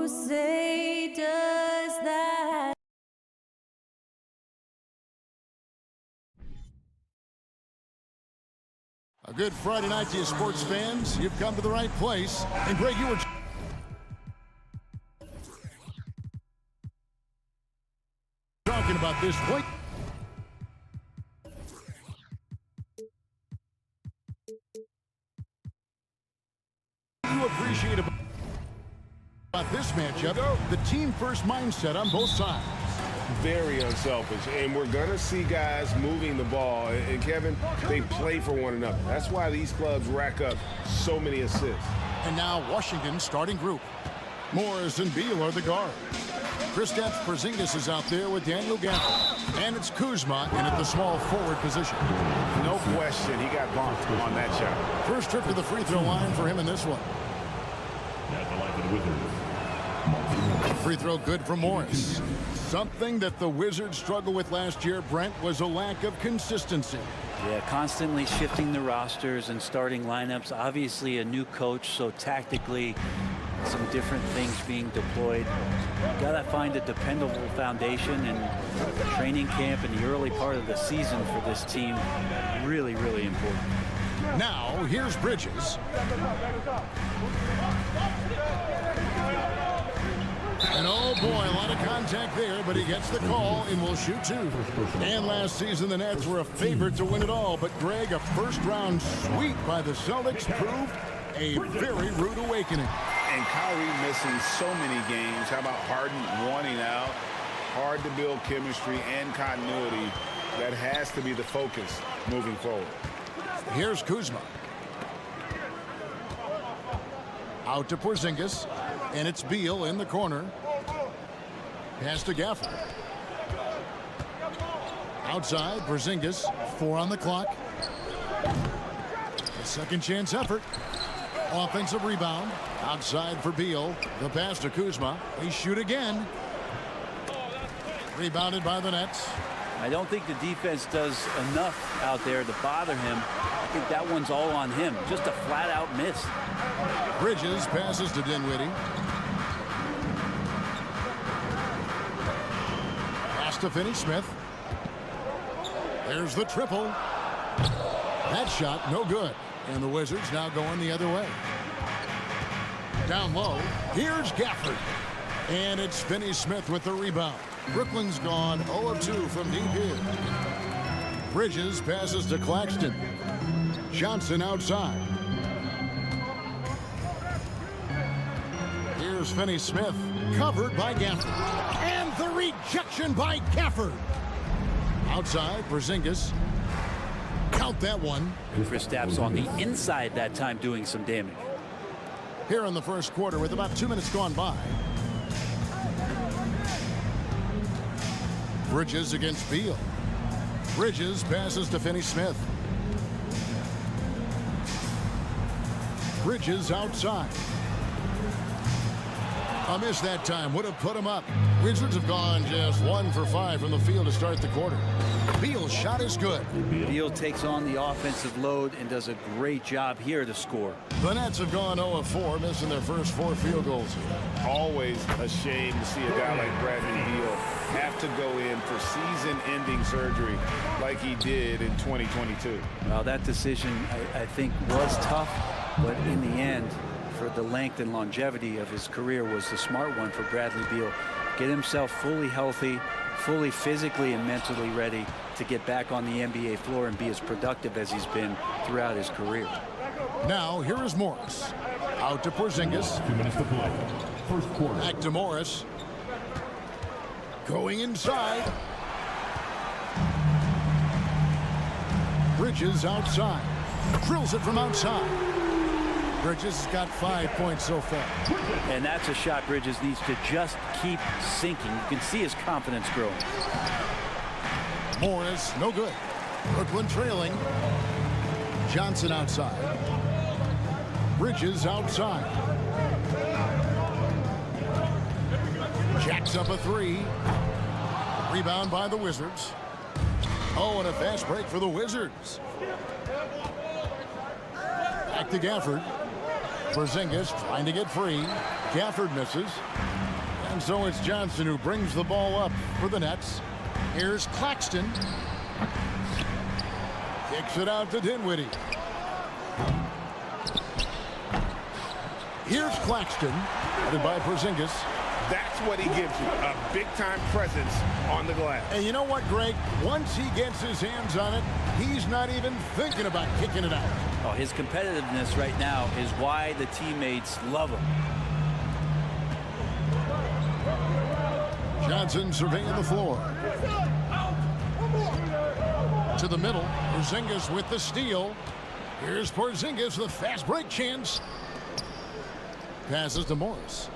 Who say does that? A good Friday night to you sports fans. You've come to the right place. And Greg, you were talking about this point. You appreciate about this matchup, the team first mindset on both sides. Very unselfish, and we're going to see guys moving the ball. And Kevin, they play for one another. That's why these clubs rack up so many assists. And now Washington's starting group. Morris and Beal are the guards. Kristaps Porzingis is out there with Daniel Gafford. And it's Kuzma in at the small forward position. No question, he got bumped on that shot. First trip to the free throw line for him in this one. At the line for the Wizards. Free throw good for Morris. Something that the Wizards struggled with last year, Brent, was a lack of consistency. Yeah, constantly shifting the rosters and starting lineups. Obviously a new coach, so tactically some different things being deployed. Got to find a dependable foundation, and training camp in the early part of the season for this team, really, really important. Now, here's Bridges. And oh boy, a lot of contact there, but he gets the call and will shoot two. And last season, the Nets were a favorite to win it all, but Greg, a first-round sweep by the Celtics proved a very rude awakening. And Kyrie missing so many games. How about Harden wanting out? Hard to build chemistry and continuity. That has to be the focus moving forward. Here's Kuzma. Out to Porzingis, and it's Beal in the corner. Pass to Gafford. Outside, Porzingis, 4 on the clock. A second chance effort. Offensive rebound. Outside for Beal. The pass to Kuzma. They shoot again. Rebounded by the Nets. I don't think the defense does enough out there to bother him. I think that one's all on him. Just a flat-out miss. Bridges passes to Dinwiddie. Pass to Finney-Smith. There's the triple. That shot, no good. And the Wizards now going the other way. Down low, here's Gafford. And it's Finney-Smith with the rebound. Brooklyn's gone 0 of 2 from deep here. Bridges passes to Claxton. Johnson outside. Here's Finney-Smith, covered by Gafford. And the rejection by Gafford. Outside, Porzingis. Count that one. Kristaps on the inside that time doing some damage. Here in the first quarter with about 2 minutes gone by. Bridges against Beal. Bridges passes to Finney-Smith. Bridges outside. A miss that time would have put him up. Wizards have gone just 1 for 5 from the field to start the quarter. Beal's shot is good. Beal takes on the offensive load and does a great job here to score. The Nets have gone 0 of 4, missing their first 4 field goals here. Always a shame to see a guy like Bradley Beal have to go in for season-ending surgery like he did in 2022. Well, that decision, I think, was tough, but in the end, for the length and longevity of his career, was the smart one for Bradley Beal. Get himself fully healthy, fully physically and mentally ready to get back on the NBA floor and be as productive as he's been throughout his career. Now, here is Morris. Out to Porzingis. 2 minutes to play. First quarter. Back to Morris. Going inside. Bridges outside. Drills it from outside. Bridges has got 5 points so far. And that's a shot Bridges needs to just keep sinking. You can see his confidence growing. Morris, no good. Brooklyn trailing. Johnson outside. Bridges outside. Jacks up a 3. Rebound by the Wizards. Oh, and a fast break for the Wizards. Back to Gafford. Porzingis trying to get free. Gafford misses. And so it's Johnson who brings the ball up for the Nets. Here's Claxton. Kicks it out to Dinwiddie. Here's Claxton, headed by Porzingis. That's what he gives you, a big-time presence on the glass. And you know what, Greg? Once he gets his hands on it, he's not even thinking about kicking it out. Oh, his competitiveness right now is why the teammates love him. Johnson surveying the floor. To the middle, Porzingis with the steal. Here's Porzingis, the fast break chance. Passes to Morris.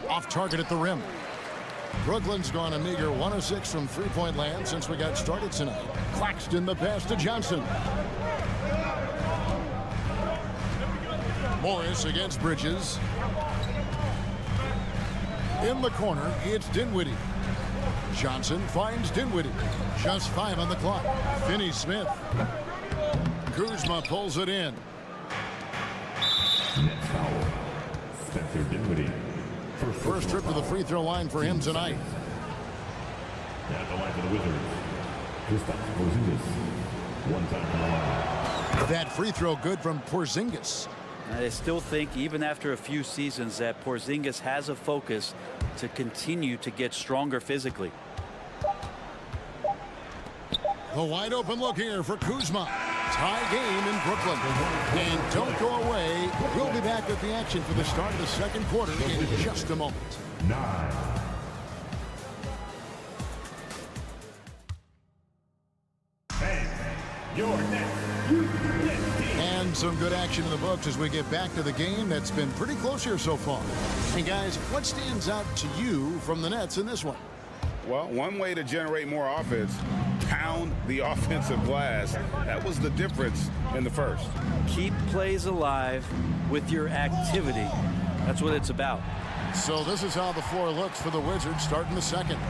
Off target at the rim. Brooklyn's gone a meager 1 of 6 from three-point land since we got started tonight. Claxton the pass to Johnson. Morris against Bridges. In the corner, it's Dinwiddie. Johnson finds Dinwiddie. Just 5 on the clock. Finney-Smith. Kuzma pulls it in. Next foul. Spencer Dinwiddie. First trip to the free throw line for him tonight. At the line for the Wizards. Kristaps Porzingis. One time from the line. That free throw good from Porzingis. I still think, even after a few seasons, that Porzingis has a focus to continue to get stronger physically. The wide open look here for Kuzma. Tie game in Brooklyn. And don't go away. We'll be back with the action for the start of the second quarter in just a moment. 9. Your next. And some good action in the books as we get back to the game that's been pretty close here so far. And guys, what stands out to you from the Nets in this one? Well, one way to generate more offense, pound the offensive glass. That was the difference in the first. Keep plays alive with your activity. That's what it's about. So this is how the floor looks for the Wizards starting the second.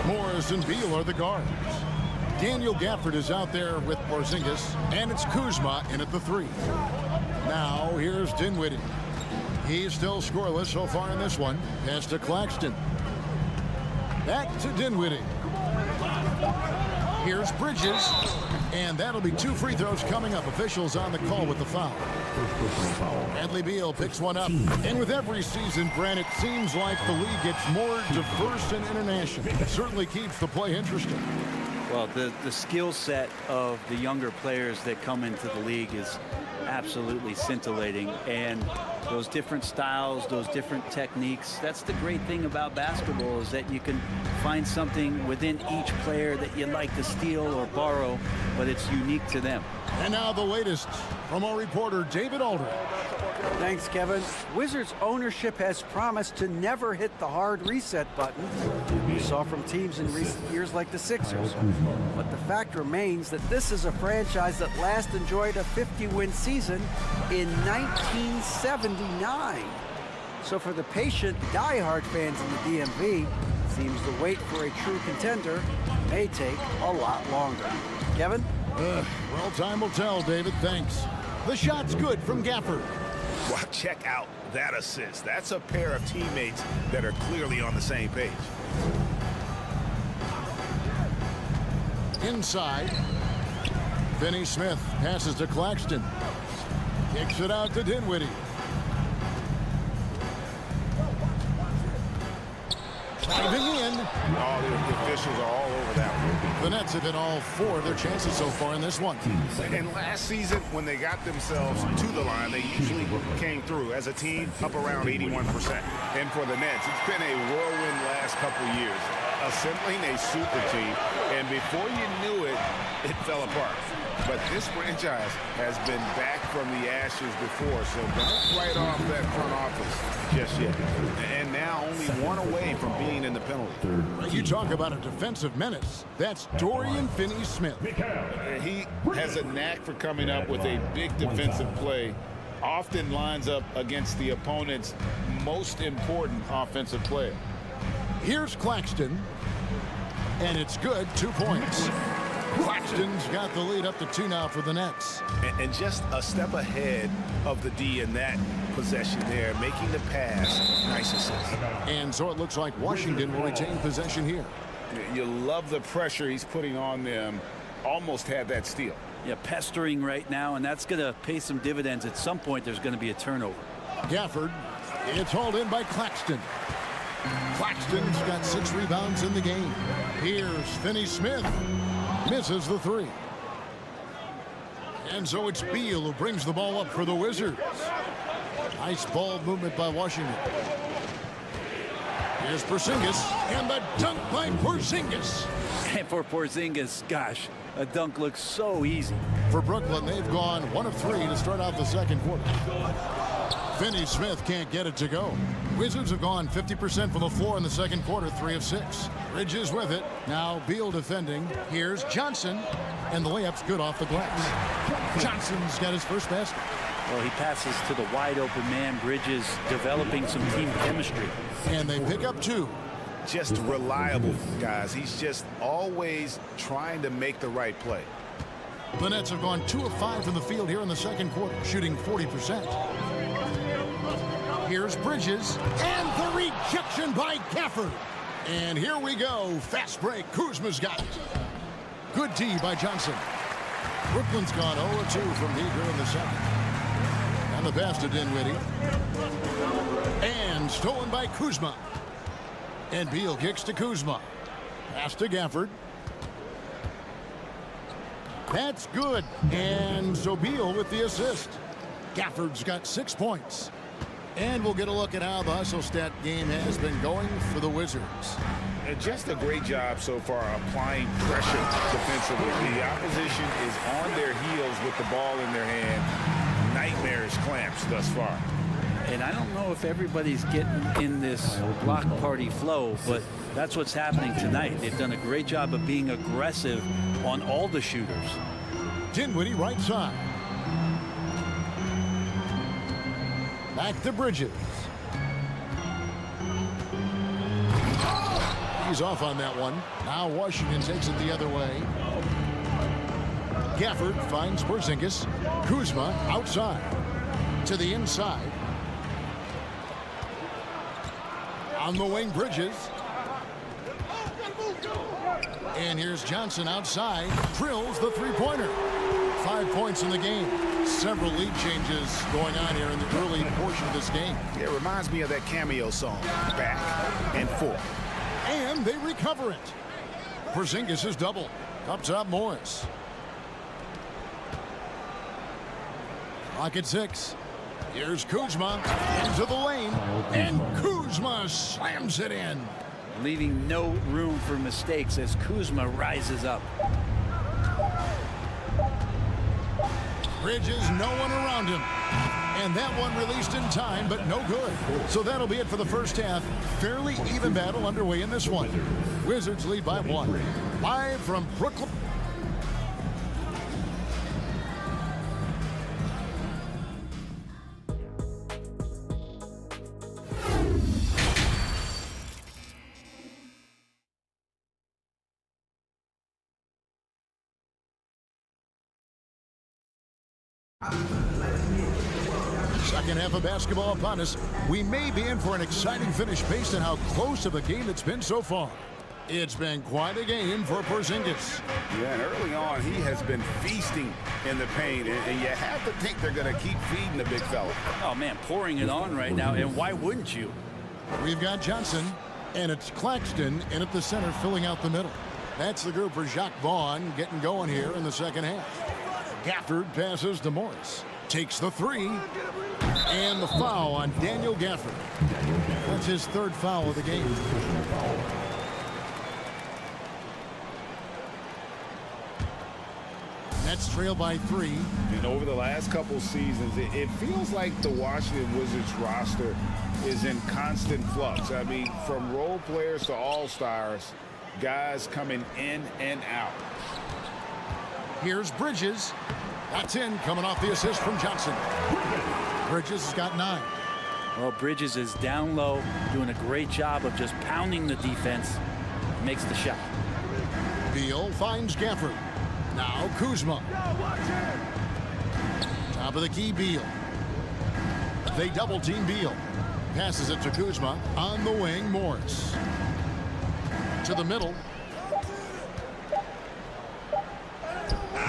Morris and Beal are the guards. Daniel Gafford is out there with Porzingis, and it's Kuzma in at the 3. Now here's Dinwiddie. He's still scoreless so far in this one. Pass to Claxton. Back to Dinwiddie. Here's Bridges. And that'll be 2 free throws coming up. Officials on the call with the foul. Bradley Beal picks one up. And with every season, Brent, it seems like the league gets more diverse and international. It certainly keeps the play interesting. Well, the skill set of the younger players that come into the league is absolutely scintillating. And those different styles, those different techniques, that's the great thing about basketball, is that you can find something within each player that you like to steal or borrow, but it's unique to them. And now the latest from our reporter, David Aldridge. Thanks, Kevin. Wizards ownership has promised to never hit the hard reset button we saw from teams in recent years like the Sixers. But the fact remains that this is a franchise that last enjoyed a 50-win season in 1979. So for the patient, die-hard fans in the DMV, it seems the wait for a true contender may take a lot longer. Kevin? Well, time will tell, David. Thanks. The shot's good from Gafford. Well, check out that assist. That's a pair of teammates that are clearly on the same page. Inside. Finney-Smith passes to Claxton. Kicks it out to Dinwiddie. Driving in. Oh, the officials are all over that one. The Nets have hit all 4 of their chances so far in this one. And last season, when they got themselves to the line, they usually came through as a team up around 81%. And for the Nets, it's been a whirlwind last couple years, assembling a super team. And before you knew it, it fell apart. But this franchise has been back from the ashes before, so don't write off that front office just yet. And now only 1 away from being in the penalty. You talk about a defensive menace. That's Dorian Finney-Smith. He has a knack for coming up with a big defensive play. Often lines up against the opponent's most important offensive player. Here's Claxton. And it's good, 2 points. Claxton's got the lead up to 2 now for the Nets. And just a step ahead of the D in that possession there, making the pass. Nice assist. And so it looks like Washington will retain possession here. You love the pressure he's putting on them. Almost had that steal. Yeah, pestering right now, and that's going to pay some dividends. At some point, there's going to be a turnover. Gafford, it's hauled in by Claxton. Claxton's got 6 rebounds in the game. Here's Finney-Smith. Misses the 3. And so it's Beal who brings the ball up for the Wizards. Nice ball movement by Washington. Here's Porzingis, and the dunk by Porzingis. And for Porzingis, gosh, a dunk looks so easy. For Brooklyn, they've gone 1 of 3 to start out the second quarter. Finney-Smith can't get it to go. Wizards have gone 50% from the floor in the second quarter, 3 of 6. Bridges with it. Now Beal defending. Here's Johnson, and the layup's good off the glass. Johnson's got his first basket. Well, he passes to the wide open man. Bridges developing some team chemistry. And they pick up 2. Just reliable, guys. He's just always trying to make the right play. The Nets have gone 2 of 5 from the field here in the second quarter, shooting 40%. Here's Bridges, and the rejection by Gafford. And here we go. Fast break. Kuzma's got it. Good D by Johnson. Brooklyn's gone 0-2 from deep here in the second. And the pass to Dinwiddie. And stolen by Kuzma. And Beal kicks to Kuzma. Pass to Gafford. That's good. And so Beal with the assist. Gafford's got 6 points. And we'll get a look at how the hustle stat game has been going for the Wizards. And just a great job so far applying pressure defensively. The opposition is on their heels with the ball in their hand. Nightmares clamps thus far. And I don't know if everybody's getting in this block party flow, but that's what's happening tonight. They've done a great job of being aggressive on all the shooters. Dinwiddie right side. Back to Bridges. He's off on that one. Now Washington takes it the other way. Gafford finds Porzingis. Kuzma outside. To the inside. On the wing, Bridges. And here's Johnson outside. Drills the three-pointer. 5 points in the game. Several lead changes going on here in the early portion of this game. It reminds me of that cameo song, Back and Forth. And they recover it. Porzingis is double. Up top, Morris. Clock at 6. Here's Kuzma into the lane. And Kuzma slams it in. Leaving no room for mistakes as Kuzma rises up. Bridges, no one around him. And that one released in time, but no good. So that'll be it for the first half. Fairly even battle underway in this one. Wizards lead by 1. Live from Brooklyn. Second half of basketball upon us. We may be in for an exciting finish based on how close of a game it's been so far. It's been quite a game for Porzingis. Yeah, and early on, he has been feasting in the paint, and you have to think they're going to keep feeding the big fella. Oh, man, pouring it on right now, and why wouldn't you? We've got Johnson, and it's Claxton in at the center filling out the middle. That's the group for Jacques Vaughn getting going here in the second half. Gafford passes to Morris. Takes the 3. And the foul on Daniel Gafford. That's his 3rd foul of the game. Nets trail by 3. And over the last couple seasons, it feels like the Washington Wizards roster is in constant flux. I mean, from role players to all-stars, guys coming in and out. Here's Bridges. That's in, coming off the assist from Johnson. Bridges has got 9. Well, Bridges is down low, doing a great job of just pounding the defense. Makes the shot. Beal finds Gafford. Now Kuzma. Top of the key, Beal. They double team Beal. Passes it to Kuzma. On the wing, Morris. To the middle.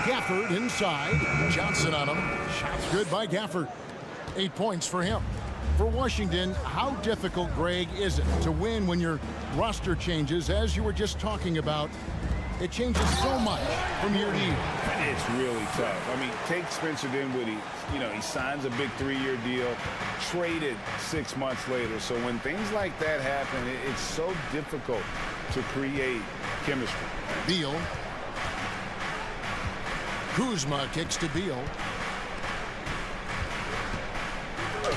Gafford inside. Johnson on him. Shots good by Gafford. 8 points for him. For Washington, how difficult, Greg, is it to win when your roster changes, as you were just talking about? It changes so much from year to year. It's really tough. I mean, take Spencer Dinwiddie. You know, he signs a big 3-year deal, traded 6 months later. So when things like that happen, it's so difficult to create chemistry. Beal. Kuzma kicks to Beal.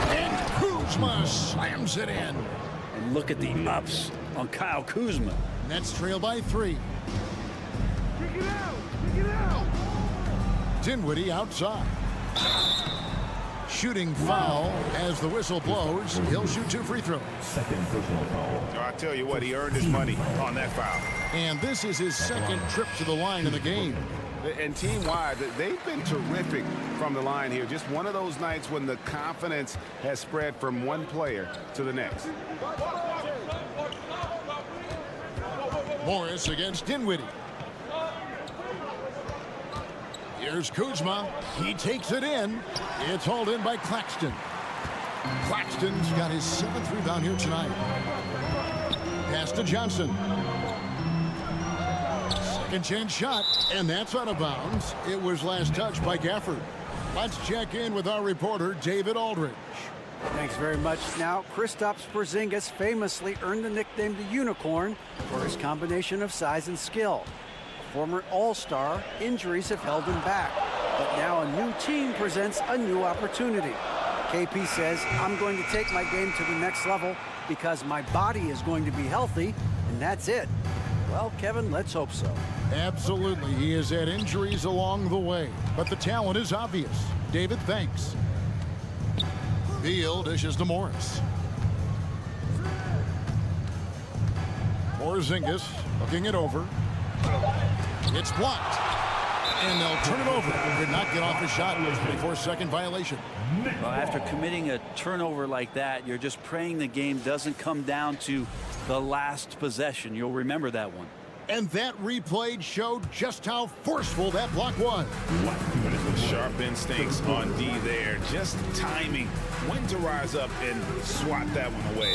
And Kuzma slams it in. And look at the ups on Kyle Kuzma. Nets trail by 3. Dinwiddie outside. Shooting foul as the whistle blows. He'll shoot 2 free throws. Second personal foul. I tell you what, he earned his money on that foul. And this is his second trip to the line in the game. And team-wide, they've been terrific from the line here. Just one of those nights when the confidence has spread from one player to the next. Morris against Dinwiddie. Here's Kuzma. He takes it in. It's hauled in by Claxton. Claxton's got his 7th rebound here tonight. Pass to Johnson. Second chance shot, and that's out of bounds. It was last touched by Gafford. Let's check in with our reporter, David Aldridge. Thanks very much. Now, Kristaps Porzingis famously earned the nickname the Unicorn for his combination of size and skill. Former All-Star, injuries have held him back. But now a new team presents a new opportunity. KP says, I'm going to take my game to the next level because my body is going to be healthy, and that's it. Well, Kevin, let's hope so. Absolutely. He has had injuries along the way, but the talent is obvious. David, thanks. Beal dishes to Morris. Porzingis looking it over. It's blocked. And they'll turn it over. Did not get off his shot. 24-second violation. Well, after committing a turnover like that, you're just praying the game doesn't come down to the last possession. You'll remember that one. And that replay showed just how forceful that block was. Sharp instincts on D there. Just timing when to rise up and swat that one away.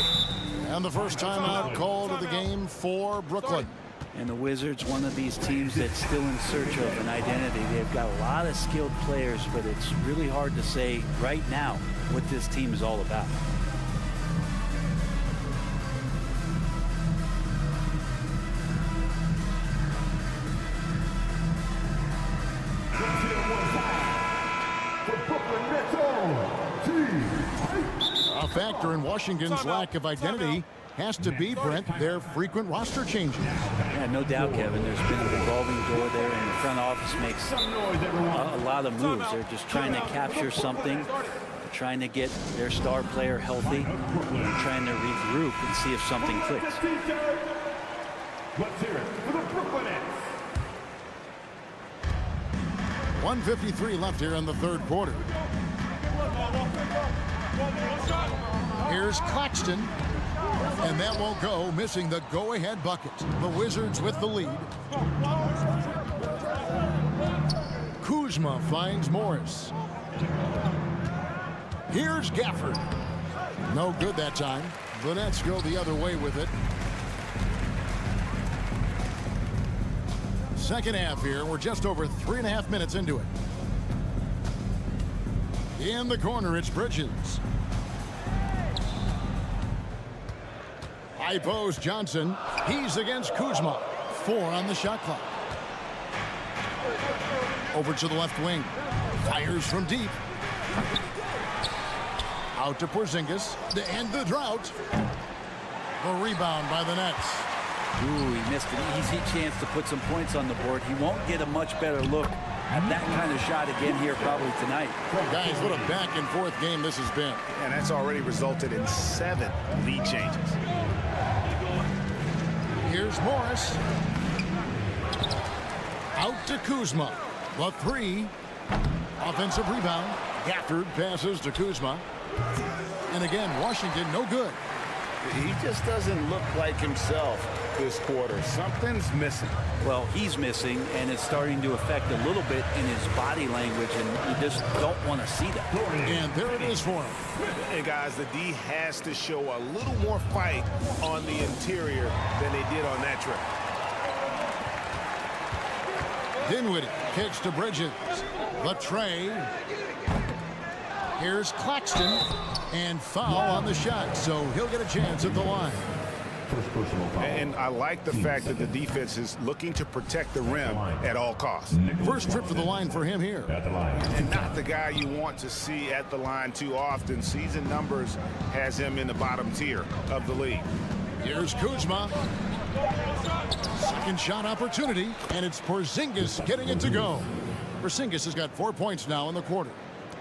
And the first timeout called of the game for Brooklyn. And the Wizards, one of these teams that's still in search of an identity. They've got a lot of skilled players, but it's really hard to say right now what this team is all about. A factor in Washington's lack of identity has to be, Brent, their frequent roster changes. Yeah, no doubt, Kevin. There's been a revolving door there, and the front office makes a lot of moves. They're just trying to capture something. They're trying to get their star player healthy. They're trying to regroup and see if something clicks. Let's hear it for the Brooklyn Nets. 1:53 left here in the third quarter. Here's Claxton. And that won't go, missing the go-ahead bucket. The Wizards with the lead. Kuzma finds Morris. Here's Gafford. No good that time. The Nets go the other way with it. Second half here. We're just over 3.5 minutes into it. In the corner, it's Bridges. High post Johnson. He's against Kuzma. 4 on the shot clock. Over to the left wing. Fires from deep. Out to Porzingis to end the drought. The rebound by the Nets. Ooh, he missed an easy chance to put some points on the board. He won't get a much better look at that kind of shot again here probably tonight. Guys, what a back and forth game this has been. And that's already resulted in 7 lead changes. Here's Morris. Out to Kuzma. The three. Offensive rebound. Gafford passes to Kuzma. And again, Washington no good. He just doesn't look like himself this quarter. Something's missing. Well, he's missing, and it's starting to affect a little bit in his body language, and you just don't want to see that. And there it is for him. And guys, the D has to show a little more fight on the interior than they did on that trip. Dinwiddie kicks to Bridges. The tray. Here's Claxton. And foul on the shot, so he'll get a chance at the line. And I like the fact that the defense is looking to protect the rim at all costs. First trip to the line for him here. And not the guy you want to see at the line too often. Season numbers has him in the bottom tier of the league. Here's Kuzma. Second shot opportunity, and it's Porzingis getting it to go. Porzingis has got 4 points now in the quarter.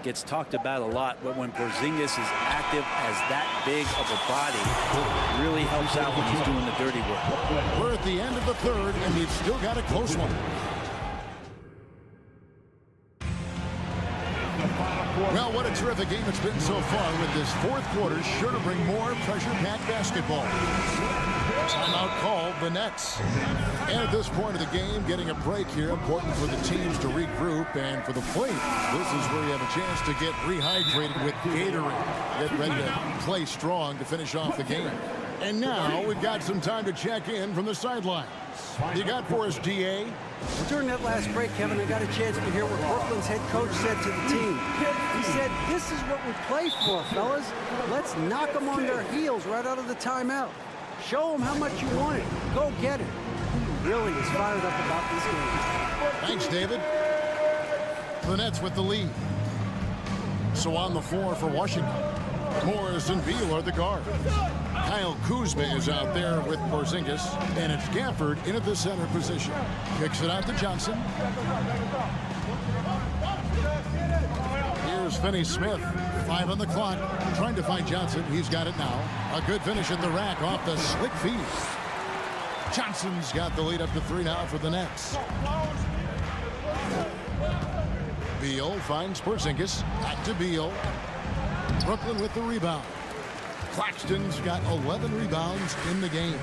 Gets talked about a lot, but when Porzingis is active as that big of a body, it really helps out when he's doing the dirty work. We're at the end of the third, and we've still got a close one. Well, what a terrific game it's been so far, with this fourth quarter sure to bring more pressure-packed basketball. Timeout called, the Nets. And at this point of the game, getting a break here, important for the teams to regroup, and for the Flames, this is where you have a chance to get rehydrated with Gatorade. Get ready to play strong to finish off the game. And now we've got some time to check in from the sideline. You got for us, DA? Well, during that last break, Kevin, I got a chance to hear what Brooklyn's head coach said to the team. He said, "This is what we play for, fellas. Let's knock them on their heels right out of the timeout. Show them how much you want it. Go get it." He really is fired up about this game. Thanks, David. The Nets with the lead. So on the floor for Washington, Morris and Beal are the guards. Kyle Kuzma is out there with Porzingis, and it's Gafford in at the center position. Kicks it out to Johnson. Here's Finney Smith. 5 on the clock. Trying to find Johnson. He's got it now. A good finish at the rack off the slick feed. Johnson's got the lead up to 3 now for the Nets. Beal finds Porzingis. Back to Beal. Brooklyn with the rebound. Claxton's got 11 rebounds in the game.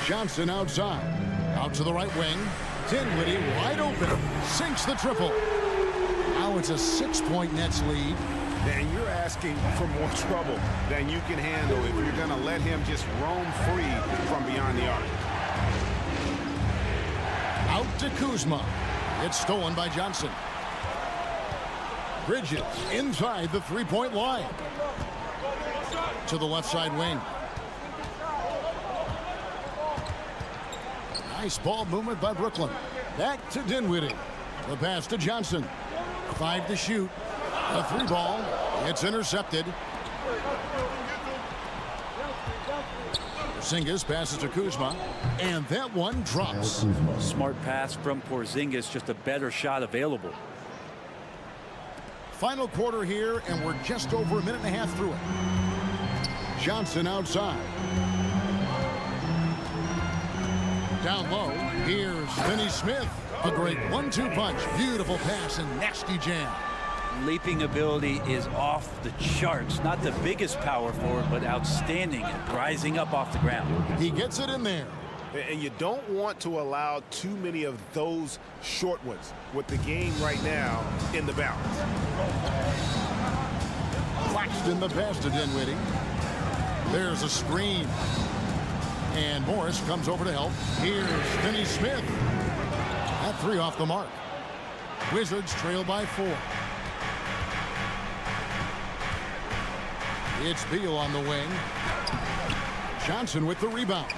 Johnson outside. Out to the right wing. Dinwiddie wide open. Sinks the triple. Now it's a 6-point Nets lead. And you're asking for more trouble than you can handle if you're going to let him just roam free from beyond the arc. Out to Kuzma. It's stolen by Johnson. Bridges inside the 3-point line. To the left side wing. Nice ball movement by Brooklyn. Back to Dinwiddie. The pass to Johnson. 5 to shoot. A 3 ball. It's intercepted. Porzingis passes to Kuzma. And that one drops. Smart pass from Porzingis, just a better shot available. Final quarter here, and we're just over a minute and a half through it. Johnson outside. Down low, here's Finney Smith. A great 1-2 punch. Beautiful pass and nasty jam. Leaping ability is off the charts. Not the biggest power forward, but outstanding at rising up off the ground. He gets it in there. And you don't want to allow too many of those short ones with the game right now in the balance. Claxton the pass to Dinwiddie. There's a screen. And Morris comes over to help. Here's Finney Smith. That 3 off the mark. Wizards trail by 4. It's Beal on the wing. Johnson with the rebound.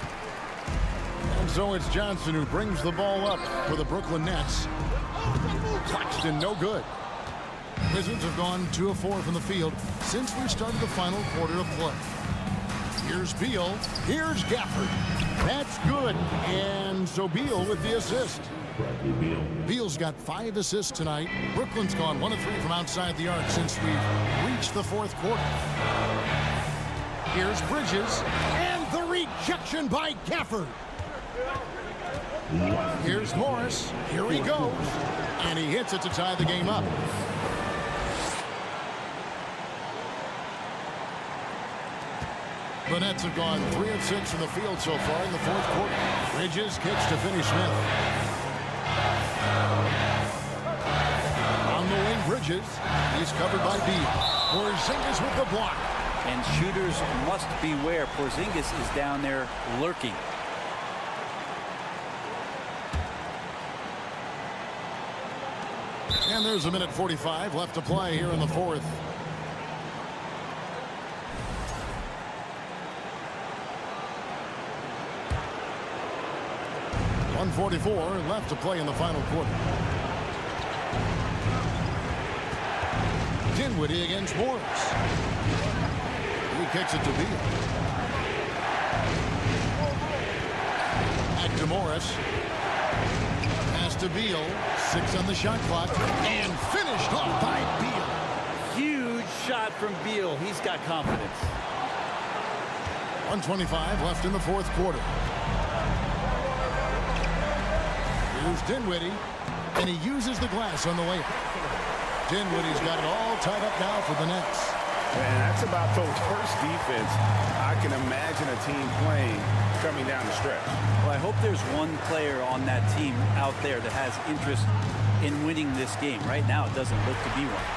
And so it's Johnson who brings the ball up for the Brooklyn Nets. Claxton no good. Wizards have gone 2 of 4 from the field since we started the final quarter of play. Here's Beal. Here's Gafford. That's good. And so Beal with the assist. Beal's got 5 assists tonight. Brooklyn's gone 1 of 3 from outside the arc since we've reached the 4th quarter. Here's Bridges. And the rejection by Gafford. Here's Morris. Here he goes. And he hits it to tie the game up. The Nets have gone 3 of 6 from the field so far in the fourth quarter. Bridges kicks to Finney Smith. On the wing, Bridges. He's covered by Beal. Porzingis with the block. And shooters must beware. Porzingis is down there lurking. And there's a minute 45 left to play here in the fourth. .144 left to play in the final quarter. Dinwiddie against Morris. He kicks it to Beal. Back to Morris. Pass to Beal. 6 on the shot clock. And finished off by Beal. Huge shot from Beal. He's got confidence. 1:25 left in the fourth quarter. Here's Dinwiddie, and he uses the glass on the way. Dinwiddie's got it all tied up now for the Nets. Man, that's about the worst defense I can imagine a team playing coming down the stretch. Well, I hope there's one player on that team out there that has interest in winning this game. Right now, it doesn't look to be one.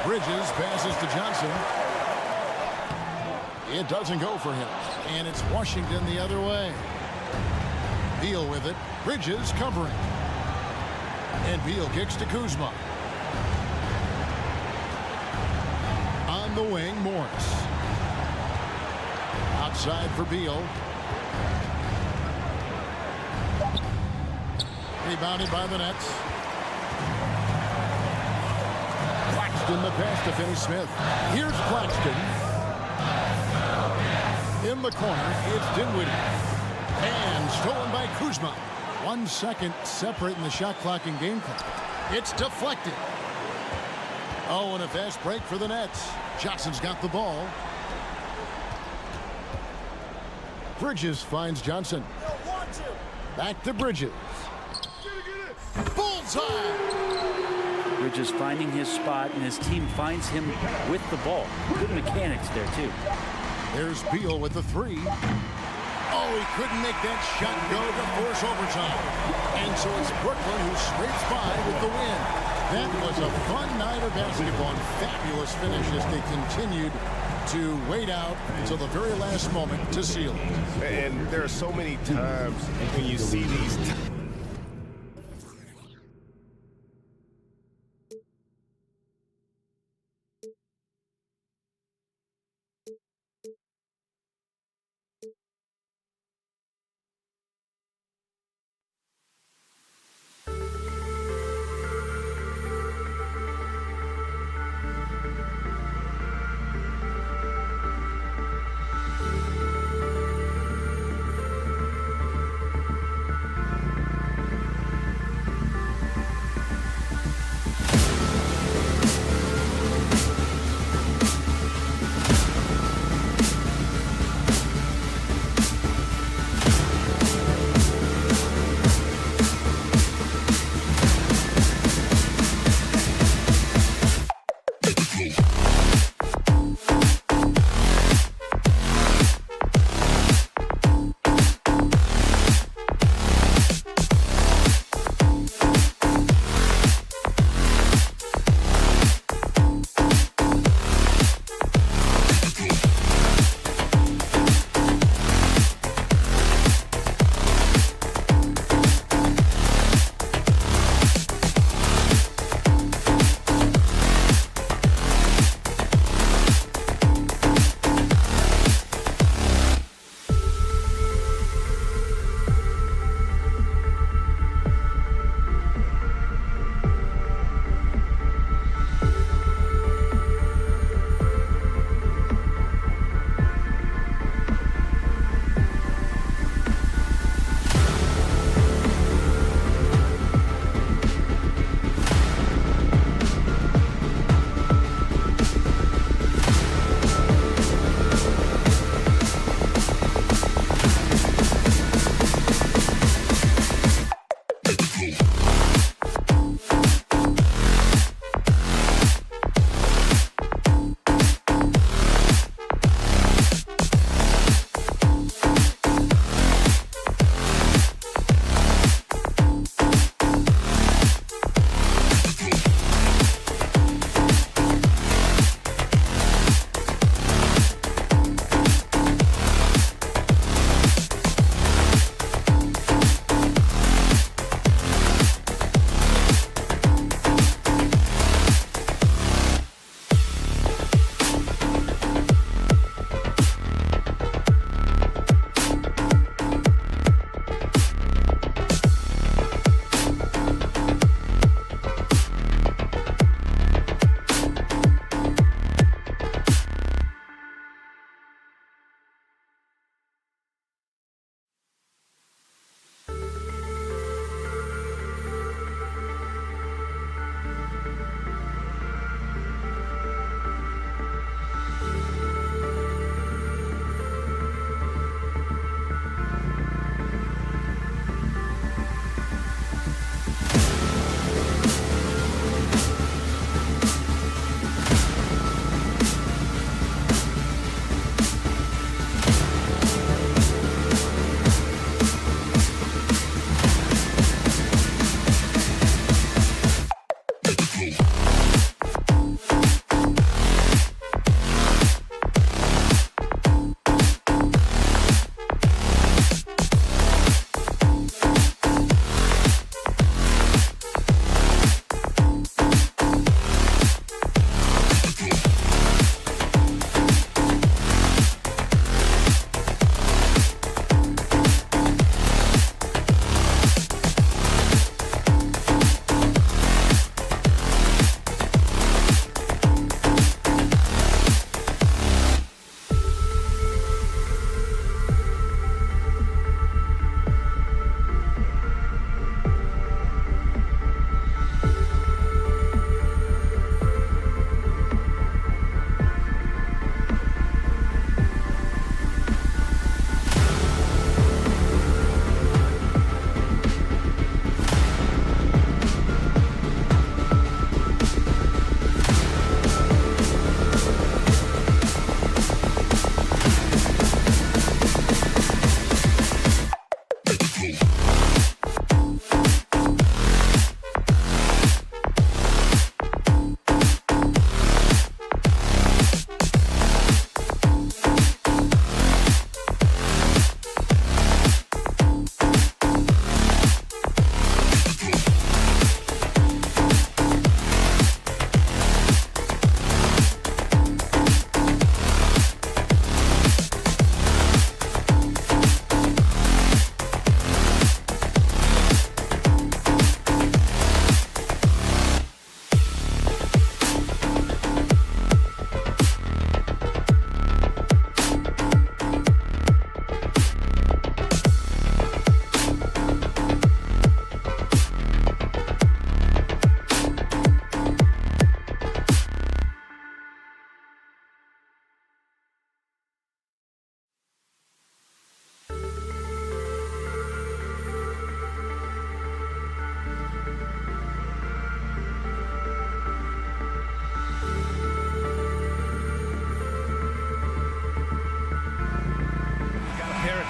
Bridges passes to Johnson. It doesn't go for him, and it's Washington the other way. Beal with it. Bridges covering. And Beal kicks to Kuzma. On the wing, Morris. Outside for Beal. Rebounded by the Nets. Claxton the pass to Finney Smith. Here's Claxton. In the corner, it's Dinwiddie. And stolen by Kuzma. 1 second separating the shot clock and game clock. It's deflected. Oh, and a fast break for the Nets. Johnson's got the ball. Bridges finds Johnson. Back to Bridges. Bullseye! Bridges finding his spot, and his team finds him with the ball. Good mechanics there, too. There's Beal with the 3. Oh, he couldn't make that shot go to force overtime. And so it's Brooklyn who scrapes by with the win. That was a fun night of basketball and fabulous finish as they continued to wait out until the very last moment to seal it. And there are so many times when you see these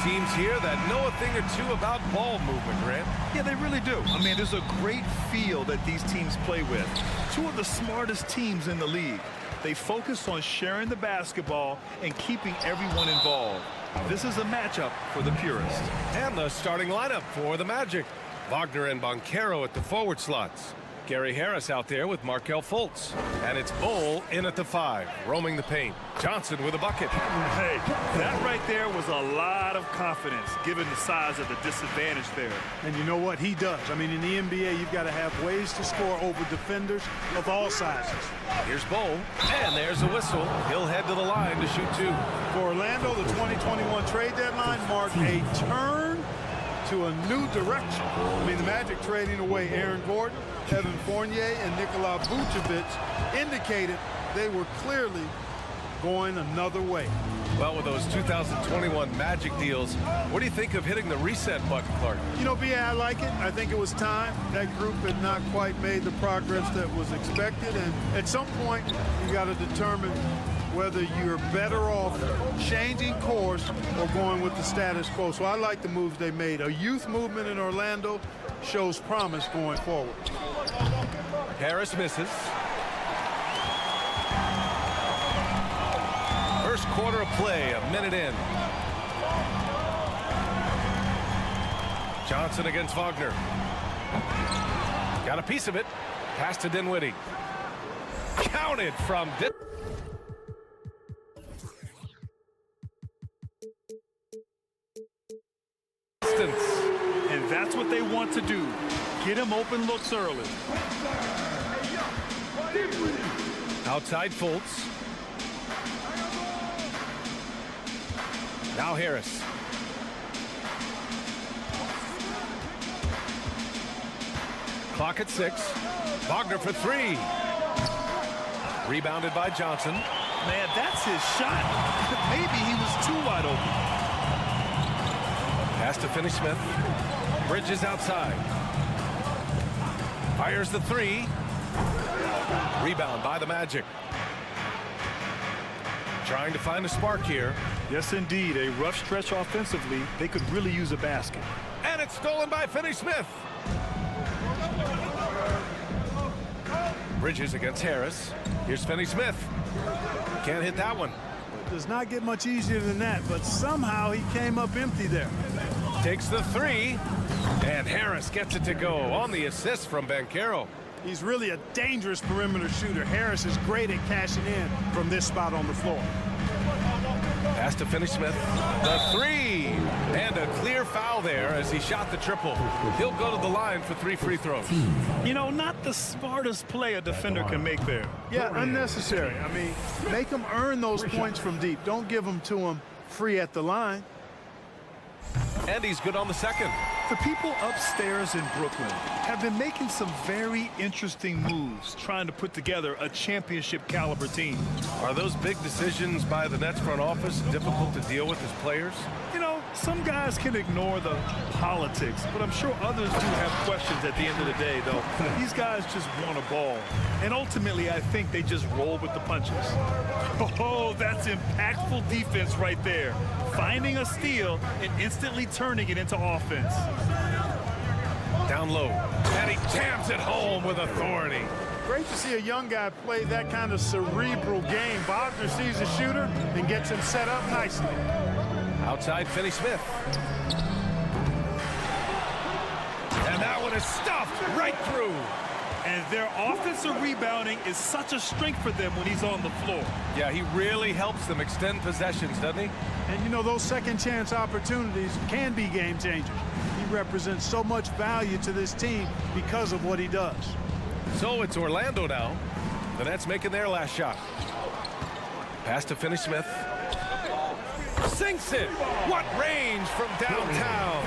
teams here that know a thing or two about ball movement, Grant. Yeah, they really do. I mean, there's a great feel that these teams play with. Two of the smartest teams in the league. They focus on sharing the basketball and keeping everyone involved. This is a matchup for the purists. And the starting lineup for the Magic. Wagner and Banchero at the forward slots. Gary Harris out there with Markelle Fultz. And it's Bol in at the 5, roaming the paint. Johnson with a bucket. Hey, that right there was a lot of confidence, given the size of the disadvantage there. And you know what? He does. I mean, in the NBA, you've got to have ways to score over defenders of all sizes. Here's Bol, and there's a whistle. He'll head to the line to shoot 2. For Orlando, the 2021 trade deadline marked a turn to a new direction. I mean, the Magic trading away Aaron Gordon, Evan Fournier, and Nikola Vucevic indicated they were clearly going another way. Well, with those 2021 Magic deals, what do you think of hitting the reset button, Clark? You know, B.A., I like it. I think it was time. That group had not quite made the progress that was expected, and at some point, you got to determine whether you're better off changing course or going with the status quo. So I like the moves they made. A youth movement in Orlando shows promise going forward. Harris misses. First quarter of play, a minute in. Johnson against Wagner. Got a piece of it. Pass to Dinwiddie. Counted from distance. And that's what they want to do. Get him open looks early. Outside Fultz. Now Harris. Clock at 6. Wagner for 3. Rebounded by Johnson. Man, that's his shot. Maybe he was too wide open. Pass to Finney-Smith. Bridges outside. Fires the 3. Rebound by the Magic. Trying to find a spark here. Yes, indeed. A rough stretch offensively. They could really use a basket. And it's stolen by Finney-Smith. Bridges against Harris. Here's Finney-Smith. Can't hit that one. It does not get much easier than that, but somehow he came up empty there. Takes the 3. And Harris gets it to go on the assist from Banchero. He's really a dangerous perimeter shooter. Harris is great at cashing in from this spot on the floor. Pass to Finney-Smith. The 3. And a clear foul there as he shot the triple. He'll go to the line for 3 free throws. You know, not the smartest play a defender can make there. Yeah, unnecessary. I mean, make him earn those points from deep. Don't give them to him free at the line. And he's good on the second. The people upstairs in Brooklyn have been making some very interesting moves, trying to put together a championship caliber team. Are those big decisions by the Nets front office difficult to deal with as players? You know, some guys can ignore the politics, but I'm sure others do have questions at the end of the day, though. These guys just want a ball. And ultimately, I think they just roll with the punches. Oh, that's impactful defense right there. Finding a steal and instantly turning it into offense. Down low. And he jams it home with authority. Great to see a young guy play that kind of cerebral game. Wagner sees a shooter and gets him set up nicely. Outside Finney-Smith. And that one is stuffed right through. And their offensive rebounding is such a strength for them when he's on the floor. Yeah, he really helps them extend possessions, doesn't he? And you know, those second chance opportunities can be game changers. He represents so much value to this team because of what he does. So it's Orlando now. The Nets making their last shot. Pass to Finney-Smith. Sinks it. What range from downtown.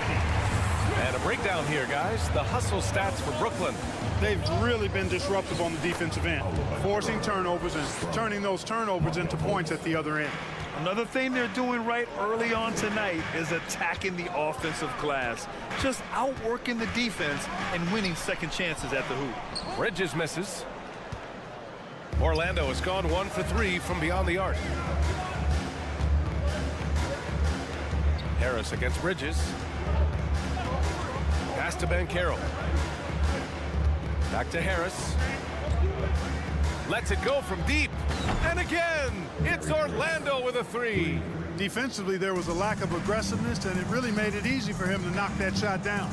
And a breakdown here, guys. The hustle stats for Brooklyn. They've really been disruptive on the defensive end, forcing turnovers and turning those turnovers into points at the other end. Another thing they're doing right early on tonight is attacking the offensive glass, just outworking the defense and winning second chances at the hoop. Bridges misses. Orlando has gone 1 for 3 from beyond the arc. Harris against Bridges. Pass to Banchero. Back to Harris. Lets it go from deep. And again, it's Orlando with a three. Defensively, there was a lack of aggressiveness, and it really made it easy for him to knock that shot down.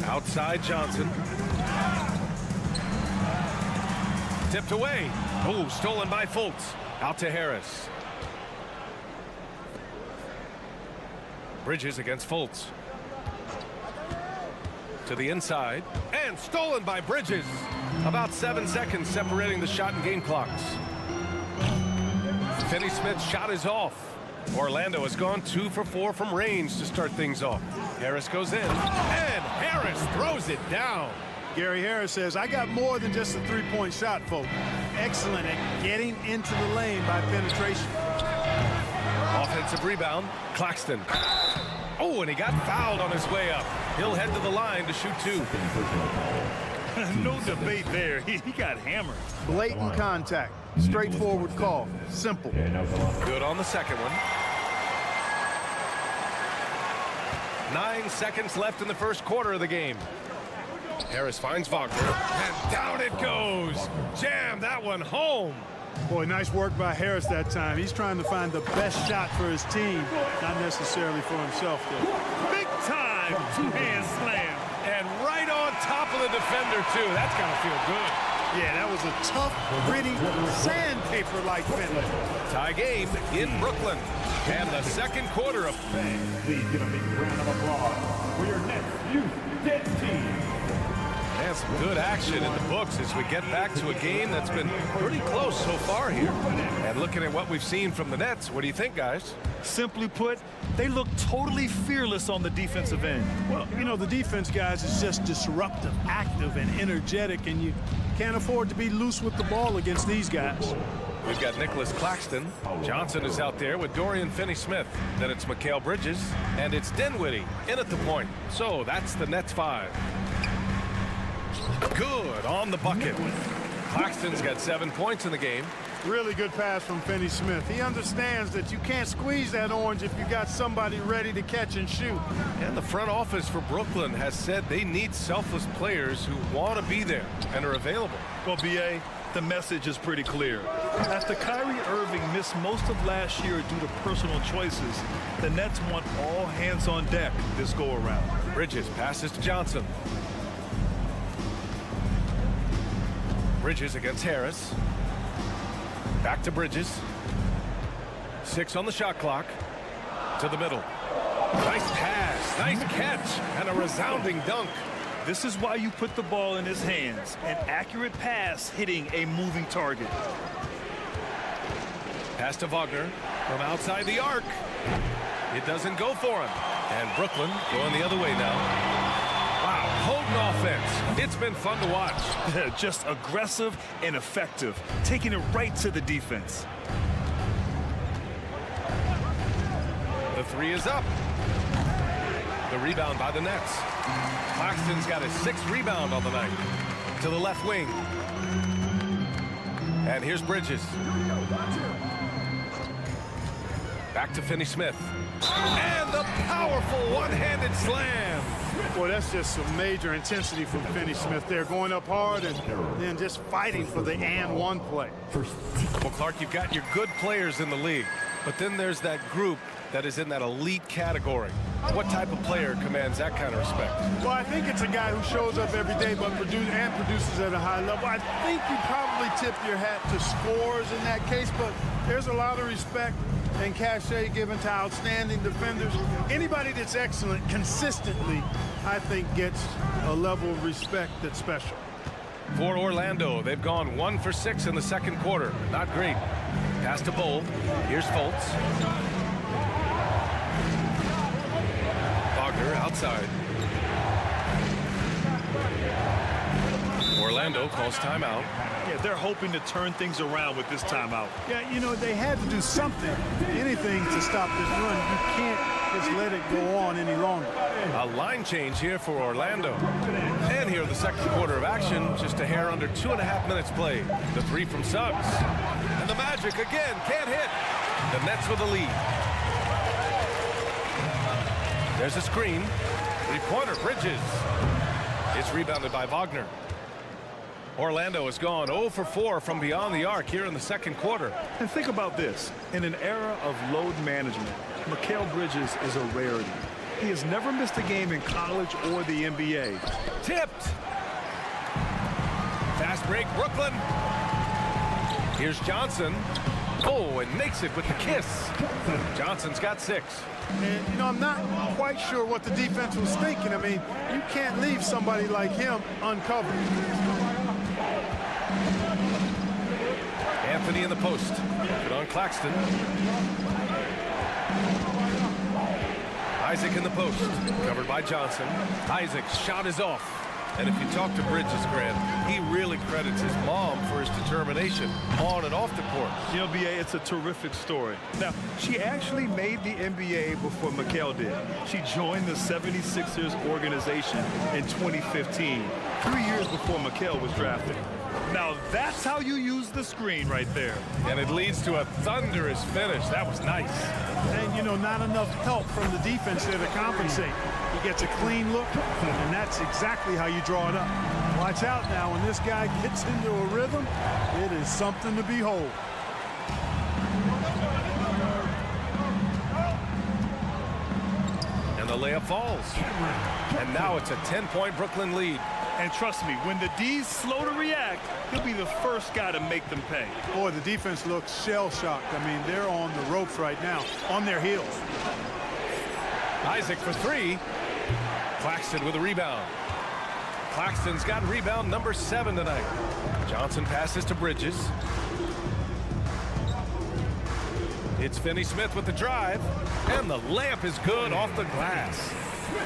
Outside Johnson. Tipped away. Oh, stolen by Fultz. Out to Harris. Bridges against Fultz. To the inside. And stolen by Bridges. About 7 seconds separating the shot and game clocks. Finney-Smith's shot is off. Orlando has gone 2 for 4 from range to start things off. Harris goes in. And Harris throws it down. Gary Harris says, I got more than just a three-point shot, folks. Excellent at getting into the lane by penetration. Offensive rebound. Claxton. Oh, and he got fouled on his way up. He'll head to the line to shoot 2. No debate there. He got hammered. Blatant contact. Straightforward call. Simple. Good on the second one. 9 seconds left in the first quarter of the game. Harris finds Wagner, and down it goes. Jam that one home. Boy, nice work by Harris that time. He's trying to find the best shot for his team, not necessarily for himself, though. Big time two-hand slam. And right on top of the defender, too. That's got to feel good. Yeah, that was a tough, gritty, sandpaper-like finish. Tie game in Brooklyn. And the second quarter of... Please give a big round of applause for your next youth dead team. And some good action in the books as we get back to a game that's been pretty close so far here. And looking at what we've seen from the Nets, what do you think, guys? Simply put, they look totally fearless on the defensive end. Well, you know, the defense, guys, is just disruptive, active, and energetic, and you can't afford to be loose with the ball against these guys. We've got Nicholas Claxton. Johnson is out there with Dorian Finney-Smith. Then it's Mikal Bridges, and it's Dinwiddie in at the point. So that's the Nets 5. Good on the bucket. Claxton's got 7 points in the game. Really good pass from Finney-Smith. He understands that you can't squeeze that orange if you got somebody ready to catch and shoot. And the front office for Brooklyn has said they need selfless players who want to be there and are available. Well, B.A., the message is pretty clear. After Kyrie Irving missed most of last year due to personal choices, the Nets want all hands on deck this go-around. Bridges passes to Johnson. Bridges against Harris. Back to Bridges. 6 on the shot clock. To the middle. Nice pass, nice catch, and a resounding dunk. This is why you put the ball in his hands. An accurate pass hitting a moving target. Pass to Wagner from outside the arc. It doesn't go for him. And Brooklyn going the other way now. Wow, potent offense. It's been fun to watch. Just aggressive and effective, taking it right to the defense. The 3 is up. The rebound by the Nets. Claxton's got his 6th rebound on the night. To the left wing. And here's Bridges. Back to Finney-Smith. And the powerful one-handed slam. Boy, that's just some major intensity from Finney-Smith there, going up hard and then just fighting for the and one play. Well, Clark, you've got your good players in the league, but then there's that group that is in that elite category. What type of player commands that kind of respect? Well, I think it's a guy who shows up every day but produces at a high level. I think you probably tip your hat to scores in that case, but there's a lot of respect and cachet given to outstanding defenders. Anybody that's excellent consistently, I think, gets a level of respect that's special. For Orlando, they've gone 1 for 6 in the second quarter. Not great. Pass to Bull. Here's Fultz. Wagner outside. Orlando calls timeout. Yeah, they're hoping to turn things around with this timeout. Yeah, you know, they had to do something, anything to stop this run. You can't just let it go on any longer. A line change here for Orlando. And here the second quarter of action, just a hair under 2.5 minutes played. The 3 from Suggs. And the Magic again can't hit. The Nets with the lead. There's a screen. Three-pointer, Bridges. It's rebounded by Wagner. Orlando has gone 0 for 4 from beyond the arc here in the second quarter. And think about this. In an era of load management, Mikal Bridges is a rarity. He has never missed a game in college or the NBA. Tipped. Fast break, Brooklyn. Here's Johnson. Oh, and makes it with the kiss. Johnson's got 6. And, you know, I'm not quite sure what the defense was thinking. I mean, you can't leave somebody like him uncovered. Anthony in the post. Good on Claxton. Isaac in the post. Covered by Johnson. Isaac's shot is off. And if you talk to Bridges, Grant, he really credits his mom for his determination on and off the court. You know, B.A., it's a terrific story. Now, she actually made the NBA before Mikal did. She joined the 76ers organization in 2015, 3 years before Mikal was drafted. Now, that's how you use the screen right there. And it leads to a thunderous finish. That was nice. And, you know, not enough help from the defense there to compensate. He gets a clean look, and that's exactly how you draw it up. Watch out now. When this guy gets into a rhythm, it is something to behold. And the layup falls. And now it's a 10-point Brooklyn lead. And trust me, when the D's slow to react, he'll be the first guy to make them pay. Boy, the defense looks shell-shocked. I mean, they're on the ropes right now, on their heels. Isaac for 3. Claxton with a rebound. Claxton's got rebound number 7 tonight. Johnson passes to Bridges. It's Finney-Smith with the drive. And the layup is good off the glass.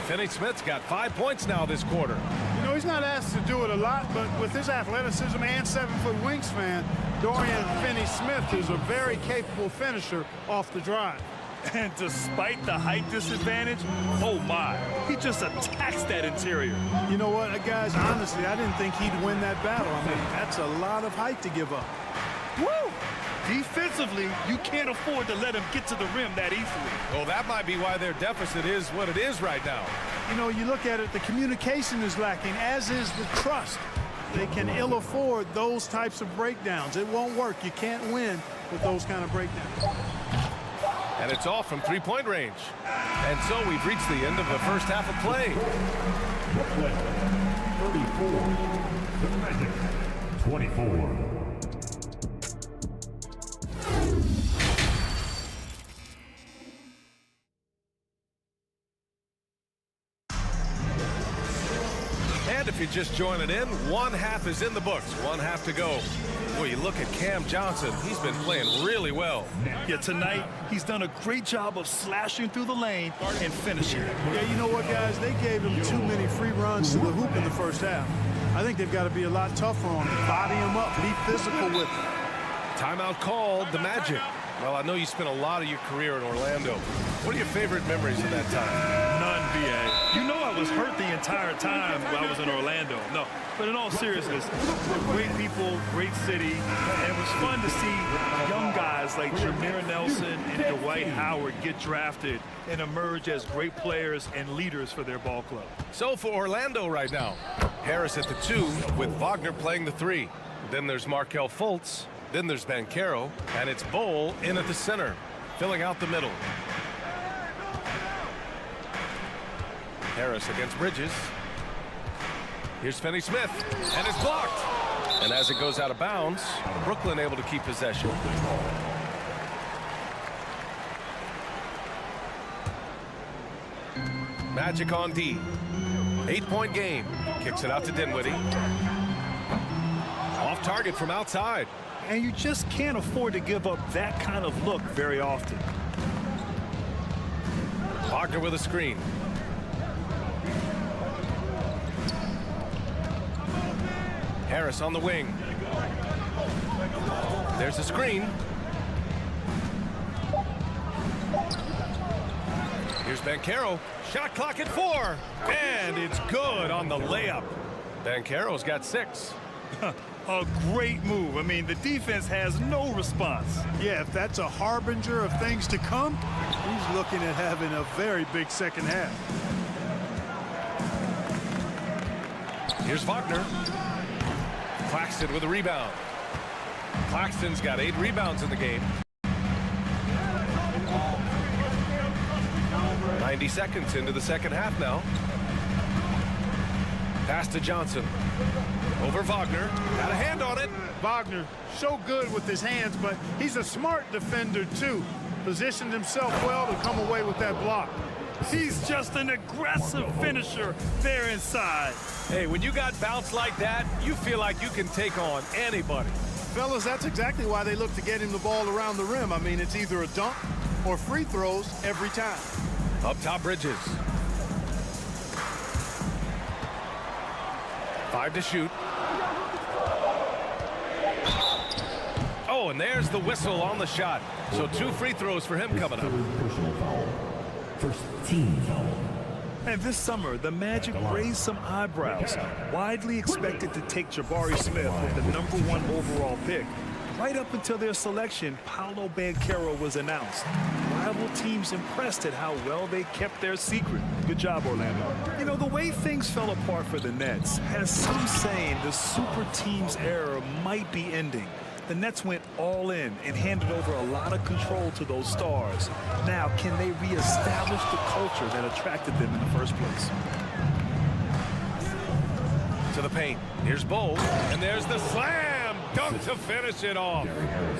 Finney-Smith's got 5 points now this quarter. You know, he's not asked to do it a lot, but with his athleticism and 7-foot wingspan, Dorian Finney-Smith is a very capable finisher off the drive. And despite the height disadvantage, oh my, he just attacks that interior. You know what, guys, honestly, I didn't think he'd win that battle. I mean, that's a lot of height to give up. Woo! Defensively, you can't afford to let him get to the rim that easily. Well, that might be why their deficit is what it is right now. You know, you look at it, the communication is lacking, as is the trust. They can ill afford those types of breakdowns. It won't work. You can't win with those kind of breakdowns. And it's off from 3-point range. And so we've reached the end of the first half of play. 34. The Magic. 24. And if you're just joining in, one half is in the books. One half to go. Boy, you look at Cam Johnson. He's been playing really well. Yeah, tonight, he's done a great job of slashing through the lane and finishing. Yeah, you know what, guys? They gave him too many free runs to the hoop in the first half. I think they've got to be a lot tougher on him. Body him up. Be physical with him. Timeout called, the Magic. Well, I know you spent a lot of your career in Orlando. What are your favorite memories of that time? None, B.A. You know I was hurt the entire time while I was in Orlando. No, but in all seriousness, great people, great city, and it was fun to see young guys like Jameer Nelson and Dwight Howard get drafted and emerge as great players and leaders for their ball club. So for Orlando right now, Harris at the 2 with Wagner playing the 3. Then there's Markelle Fultz. Then there's Banchero, and it's Bowl in at the center, filling out the middle. Harris against Bridges. Here's Finney-Smith, and it's blocked. And as it goes out of bounds, Brooklyn able to keep possession. Magic on D. 8-point game. Kicks it out to Dinwiddie. Off target from outside. And you just can't afford to give up that kind of look very often. Wagner with a screen. Harris on the wing. There's a screen. Here's Banchero. Shot clock at 4. And it's good on the layup. Banchero's got 6. A great move. I mean, the defense has no response. Yeah, if that's a harbinger of things to come, he's looking at having a very big second half. Here's Wagner. Claxton with a rebound. Claxton's got 8 rebounds in the game. 90 seconds into the second half now. Pass to Johnson. Over Wagner. Got a hand on it. Wagner, so good with his hands, but he's a smart defender, too. Positioned himself well to come away with that block. He's just an aggressive finisher there inside. Hey, when you got bounce like that, you feel like you can take on anybody. Fellas, that's exactly why they look to get him the ball around the rim. I mean, it's either a dunk or free throws every time. Up top, Bridges. 5 to shoot. Oh, and there's the whistle on the shot. So 2 free throws for him coming up. Personal foul. First team foul. And this summer, the Magic raised some eyebrows. Widely expected to take Jabari Smith with the #1 overall pick. Right up until their selection, Paolo Banchero was announced. Rival teams impressed at how well they kept their secret. Good job, Orlando. You know, the way things fell apart for the Nets has some saying the super team's era might be ending. The Nets went all in and handed over a lot of control to those stars. Now, can they reestablish the culture that attracted them in the first place? To the paint. Here's Bowl. And there's the slam dunk to finish it off.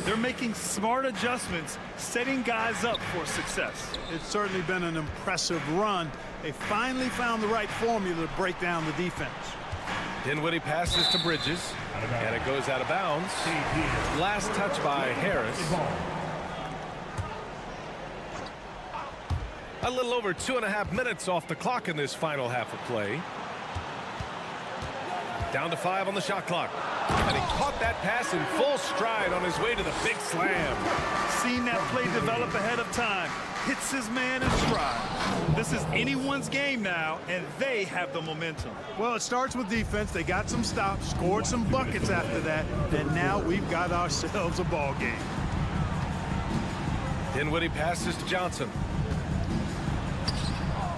They're making smart adjustments, setting guys up for success. It's certainly been an impressive run. They finally found the right formula to break down the defense. Dinwiddie passes to Bridges, and it goes out of bounds. Last touch by Harris. A little over 2.5 minutes off the clock in this final half of play. Down to 5 on the shot clock. And he caught that pass in full stride on his way to the big slam. Seen that play develop ahead of time. Hits his man in stride. This is anyone's game now, and they have the momentum. Well, it starts with defense. They got some stops, scored some buckets after that, and now we've got ourselves a ball game. Dinwiddie passes to Johnson.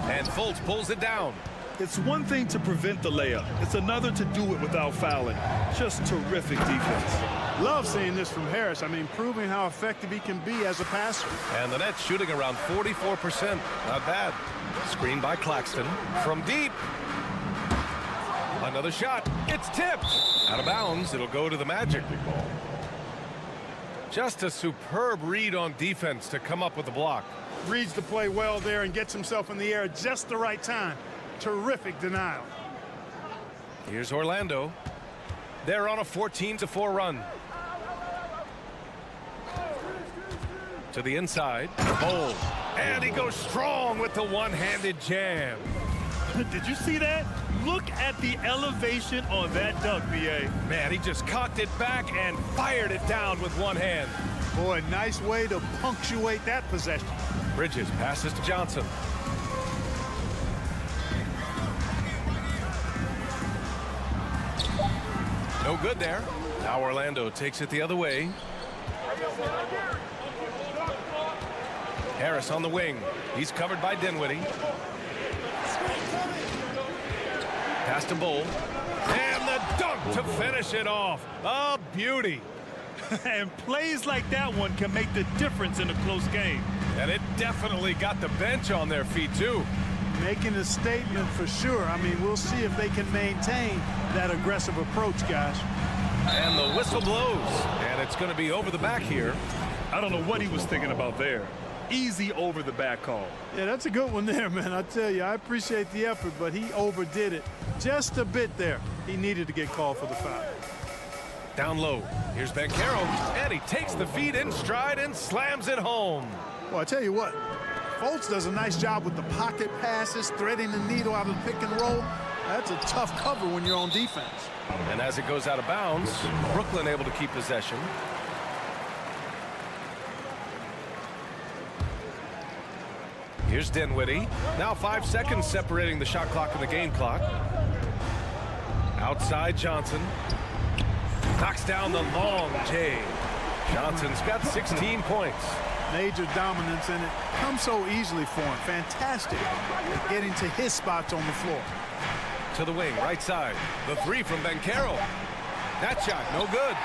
And Fultz pulls it down. It's one thing to prevent the layup. It's another to do it without fouling. Just terrific defense. Love seeing this from Harris. I mean, proving how effective he can be as a passer. And the Nets shooting around 44%. Not bad. Screen by Claxton. From deep. Another shot. It's tipped. Out of bounds. It'll go to the Magic. Just a superb read on defense to come up with the block. Reads the play well there and gets himself in the air at just the right time. Terrific denial. Here's Orlando. They're on a 14-4 run. To the inside. Bowl. And he goes strong with the one-handed jam. Did you see that? Look at the elevation on that dunk, B.A. Man, he just cocked it back and fired it down with one hand. Boy, nice way to punctuate that possession. Bridges passes to Johnson. No good there. Now Orlando takes it the other way. Harris on the wing. He's covered by Dinwiddie. Pass to Bowl. And the dunk to finish it off. A beauty. And plays like that one can make the difference in a close game. And it definitely got the bench on their feet, too. Making a statement for sure. I mean, we'll see if they can maintain that aggressive approach, guys. And the whistle blows. And it's going to be over the back here. I don't know what he was thinking about there. Easy over the back call. Yeah, that's a good one there, man. I tell you, I appreciate the effort, but he overdid it just a bit there. He needed to get called for the foul. Down low. Here's Banchero. And he takes the feed in stride and slams it home. Well, I tell you what, Fultz does a nice job with the pocket passes, threading the needle out of the pick and roll. That's a tough cover when you're on defense. And as it goes out of bounds, Brooklyn able to keep possession. Here's Dinwiddie. Now 5 seconds separating the shot clock and the game clock. Outside Johnson. Knocks down the long J. Johnson's got 16 points. Major dominance, and it comes so easily for him. Fantastic at getting to his spots on the floor. To the wing, right side. The three from Banchero. That shot, no good.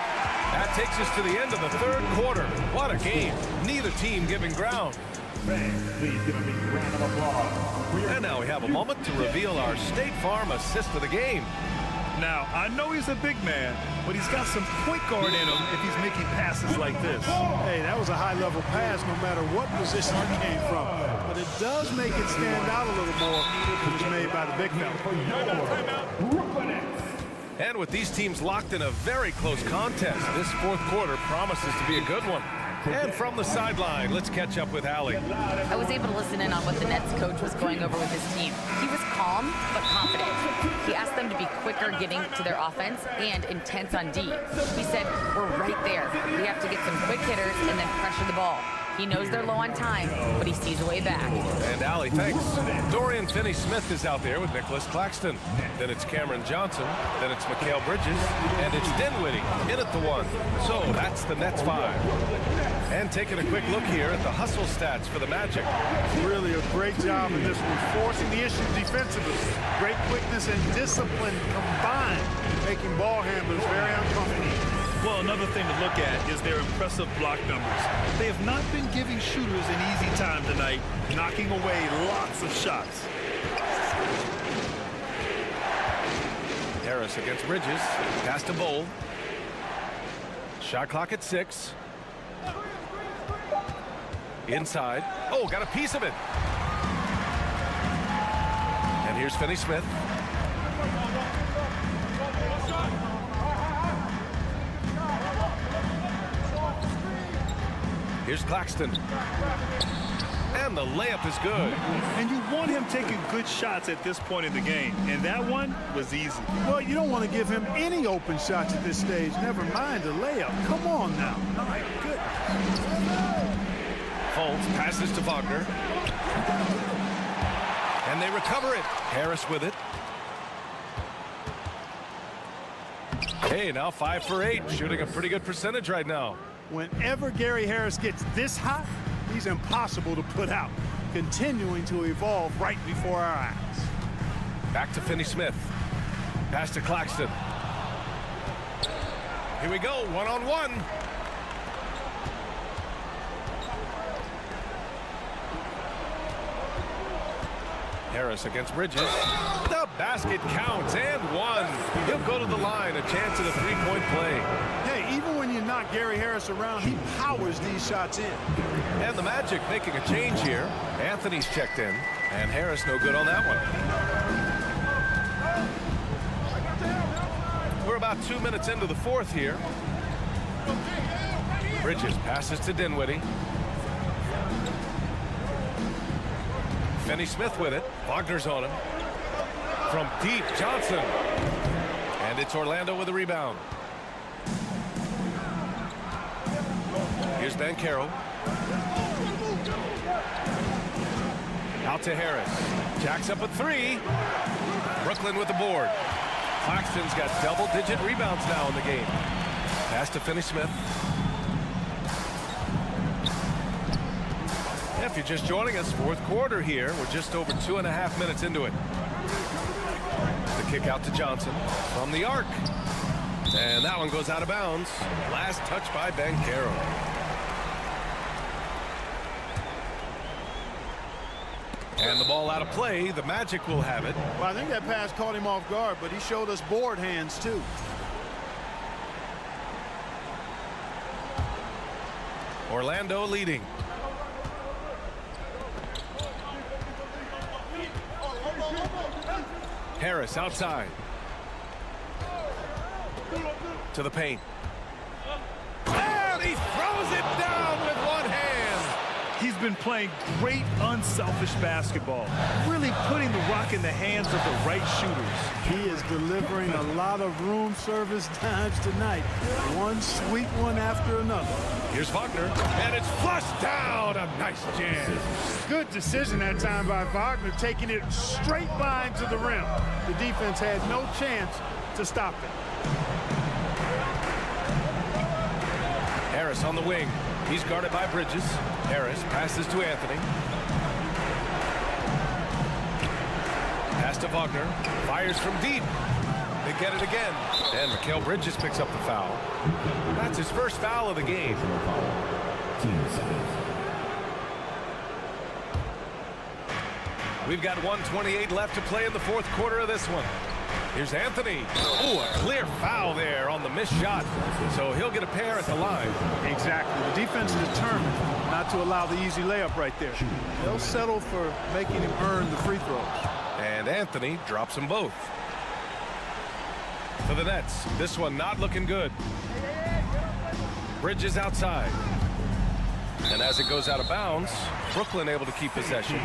That takes us to the end of the third quarter. What a game. Neither team giving ground. Please give a big round of applause. And now we have a moment to reveal our State Farm assist of the game. Now, I know he's a big man, but he's got some point guard in him if he's making passes like this. Hey, that was a high-level pass no matter what position it came from. But it does make it stand out a little more if it was made by the big fella. And with these teams locked in a very close contest, this fourth quarter promises to be a good one. And from the sideline, let's catch up with Allie. I was able to listen in on what the Nets coach was going over with his team. He was calm but confident. He asked them to be quicker getting to their offense and intense on D. He said, we're right there. We have to get some quick hitters and then pressure the ball. He knows they're low on time, but he sees a way back. And Allie, thanks. Dorian Finney-Smith is out there with Nicholas Claxton. Then it's Cameron Johnson. Then it's Mikal Bridges. And it's Dinwiddie in at the one. So that's the Nets 5. And taking a quick look here at the hustle stats for the Magic. Really a great job in this one, forcing the issue defensively. Great quickness and discipline combined, making ball handlers very uncomfortable. Well, another thing to look at is their impressive block numbers. They have not been giving shooters an easy time tonight, knocking away lots of shots. Harris against Bridges. Pass to Bowl. Shot clock at 6. Inside. Oh, got a piece of it. And here's Finney-Smith. Here's Claxton. And the layup is good. And you want him taking good shots at this point in the game. And that one was easy. Well, you don't want to give him any open shots at this stage. Never mind a layup. Come on now. My goodness. Fultz passes to Wagner. And they recover it. Harris with it. Hey, now 5 for 8. Shooting a pretty good percentage right now. Whenever Gary Harris gets this hot, he's impossible to put out, continuing to evolve right before our eyes. Back to Finney-Smith. Pass to Claxton. Here we go, one-on-one. Harris against Bridges. The basket counts, and one. He'll go to the line, a chance at a three-point play. Hey, even when you knock Gary Harris around, he powers these shots in. And the Magic making a change here. Anthony's checked in, and Harris no good on that one. We're about 2 minutes into the fourth here. Bridges passes to Dinwiddie. Finney-Smith with it. Wagner's on him. From deep, Johnson. And it's Orlando with the rebound. Here's Banchero. Out to Harris. Jacks up a 3. Brooklyn with the board. Claxton's got double-digit rebounds now in the game. Pass to Finney-Smith. If you're just joining us, fourth quarter here. We're just over 2.5 minutes into it. The kick out to Johnson from the arc. And that one goes out of bounds. Last touch by Banchero. And the ball out of play. The Magic will have it. Well, I think that pass caught him off guard, but he showed us board hands too. Orlando leading. Harris outside. To the paint. And he throws it down with one hand. He's been playing great unselfish basketball, really putting the rock in the hands of the right shooters. He is delivering a lot of room service dimes tonight. One sweet one after another. Here's Wagner, and it's flushed down. A nice jam. Good decision that time by Wagner, taking it straight line to the rim. The defense had no chance to stop it. Harris on the wing. He's guarded by Bridges. Harris passes to Anthony. Pass to Wagner. Fires from deep. They get it again. And Mikal Bridges picks up the foul. That's his first foul of the game. We've got 1:28 left to play in the fourth quarter of this one. Here's Anthony. Oh, a clear foul there on the missed shot. So he'll get a pair at the line. Exactly. The defense is determined not to allow the easy layup right there. They'll settle for making him earn the free throws. And Anthony drops them both. For the Nets, this one not looking good. Bridges outside. And as it goes out of bounds, Brooklyn able to keep possession.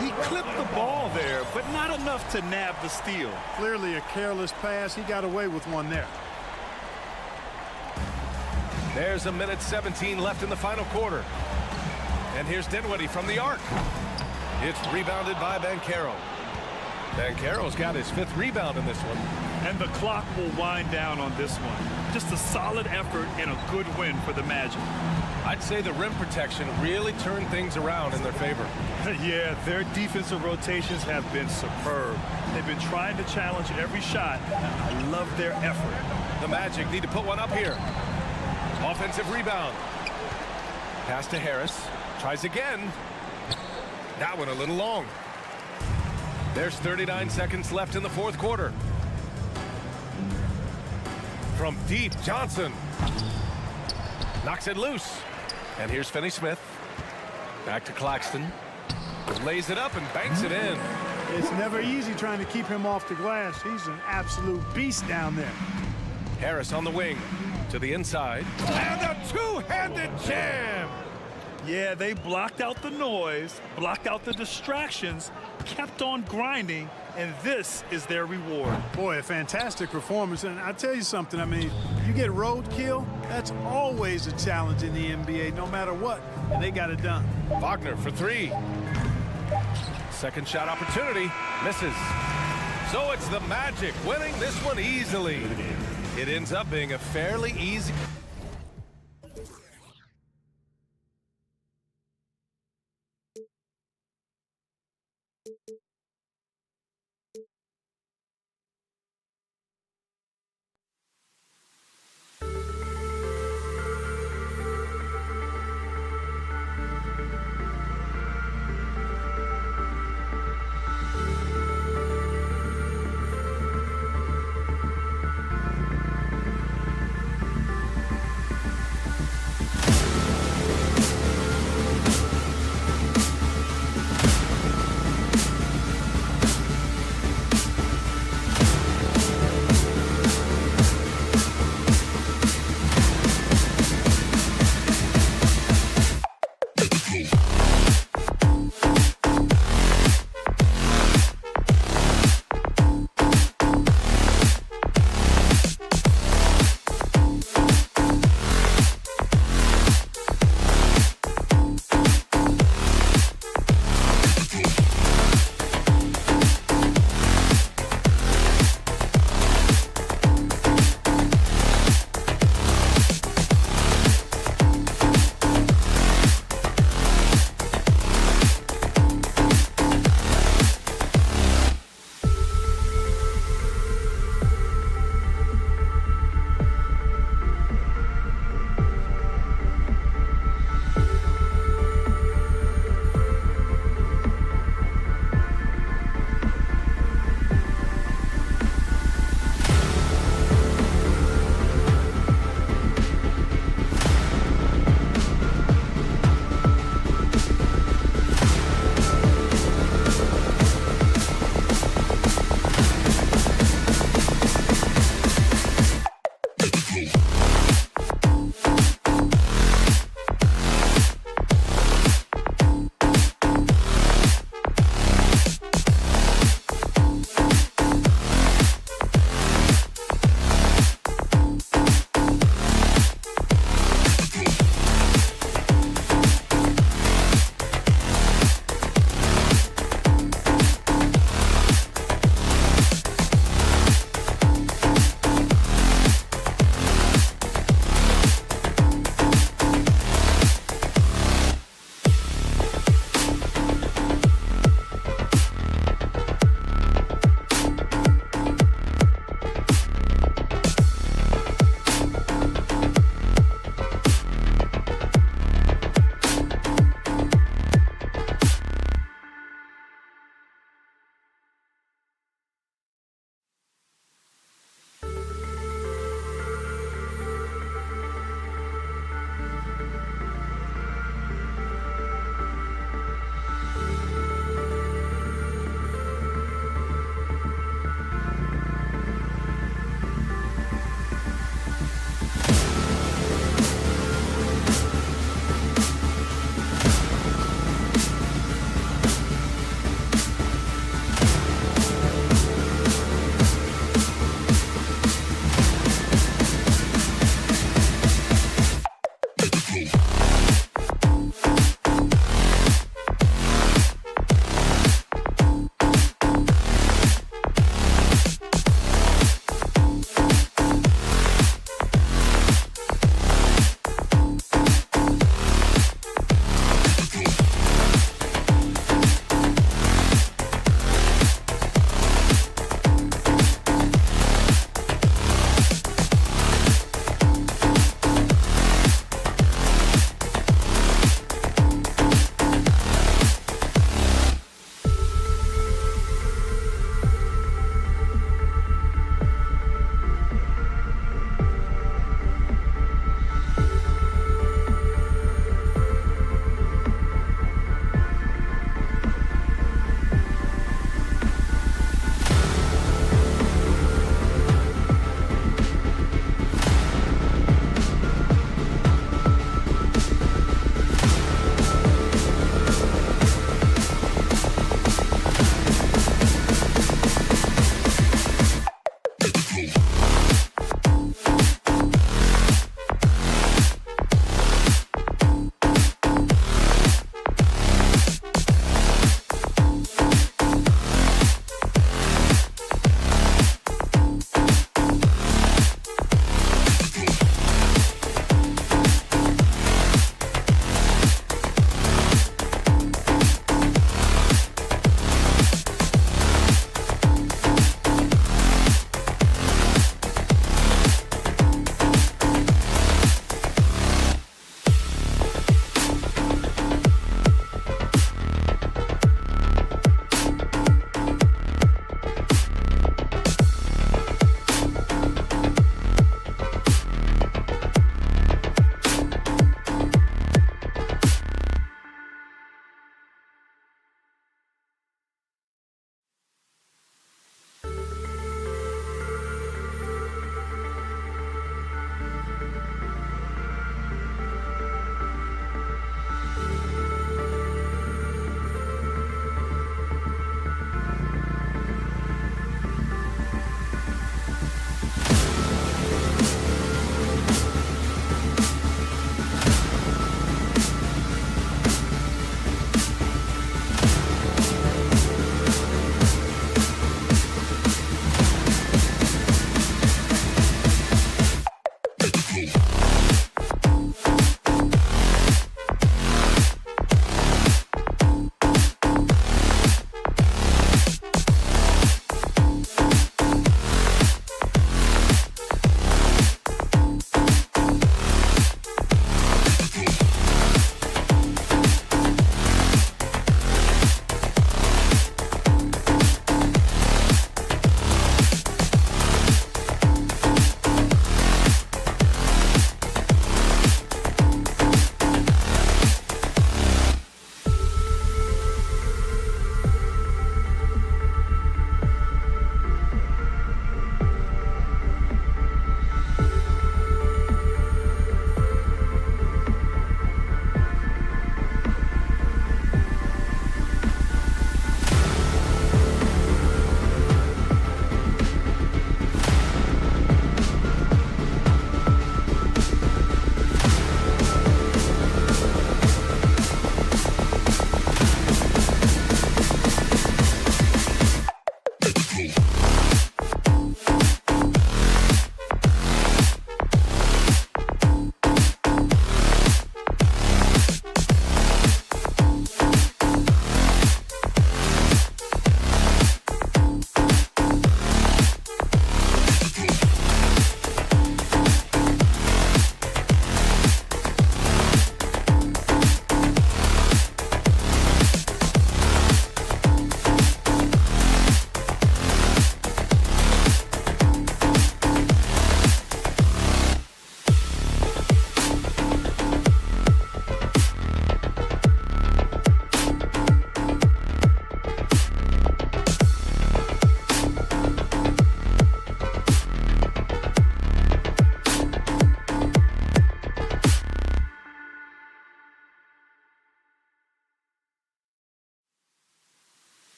He clipped the ball there, but not enough to nab the steal. Clearly a careless pass. He got away with one there. There's 1:17 left in the final quarter. And here's Dinwiddie from the arc. It's rebounded by Banchero. Banchero's got his 5th rebound in this one. And the clock will wind down on this one. Just a solid effort and a good win for the Magic. I'd say the rim protection really turned things around in their favor. Yeah, their defensive rotations have been superb. They've been trying to challenge every shot. I love their effort. The Magic need to put one up here. Offensive rebound. Pass to Harris. Tries again. That one a little long. There's 39 seconds left in the fourth quarter. From deep, Johnson knocks it loose. And here's Finney-Smith. Back to Claxton. Lays it up and banks it in. It's never easy trying to keep him off the glass. He's an absolute beast down there. Harris on the wing to the inside. And a two-handed jam. Yeah, they blocked out the noise, blocked out the distractions, kept on grinding, and this is their reward. Boy, a fantastic performance. And I'll tell you something, I mean, you get roadkill, that's always a challenge in the NBA, no matter what, and they got it done. Wagner for 3. Second shot opportunity, misses. So it's the Magic winning this one easily. It ends up being a fairly easy...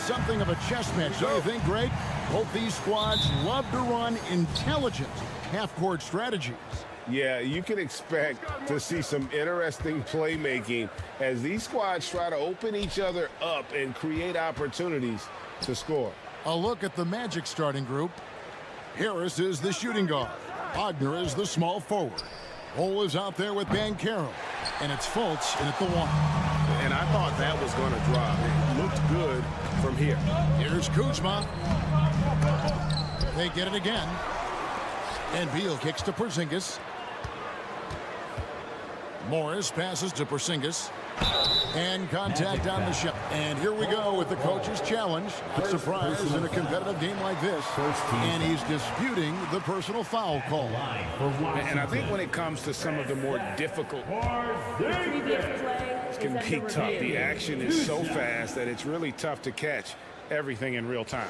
something of a chess match, don't you think, Greg? Both these squads love to run intelligent half-court strategies. Yeah, you can expect to see some interesting playmaking as these squads try to open each other up and create opportunities to score. A look at the Magic starting group. Harris is the shooting guard. Wagner is the small forward. Bol is out there with Banchero. And it's Fultz in at the one. And I thought that was going to drop. It looked good from here. Here's Kuzma. They get it again. And Beal kicks to Porzingis. Morris passes to Porzingis. And contact on the shot. And here we go with the coach's challenge. A surprise in a competitive game like this. And he's disputing the personal foul call. And I think when it comes to some of the more difficult, it can be tough. The action is so fast that it's really tough to catch everything in real time.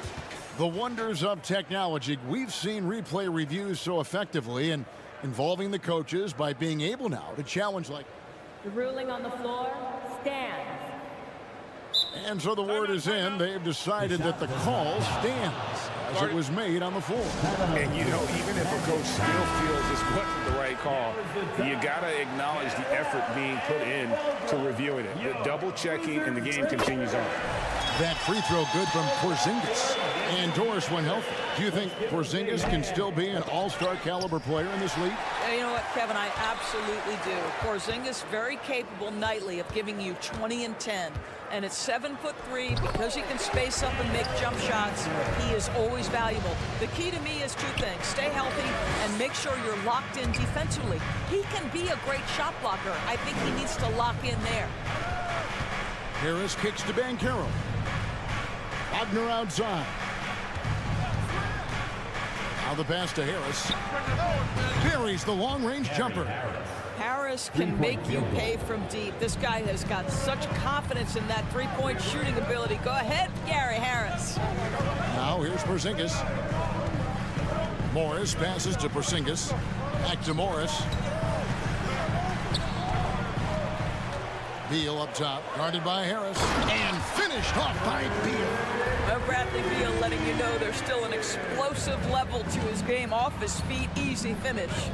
The wonders of technology. We've seen replay reviews so effectively and involving the coaches by being able now to challenge like. The ruling on the floor stands. And so the word is in. They've decided that the call stands as it was made on the floor. And, you know, even if a coach still feels this wasn't the right call, you got to acknowledge the effort being put in to reviewing it. The double checking, and the game continues on. That free throw good from Porzingis. And Doris when healthy. Do you think Porzingis can still be an all-star caliber player in this league? You know what, Kevin, I absolutely do. Porzingis very capable nightly of giving you 20 and 10. And at 7'3", because he can space up and make jump shots, he is always valuable. The key to me is two things. Stay healthy and make sure you're locked in defensively. He can be a great shot blocker. I think he needs to lock in there. Harris kicks to Banchero. Wagner outside. Now the pass to Harris. Buries the long-range jumper. Harris can make you pay from deep. This guy has got such confidence in that three-point shooting ability. Go ahead, Gary Harris. Now here's Porzingis. Morris passes to Porzingis. Back to Morris. Beal up top, guarded by Harris, and finished off by Beal. Well, Bradley Beal letting you know there's still an explosive level to his game. Off his feet, easy finish.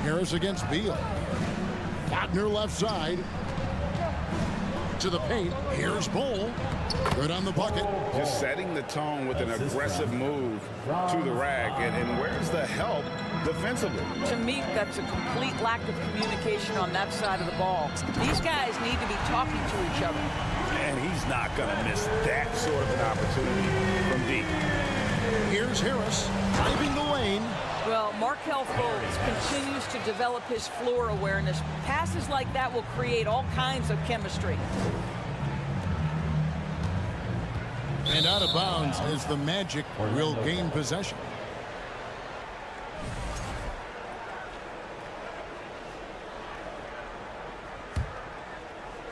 Harris against Beal. Wagner left side. To the paint. Here's Bol. Good on the bucket. Just setting the tone with an aggressive move to the rack. And where's the help defensively? To me, that's a complete lack of communication on that side of the ball. These guys need to be talking to each other. And he's not going to miss that sort of an opportunity from deep. Here's Harris driving the lane. Well, Markelle Fultz continues to develop his floor awareness. Passes like that will create all kinds of chemistry. And out of bounds as the Magic will gain possession.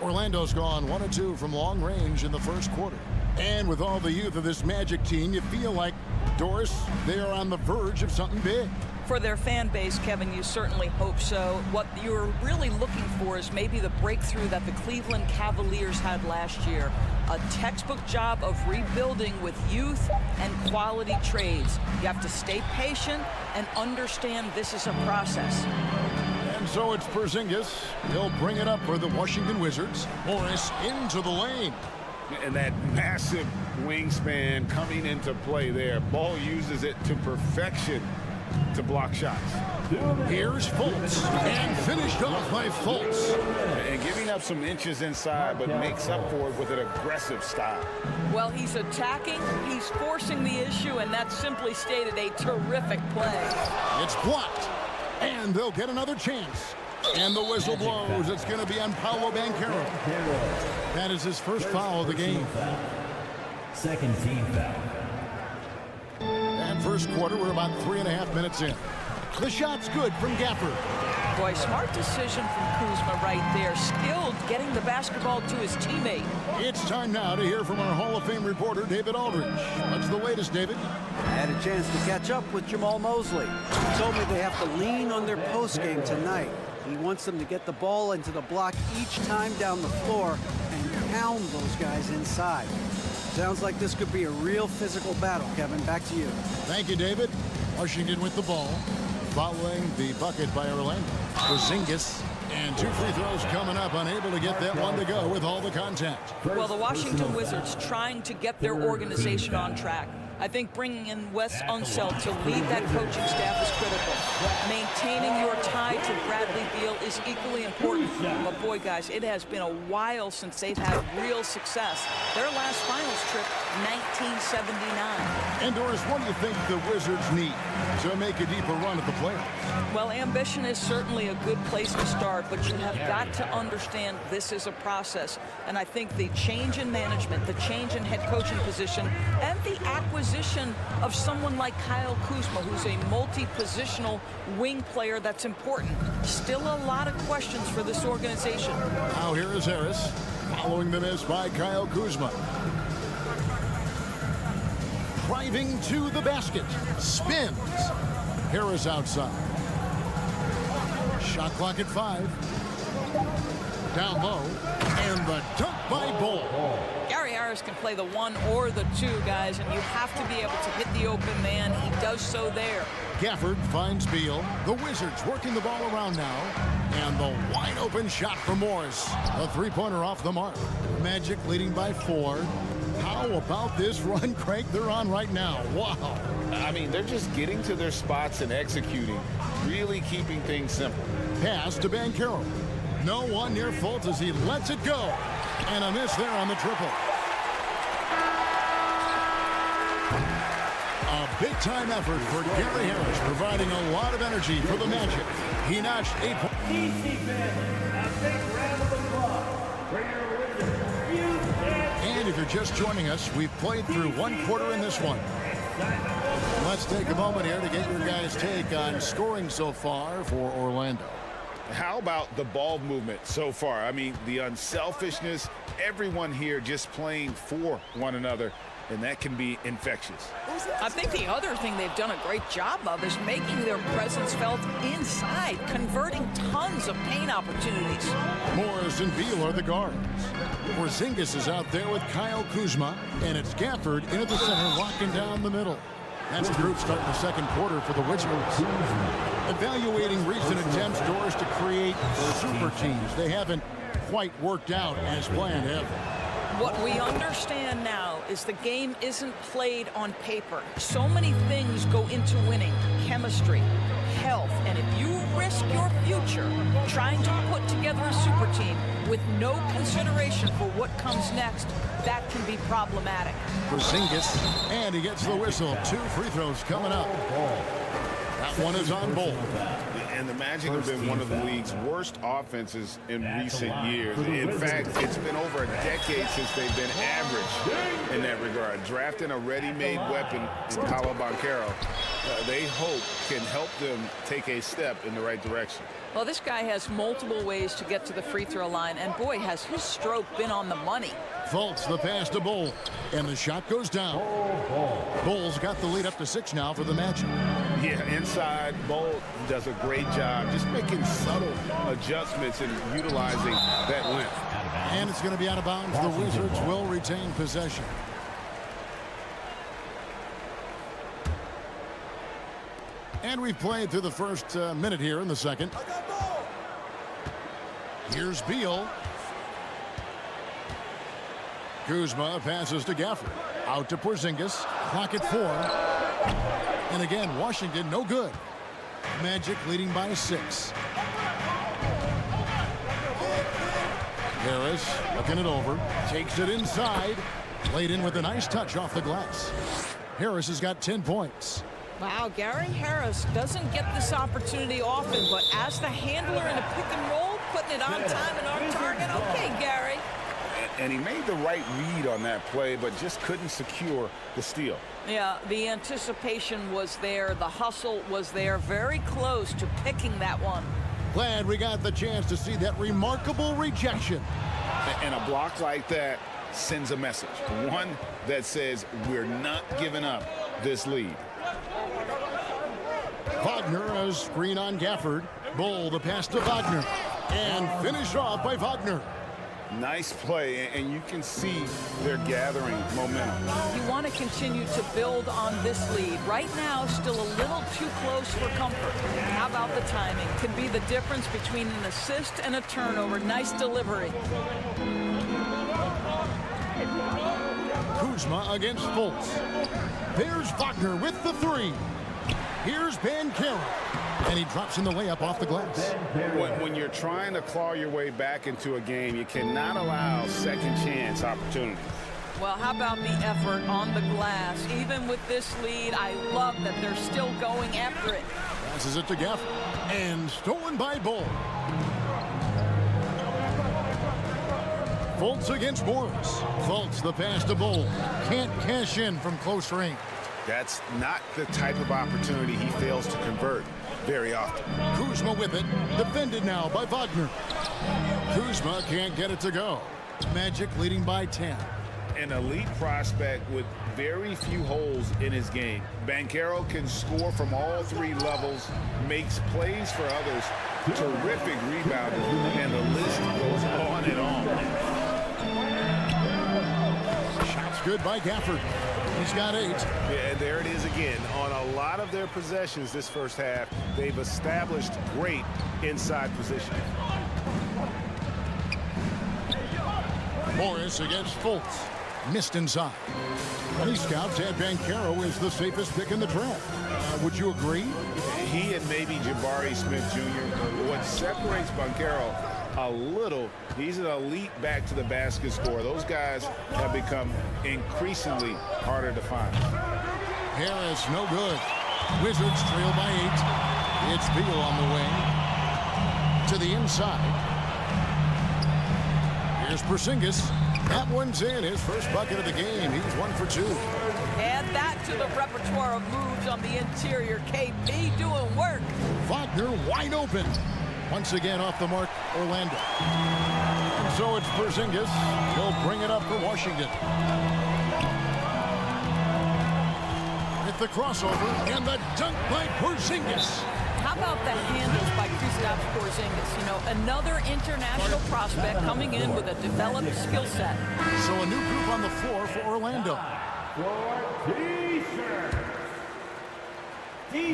Orlando's gone 1-2 from long range in the first quarter. And with all the youth of this Magic team, you feel like, Doris, they are on the verge of something big. For their fan base, Kevin, you certainly hope so. What you're really looking for is maybe the breakthrough that the Cleveland Cavaliers had last year. A textbook job of rebuilding with youth and quality trades. You have to stay patient and understand this is a process. And so it's Porzingis. He'll bring it up for the Washington Wizards. Morris into the lane. And that massive wingspan coming into play there. Ball uses it to perfection to block shots. Here's Fultz. And finished off by Fultz. And giving up some inches inside, but makes up for it with an aggressive style. Well, he's attacking, he's forcing the issue, and that's simply stated a terrific play. It's blocked. And they'll get another chance. And the whistle blows. It's going to be on Paolo Banchero. That is his first foul of the game. Second team foul. And first quarter, we're about 3.5 minutes in. The shot's good from Gafford. Boy, smart decision from Kuzma right there. Skilled getting the basketball to his teammate. It's time now to hear from our Hall of Fame reporter, David Aldridge. What's the latest, David? I had a chance to catch up with Jamal Mosley. He told me they have to lean on their postgame tonight. He wants them to get the ball into the block each time down the floor and pound those guys inside. Sounds like this could be a real physical battle, Kevin. Back to you. Thank you, David. Washington with the ball, following the bucket by Orlando. Porzingis, and 2 free throws coming up, unable to get that one to go with all the contact. Well, the Washington Wizards trying to get their organization on track. I think bringing in Wes Unseld to lead that coaching staff is critical. Maintaining your tie to Bradley Beal is equally important. But boy, guys, it has been a while since they've had real success. Their last finals trip, 1979. And Doris, what do you think the Wizards need to make a deeper run at the playoffs? Well, ambition is certainly a good place to start, but you have got to understand this is a process. And I think the change in management, the change in head coaching position, and the acquisition of someone like Kyle Kuzma, who's a multi-positional wing player, that's important. Still a lot of questions for this organization. Now here is Harris, following the miss by Kyle Kuzma. Driving to the basket, spins. Harris outside. Shot clock at 5. Down low, and the dunk by Bull. Gary Harris can play the 1 or the 2, guys, and you have to be able to hit the open man. He does so there. Gafford finds Beal. The Wizards working the ball around now. And the wide open shot for Morris. A 3-pointer off the mark. Magic leading by 4. How about this run, Craig, they're on right now? Wow. I mean, they're just getting to their spots and executing, really keeping things simple. Pass to Banchero. No one near Fultz as he lets it go. And a miss there on the triple. A big-time effort for Gary Harris, providing a lot of energy for the Magic. He notched 8 points. And if you're just joining us, we've played through 1 quarter in this one. Let's take a moment here to get your guys' take on scoring so far for Orlando. How about the ball movement so far? I mean, the unselfishness, everyone here just playing for one another, and that can be infectious. I think the other thing they've done a great job of is making their presence felt inside, converting tons of paint opportunities. Morris and Beal are the guards. Porzingis is out there with Kyle Kuzma, and it's Gafford into the center, locking down the middle. That's the group starting the second quarter for the Wizards. Evaluating recent attempts, Doris, to create super teams. They haven't quite worked out as planned, have they? What we understand now is the game isn't played on paper. So many things go into winning. Chemistry, health, and if you risk your future trying to put together a super team with no consideration for what comes next, that can be problematic. Porzingis, and he gets the whistle. 2 free throws coming up. That one is on Bull. And the Magic have been one of the league's worst offenses in recent years. In fact, it's been over a decade since they've been average in that regard. Drafting a ready-made weapon in Paolo Banchero, they hope can help them take a step in the right direction. Well, this guy has multiple ways to get to the free throw line, and boy, has his stroke been on the money. Fultz the pass to Bull, and the shot goes down. Bull's got the lead up to 6 now for the Magic. Yeah, inside, Bull does a great job just making subtle adjustments and utilizing that length. And it's going to be out of bounds. The Wizards will retain possession. And we've played through the first minute here in the second. Here's Beal. Kuzma passes to Gafford. Out to Porzingis. Clock at 4. And again, Washington no good. Magic leading by 6. Harris looking it over. Takes it inside. Laid in with a nice touch off the glass. Harris has got 10 points. Wow, Gary Harris doesn't get this opportunity often, but as the handler in a pick and roll, putting it on time and on target. Okay, Gary. And he made the right read on that play, but just couldn't secure the steal. Yeah, the anticipation was there. The hustle was there. Very close to picking that one. Glad we got the chance to see that remarkable rejection. And a block like that sends a message. One that says we're not giving up this lead. Wagner, a screen on Gafford. Bull the pass to Wagner. And finish off by Wagner. Nice play, and you can see they're gathering momentum. You want to continue to build on this lead. Right now, still a little too close for comfort. How about the timing? Could be the difference between an assist and a turnover. Nice delivery. Kuzma against Fultz. There's Wagner with the three. Here's Banchero. And he drops in the layup off the glass. When you're trying to claw your way back into a game, you cannot allow second chance opportunities. Well, how about the effort on the glass? Even with this lead, I love that they're still going after it. Passes it to Gafford. And stolen by Bull. Fultz against Morris. Fultz the pass to Bull. Can't cash in from close range. That's not the type of opportunity he fails to convert very often. Kuzma with it. Defended now by Wagner. Kuzma can't get it to go. Magic leading by 10. An elite prospect with very few holes in his game. Banchero can score from all three levels, makes plays for others, terrific rebounder, and the list goes on and on. Shots good by Gafford. He's got 8. Yeah, there it is again. On a lot of their possessions this first half, they've established great inside position. Morris against Fultz. Missed inside. Many scouts had Banchero as the safest pick in the draft. Would you agree? He and maybe Jabari Smith Jr. What separates Banchero a little, he's an elite back to the basket scorer. Those guys have become increasingly harder to find. Harris, no good. Wizards trail by 8. It's Beal on the wing. To the inside. Here's Porzingis. That one's in. His first bucket of the game. He's 1 for 2. Add that to the repertoire of moves on the interior. KP doing work. Wagner wide open. Once again off the mark, Orlando. And so it's Porzingis. He'll bring it up for Washington. With the crossover and the dunk by Porzingis. How about the handles by Kristaps Porzingis? You know, another international prospect coming in with a developed skill set. So a new group on the floor for Orlando.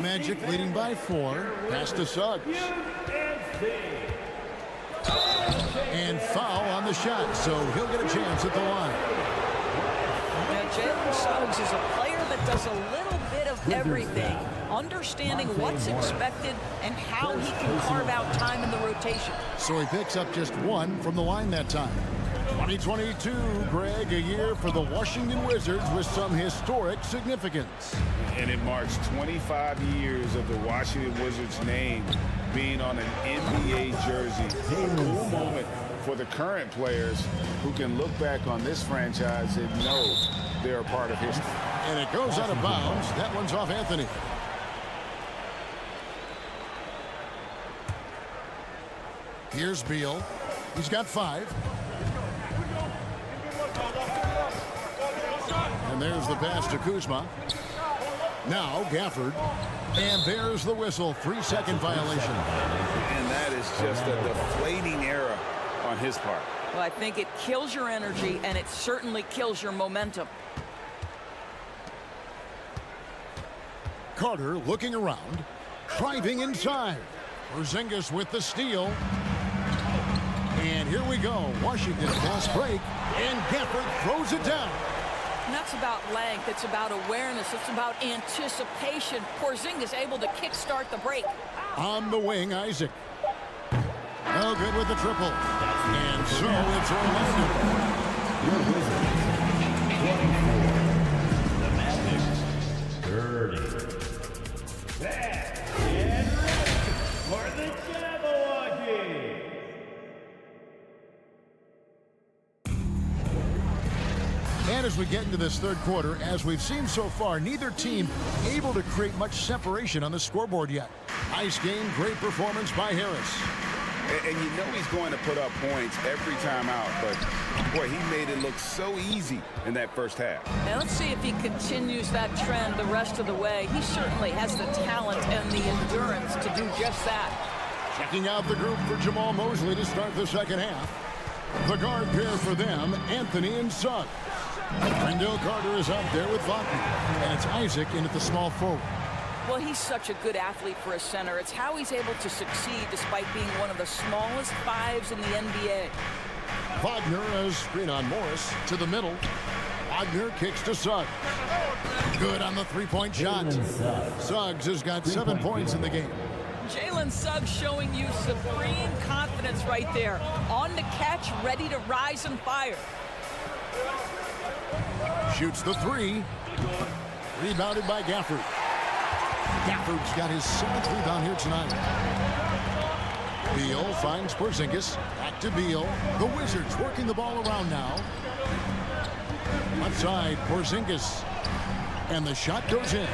Magic leading by 4. Pass to Suggs. And foul on the shot, so he'll get a chance at the line. Now, Jalen Suggs is a player that does a little bit of everything, understanding what's expected and how he can carve out time in the rotation. So he picks up just 1 from the line that time. 2022, Greg, a year for the Washington Wizards with some historic significance. And it marks 25 years of the Washington Wizards name being on an NBA jersey. A cool moment for the current players who can look back on this franchise and know they're a part of history. And it goes out of bounds. That one's off Anthony. Here's Beal. He's got 5. And there's the pass to Kuzma. Now Gafford. And there's the whistle. 3-second violation. And that is just a deflating error on his part. Well, I think it kills your energy, and it certainly kills your momentum. Carter looking around. Driving inside. Porzingis with the steal. And here we go. Washington fast break. And Gafford throws it down. And that's about length. It's about awareness. It's about anticipation. Porzingis able to kickstart the break. On the wing, Isaac. No good with the triple. And so it's Orlando. The Magic 30. Back and ready for the Jabberwocky. And as we get into this third quarter, as we've seen so far, neither team able to create much separation on the scoreboard yet. Nice game, great performance by Harris. And you know he's going to put up points every time out, but boy, he made it look so easy in that first half. Now let's see if he continues that trend the rest of the way. He certainly has the talent and the endurance to do just that. Checking out the group for Jamal Mosley to start the second half. The guard pair for them, Anthony and Suggs. Wendell Carter is up there with Wagner. And it's Isaac in at the small forward. Well, he's such a good athlete for a center. It's how he's able to succeed despite being one of the smallest fives in the NBA. Wagner has screen on Morris to the middle. Wagner kicks to Suggs. Good on the three-point shot. Suggs has got 7 points in the game. Jalen Suggs showing you supreme confidence right there. On the catch, ready to rise and fire. Shoots the three. Rebounded by Gafford. Gafford's got his 7th rebound here tonight. Beal finds Porzingis. Back to Beal. The Wizards working the ball around now. Left side, Porzingis. And the shot goes in.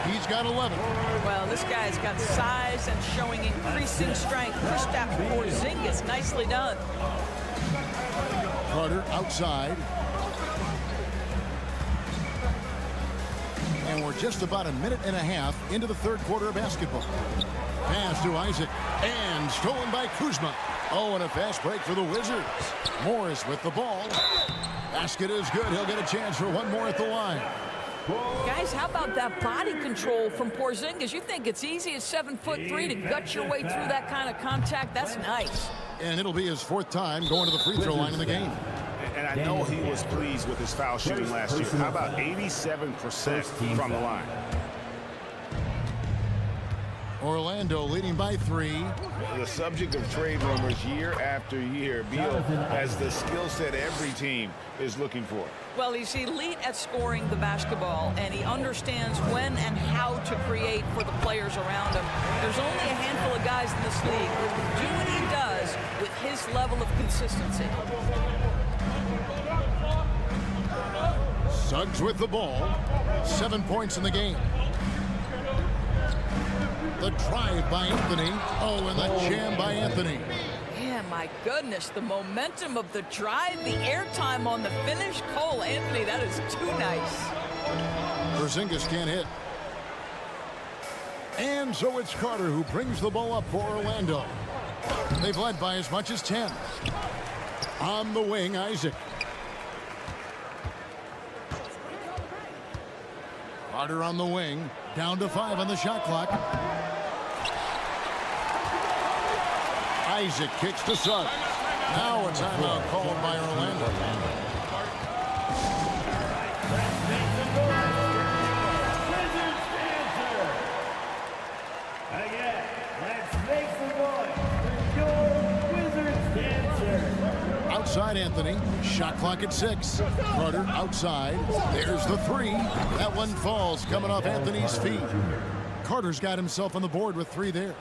He's got 11. Well, this guy's got size and showing increasing strength. Kristaps Porzingis, nicely done. Carter outside. And we're just about a minute and a half into the third quarter of basketball. Pass to Isaac. And stolen by Kuzma. Oh, and a fast break for the Wizards. Morris with the ball. Basket is good. He'll get a chance for one more at the line. Guys, how about that body control from Porzingis? You think it's easy at 7'3" to gut your way through that kind of contact? That's nice. And it'll be his 4th time going to the free throw line in the game. And I know he was pleased with his foul shooting last year. How about 87% from the line? Orlando leading by 3. The subject of trade rumors year after year. Beal has the skill set every team is looking for. Well, he's elite at scoring the basketball, and he understands when and how to create for the players around him. There's only a handful of guys in this league who can do what he does with his level of consistency. Suggs with the ball. 7 points in the game. The drive by Anthony. Oh, and the jam by Anthony. Yeah, my goodness, the momentum of the drive, the airtime on the finish. Cole Anthony, that is too nice. Porzingis can't hit. And so it's Carter who brings the ball up for Orlando. They've led by as much as 10. On the wing, Isaac. Carter on the wing. Down to 5 on the shot clock. Isaac kicks to Suggs. Now a timeout called by Orlando. Again, let's make some noise for your Wizards dancer. Outside Anthony. Shot clock at 6. Carter outside. There's the 3. That one falls coming off Anthony's feet. Carter's got himself on the board with 3 there.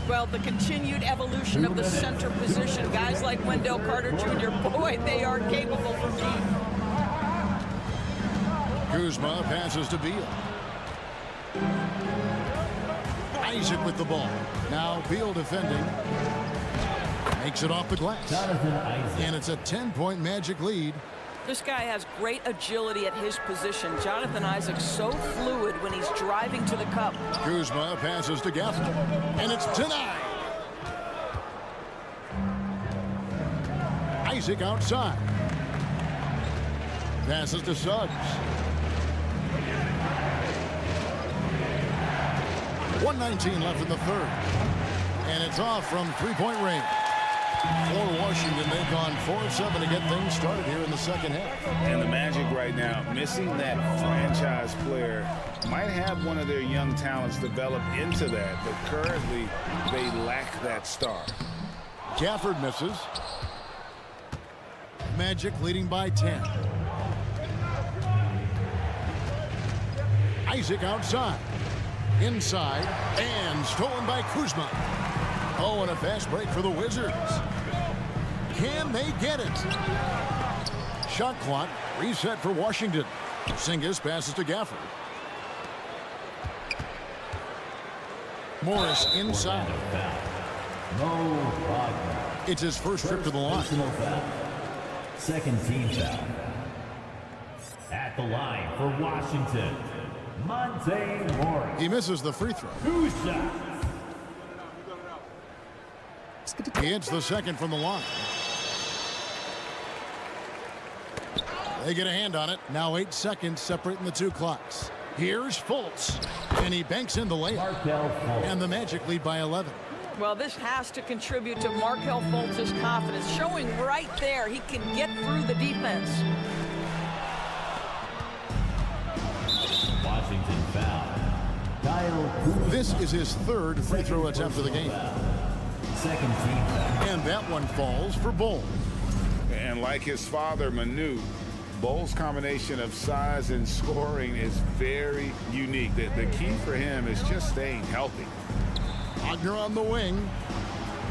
Well, the continued evolution of the center position. Guys like Wendell Carter Jr., boy, they are capable from deep. Kuzma passes to Beal. Isaac with the ball. Now Beal defending. Makes it off the glass. And it's a 10-point Magic lead. This guy has great agility at his position. Jonathan Isaac's so fluid when he's driving to the cup. Kuzma passes to Gafford. And it's denied. Isaac outside. Passes to Suggs. 1:19 left in the third. And it's off from three-point range. For Washington, they've gone 4 of 7 to get things started here in the second half. And the Magic right now, missing that franchise player, might have one of their young talents develop into that, but currently they lack that star. Gafford misses. Magic leading by 10. Isaac outside. Inside. And stolen by Kuzma. Oh, and a fast break for the Wizards. Can they get it? Shot clock reset for Washington. Porzingis passes to Gafford. Morris inside. It's his first trip to the line. Second team foul. At the line for Washington, Monte Morris. He misses the free throw. 2 shots. He hits the second from the line. They get a hand on it. Now 8 seconds separating the two clocks. Here's Fultz. And he banks in the layup. And the Magic lead by 11. Well, this has to contribute to Markelle Fultz's confidence, showing right there he can get through the defense. Washington foul. This is his third free throw attempt of the game. Second team foul. And that one falls for Bull. And like his father, Manu, Bull's combination of size and scoring is very unique. The key for him is just staying healthy. Wagner on the wing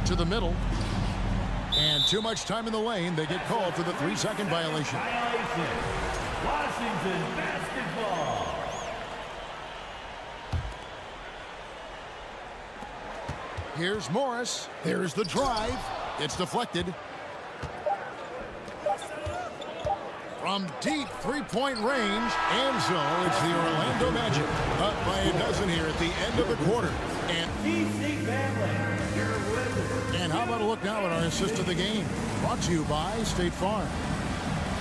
to the middle. And too much time in the lane. They get called for the 3-second violation. Washington basketball. Here's Morris. There's the drive. It's deflected. From deep three-point range. And so it's the Orlando Magic up by a dozen here at the end of the quarter. And how about a look now at our assist of the game? Brought to you by State Farm.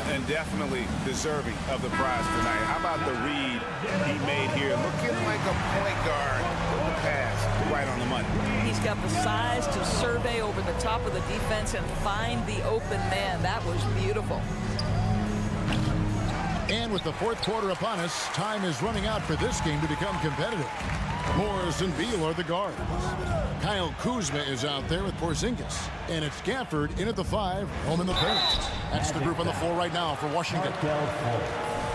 And definitely deserving of the prize tonight. How about the read he made here? Looking like a point guard with the pass right on the money. He's got the size to survey over the top of the defense and find the open man. That was beautiful. And with the fourth quarter upon us, time is running out for this game to become competitive. Morris and Beal are the guards. Kyle Kuzma is out there with Porzingis. And it's Gafford in at the 5, home in the paint. That's the group on the floor right now for Washington.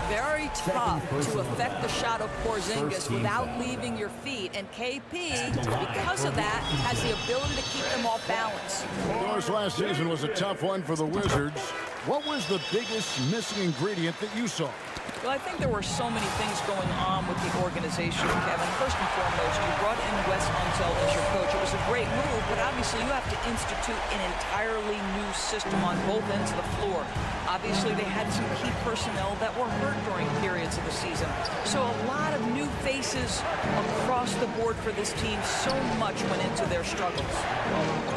Very tough to affect the shot of Porzingis without leaving your feet. And KP, because of that, has the ability to keep them off balance. Of course, last season was a tough one for the Wizards. What was the biggest missing ingredient that you saw? Well, I think there were so many things going on with the organization, Kevin. First and foremost, you brought in Wes Unseld as your coach. It was a great move, but obviously you have to institute an entirely new system on both ends of the floor. Obviously, they had some key personnel that were hurt during periods of the season. So a lot of new faces across the board for this team. So much went into their struggles.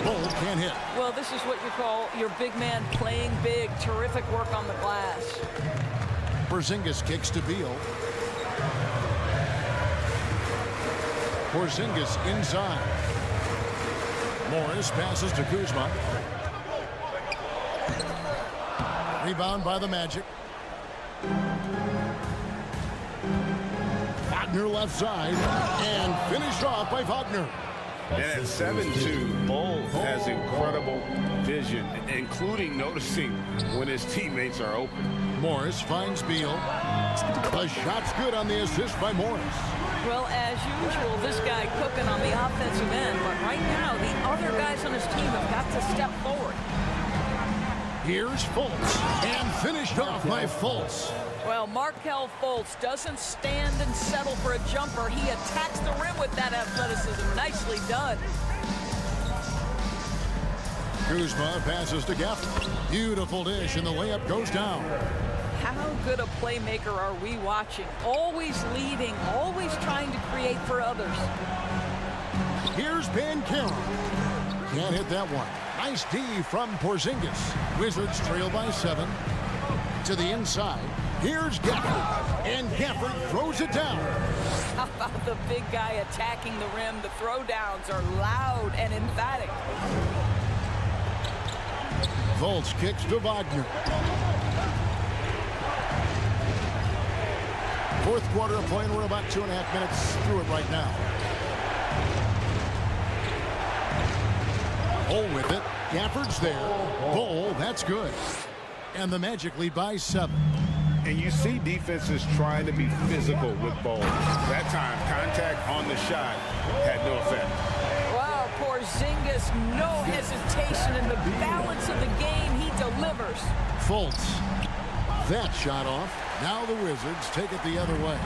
Bull can't hit. Well, this is what you call your big man playing big. Terrific work on the glass. Porzingis kicks to Beal. Porzingis inside. Morris passes to Kuzma. Rebound by the Magic. Wagner left side. And finished off by Wagner. And at 7'2", Bull has incredible vision, including noticing when his teammates are open. Morris finds Beal. The shot's good on the assist by Morris. Well, as usual, this guy cooking on the offensive end, but right now the other guys on his team have got to step forward. Here's Fultz, and finished off by Fultz. Well, Markelle Fultz doesn't stand and settle for a jumper. He attacks the rim with that athleticism. Nicely done. Kuzma passes to Gafford. Beautiful dish, and the layup goes down. How good a playmaker are we watching? Always leading, always trying to create for others. Here's Bancaro. Can't hit that one. Nice D from Porzingis. Wizards trail by 7. To the inside. Here's Gafford. And Gafford throws it down. How about the big guy attacking the rim? The throwdowns are loud and emphatic. Fultz kicks to Wagner. Fourth quarter of play, and we're about 2.5 minutes through it right now. Bull with it. Gafford's there. Bull, that's good. And the Magic lead by 7. And you see defenses trying to be physical with Bull. That time, contact on the shot had no effect. Wow, Porzingis, no hesitation in the balance of the game. He delivers. Fultz. That shot off. Now the Wizards take it the other way.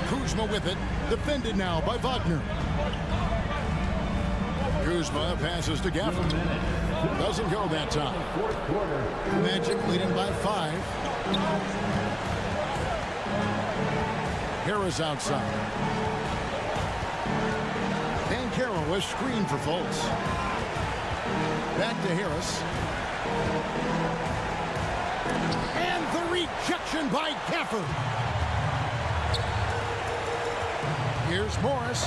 Kuzma with it. Defended now by Wagner. Kuzma passes to Gafford. Doesn't go that time. Magic leading by 5. Harris outside. Bancaro was screened for Fultz. Back to Harris. And the rejection by Gafford. Here's Morris.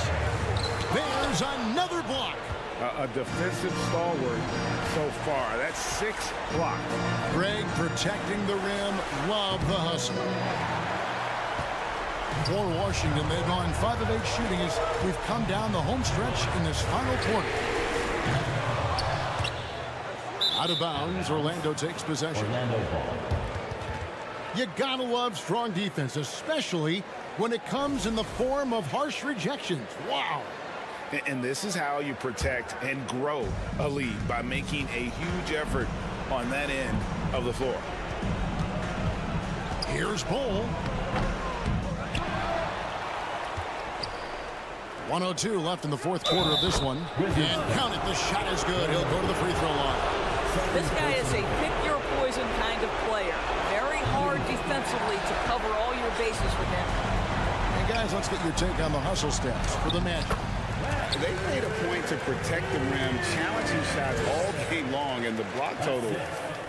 There's another block. A defensive stalwart so far. That's 6 blocks. Greg protecting the rim. Love the hustle. For Washington, they've gone 5 of 8 shooting as we've come down the home stretch in this final quarter. Out of bounds, Orlando takes possession. You gotta love strong defense, especially when it comes in the form of harsh rejections. Wow. And this is how you protect and grow a lead, by making a huge effort on that end of the floor. Here's Bull. 1:02 left in the fourth quarter of this one. And count it, the shot is good. He'll go to the free throw line. This guy is a pick-your-poison kind of player. Very hard defensively to cover all your bases with him. Hey, guys, let's get your take on the hustle stats for the Magic. They made a point to protect the rim, challenging shots all game long, and the block total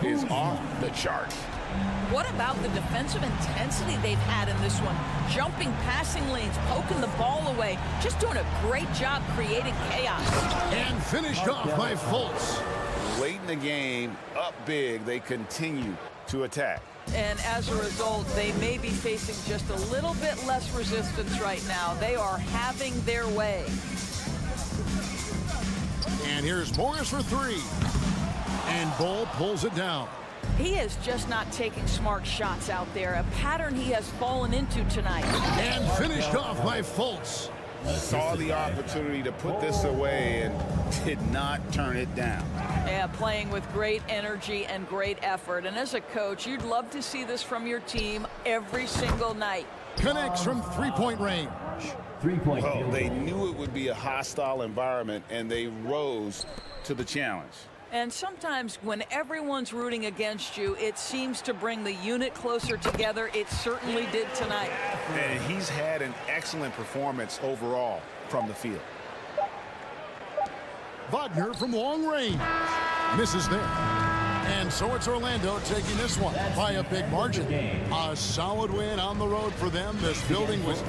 is off the charts. What about the defensive intensity they've had in this one? Jumping passing lanes, poking the ball away, just doing a great job creating chaos. And finished off by Fultz. Late in the game, up big, they continue to attack. And as a result, they may be facing just a little bit less resistance right now. They are having their way. And here's Morris for 3. And Bull pulls it down. He is just not taking smart shots out there, a pattern he has fallen into tonight. And finished off by Fultz. Saw the opportunity to put this away and did not turn it down. Yeah, playing with great energy and great effort. And as a coach, you'd love to see this from your team every single night. Connects from three-point range. Well, they knew it would be a hostile environment, and they rose to the challenge. And sometimes when everyone's rooting against you, it seems to bring the unit closer together. It certainly did tonight. And he's had an excellent performance overall from the field. Wagner from long range. Misses there. And so it's Orlando taking this one by a big margin. A solid win on the road for them. This building was...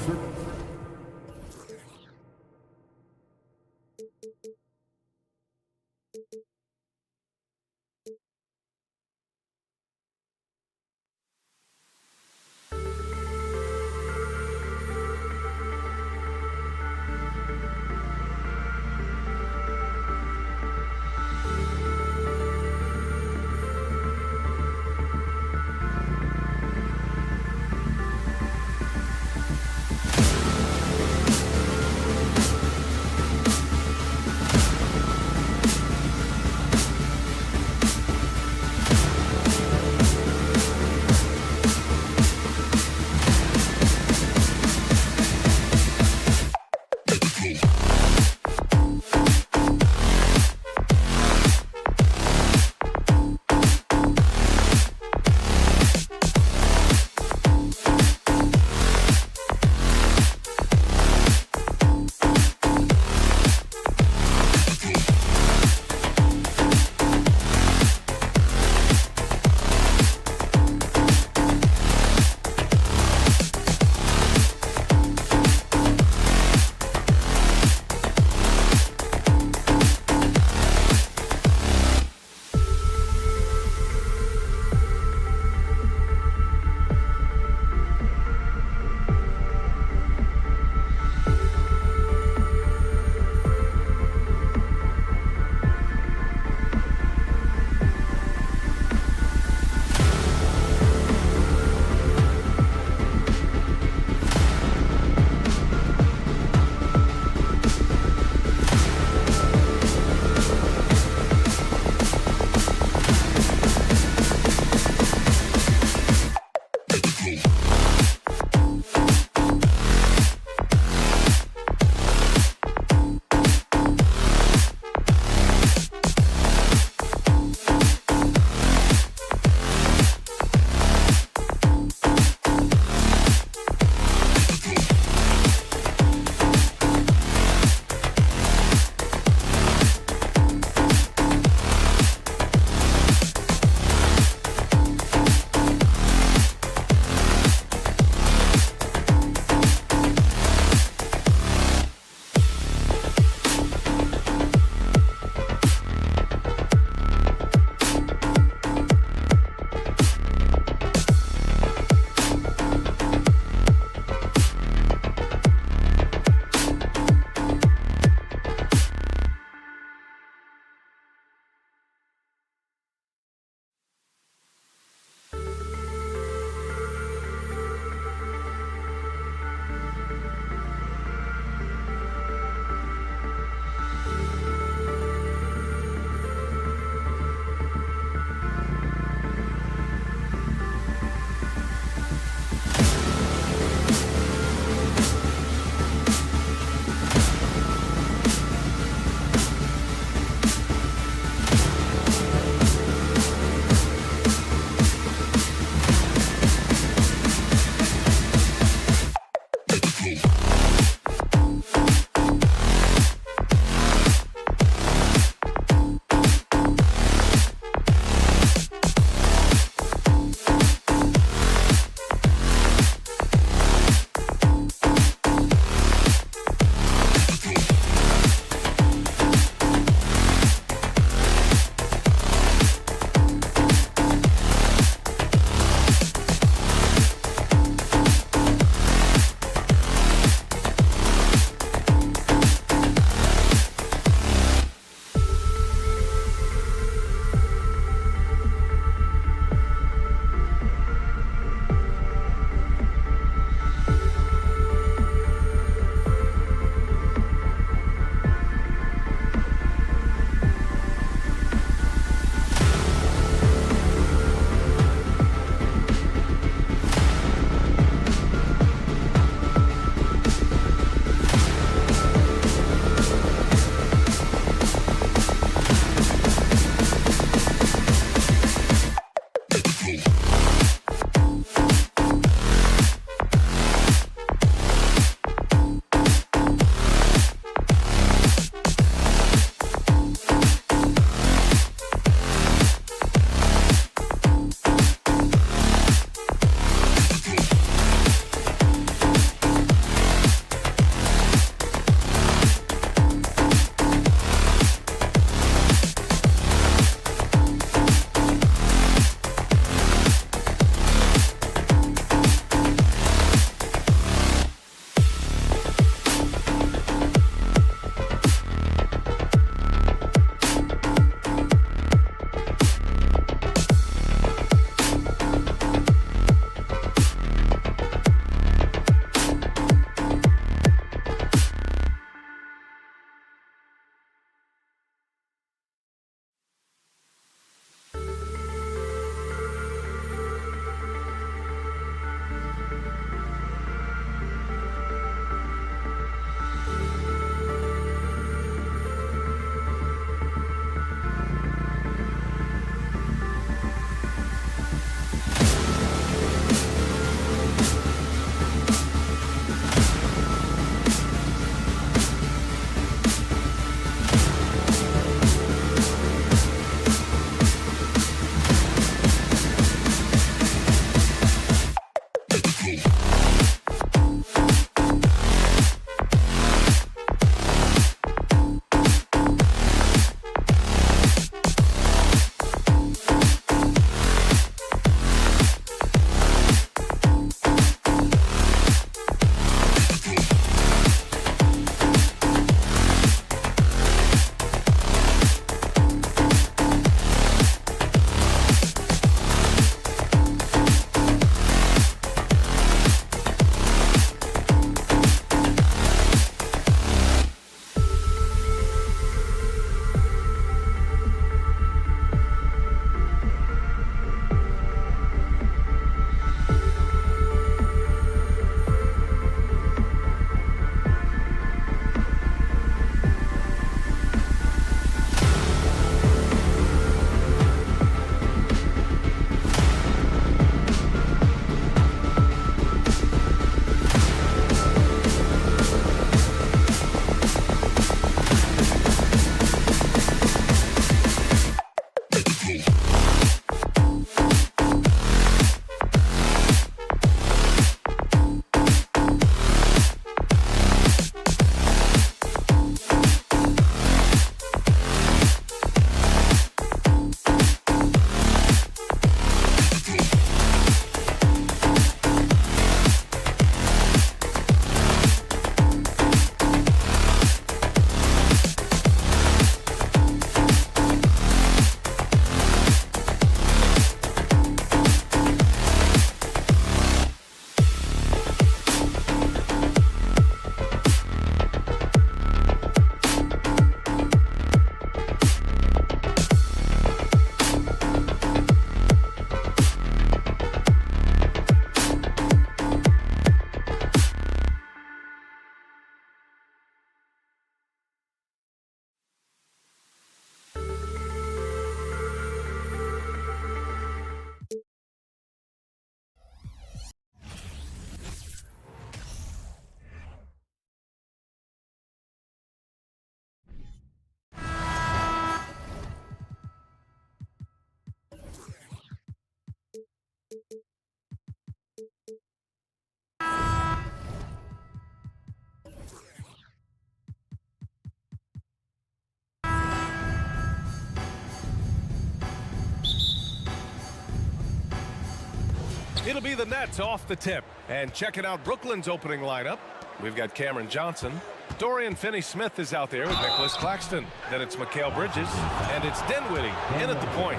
It'll be the Nets off the tip. And checking out Brooklyn's opening lineup, we've got Cameron Johnson. Dorian Finney-Smith is out there with Nicholas Claxton. Then it's Mikal Bridges, and it's Dinwiddie in at the point.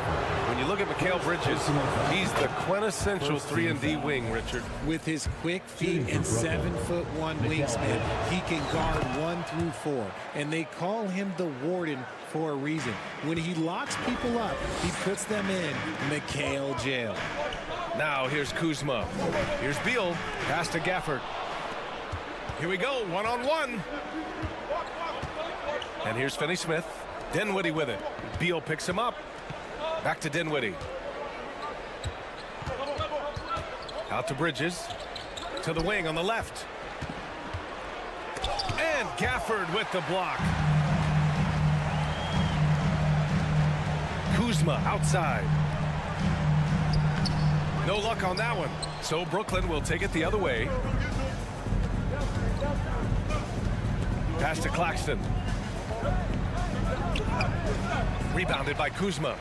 When you look at Mikal Bridges, he's the quintessential 3-and-D wing, Richard. With his quick feet and 7'1" wingspan, he can guard 1 through 4. And they call him the Warden for a reason. When he locks people up, he puts them in Mikal jail. Now here's Kuzma. Here's Beal. Pass to Gafford. Here we go, one-on-one. And here's Finney-Smith. Dinwiddie with it. Beal picks him up. Back to Dinwiddie. Out to Bridges. To the wing on the left. And Gafford with the block. Kuzma outside. No luck on that one. So Brooklyn will take it the other way. Pass to Claxton. Rebounded by Kuzma.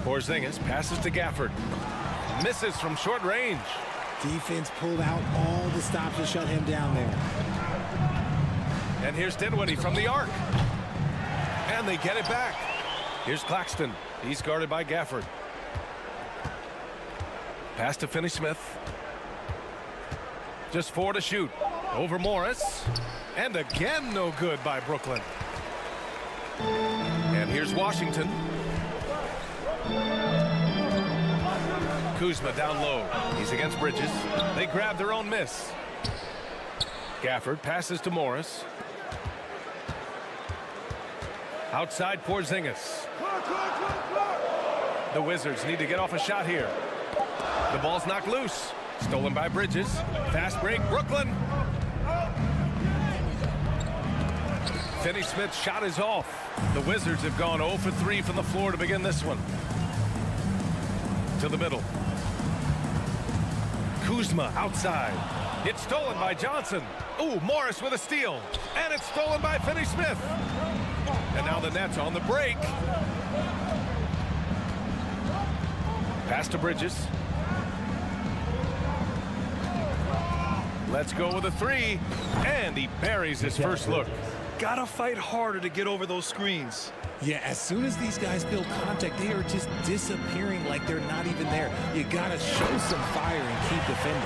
Porzingis passes to Gafford. Misses from short range. Defense pulled out all the stops to shut him down there. And here's Dinwiddie from the arc. And they get it back. Here's Claxton. He's guarded by Gafford. Pass to Finney-Smith. Just 4 to shoot. Over Morris. And again no good by Brooklyn. And here's Washington. Kuzma down low. He's against Bridges. They grab their own miss. Gafford passes to Morris. Outside Porzingis. The Wizards need to get off a shot here. The ball's knocked loose. Stolen by Bridges. Fast break, Brooklyn. Finney-Smith's shot is off. The Wizards have gone 0 for 3 from the floor to begin this one. To the middle. Kuzma outside. It's stolen by Johnson. Ooh, Morris with a steal. And it's stolen by Finney-Smith. And now the Nets on the break. Pass to Bridges. Let's go with a 3. And he buries his first look. Gotta fight harder to get over those screens. Yeah, as soon as these guys feel contact, they are just disappearing like they're not even there. You gotta show some fire and keep defending.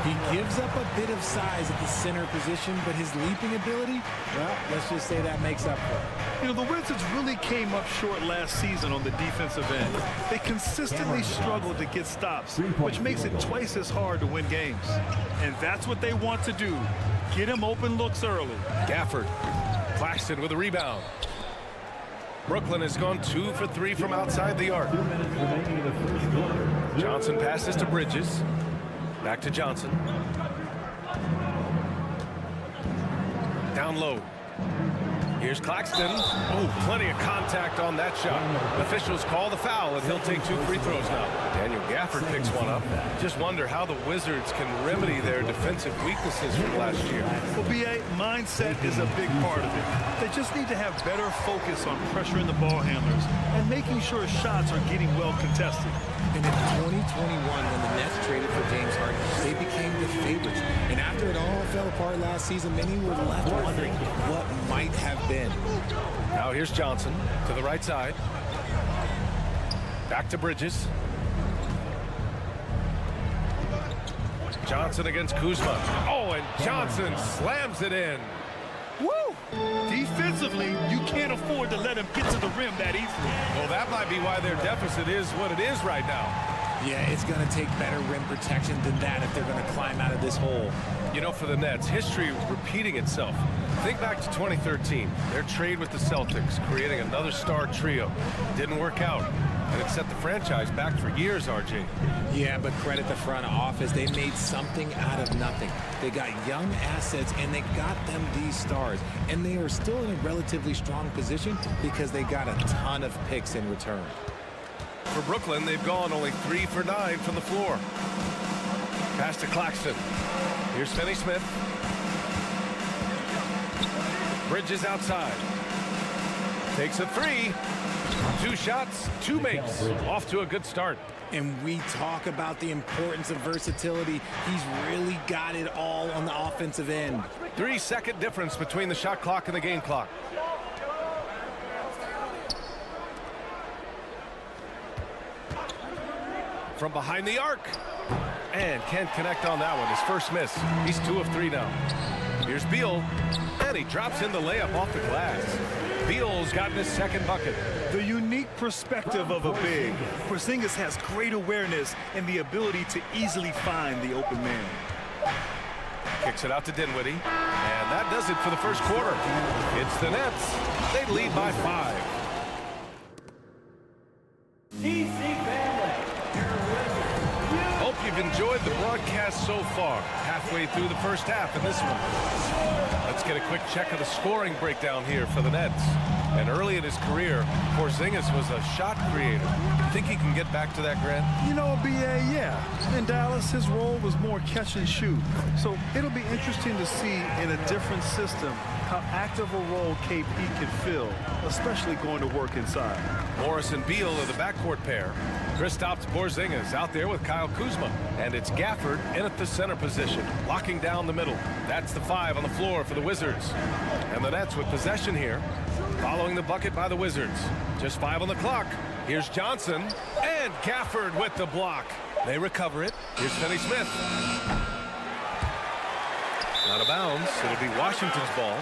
He gives up a bit of size at the center position, but his leaping ability, well, let's just say that makes up for it. You know, the Wizards really came up short last season on the defensive end. They consistently struggled to get stops, which makes it twice as hard to win games. And that's what they want to do. Get him open looks early. Gafford. Claxton with a rebound. Brooklyn has gone 2 for 3 from outside the arc. Johnson passes to Bridges. Back to Johnson. Down low. Here's Claxton. Oh, plenty of contact on that shot. Officials call the foul, and he'll take 2 free throws now. Daniel Gafford picks one up. Just wonder how the Wizards can remedy their defensive weaknesses from last year. Well, BA, mindset is a big part of it. They just need to have better focus on pressuring the ball handlers and making sure shots are getting well contested. And in 2021, when the Nets traded for James Harden, they became the favorites. And after it all fell apart last season, many were left wondering what might have been. Now here's Johnson to the right side. Back to Bridges. Johnson against Kuzma. Oh, and Johnson slams it in. Woo! Defensively, you can't afford to let him get to the rim that easily. Well, that might be why their deficit is what it is right now. Yeah, it's going to take better rim protection than that if they're going to climb out of this hole. You know, for the Nets, history repeating itself. Think back to 2013, their trade with the Celtics, creating another star trio. Didn't work out, and it set the franchise back for years, RJ. Yeah, but credit the front office. They made something out of nothing. They got young assets, and they got them these stars. And they are still in a relatively strong position because they got a ton of picks in return. For Brooklyn, they've gone only 3 for 9 from the floor. Pass to Claxton. Here's Finney-Smith. Bridges outside. Takes a 3. 2 shots, 2 makes. Off to a good start. And we talk about the importance of versatility. He's really got it all on the offensive end. 3-second difference between the shot clock and the game clock. From behind the arc. And can't connect on that one. His first miss. He's 2 of 3 now. Here's Beal. And he drops in the layup off the glass. Beal's gotten his second bucket. The unique perspective of a big. Porzingis has great awareness and the ability to easily find the open man. Kicks it out to Dinwiddie. And that does it for the first quarter. It's the Nets. They lead by 5. Hope you've enjoyed the broadcast so far. Halfway through the first half in this one. Let's get a quick check of the scoring breakdown here for the Nets. And early in his career, Porzingis was a shot creator. You think he can get back to that, Grant? You know, BA, yeah. In Dallas, his role was more catch and shoot. So it'll be interesting to see in a different system how active a role KP can fill, especially going to work inside. Morris and Beal are the backcourt pair. Kristaps Porzingis out there with Kyle Kuzma. And it's Gafford in at the center position, locking down the middle. That's the 5 on the floor for the Wizards. And the Nets with possession here, following the bucket by the Wizards. Just 5 on the clock. Here's Johnson, and Gafford with the block. They recover it. Here's Finney-Smith. Out of bounds. It'll be Washington's ball.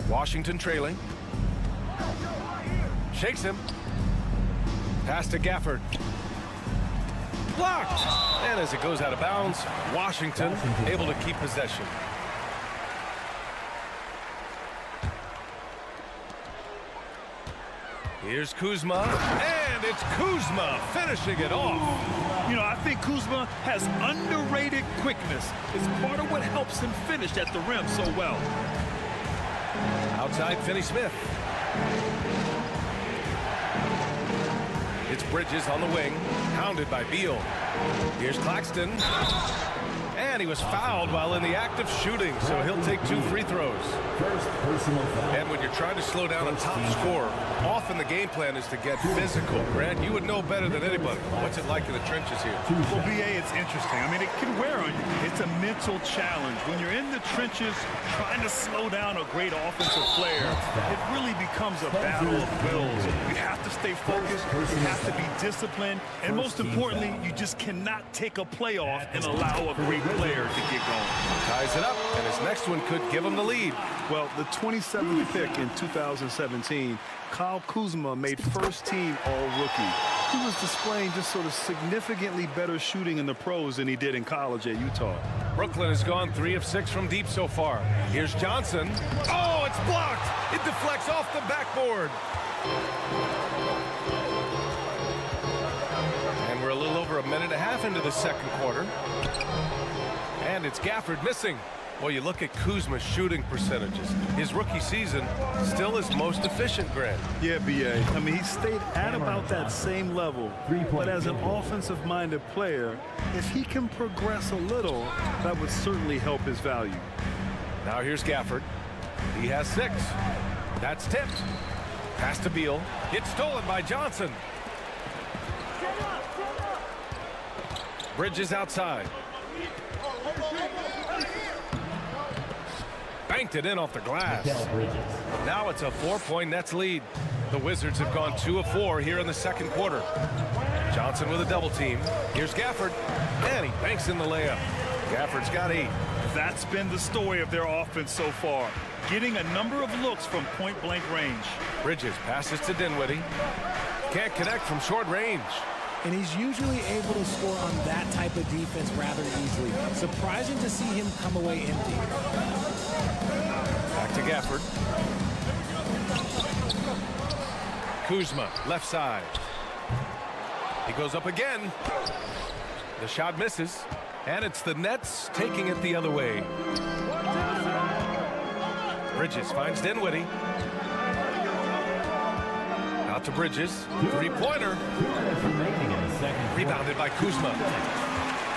Washington trailing. Shakes him. Pass to Gafford. Blocked. And as it goes out of bounds, Washington able to keep possession. Here's Kuzma, and it's Kuzma finishing it off. You know, I think Kuzma has underrated quickness. It's part of what helps him finish at the rim so well. Outside Finney-Smith. It's Bridges on the wing, hounded by Beal. Here's Claxton. And he was fouled while in the act of shooting, so he'll take 2 free throws. And when you're trying to slow down a top scorer, often the game plan is to get physical. Grant, you would know better than anybody. What's it like in the trenches here? Well, BA, it's interesting. I mean, it can wear on you. It's a mental challenge. When you're in the trenches trying to slow down a great offensive player, it really becomes a battle of wills. You have to stay focused. You have to be disciplined. And most importantly, you just cannot take a play off and allow a great player to get going. Ties it up, and his next one could give him the lead. Well, the 27th pick in 2017, Kyle Kuzma made first-team All-Rookie. He was displaying just sort of significantly better shooting in the pros than he did in college at Utah. Brooklyn has gone 3 of 6 from deep so far. Here's Johnson. Oh, it's blocked. It deflects off the backboard. And we're a little over a minute and a half into the second quarter. And it's Gafford missing. Well, you look at Kuzma's shooting percentages. His rookie season still his most efficient, Grant. Yeah, BA. I mean, he stayed at about that same level. But as an offensive-minded player, if he can progress a little, that would certainly help his value. Now here's Gafford. He has 6. That's tipped. Pass to Beal. It's stolen by Johnson. Bridges outside. Banked it in off the glass. Now it's a 4-point Nets lead. The Wizards have gone 2 of 4 here in the second quarter. Johnson with a double team. Here's Gafford. And he banks in the layup. Gafford's got 8. That's been the story of their offense so far. Getting a number of looks from point-blank range. Bridges passes to Dinwiddie. Can't connect from short range. And he's usually able to score on that type of defense rather easily. Surprising to see him come away empty. Back to Gafford. Kuzma, left side. He goes up again. The shot misses. And it's the Nets taking it the other way. Bridges finds Dinwiddie. Out to Bridges. 3-pointer. Rebounded by Kuzma.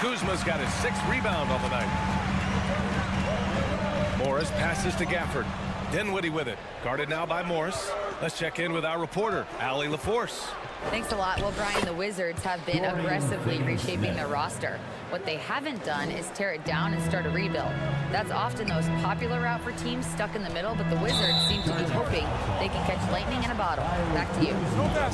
Kuzma's got his 6th rebound on the night. Morris passes to Gafford. Dinwiddie with it. Guarded now by Morris. Let's check in with our reporter, Allie LaForce. Thanks a lot. Well, Brian, the Wizards have been aggressively reshaping their roster. What they haven't done is tear it down and start a rebuild. That's often the most popular route for teams stuck in the middle, but the Wizards seem to be hoping they can catch lightning in a bottle. Back to you.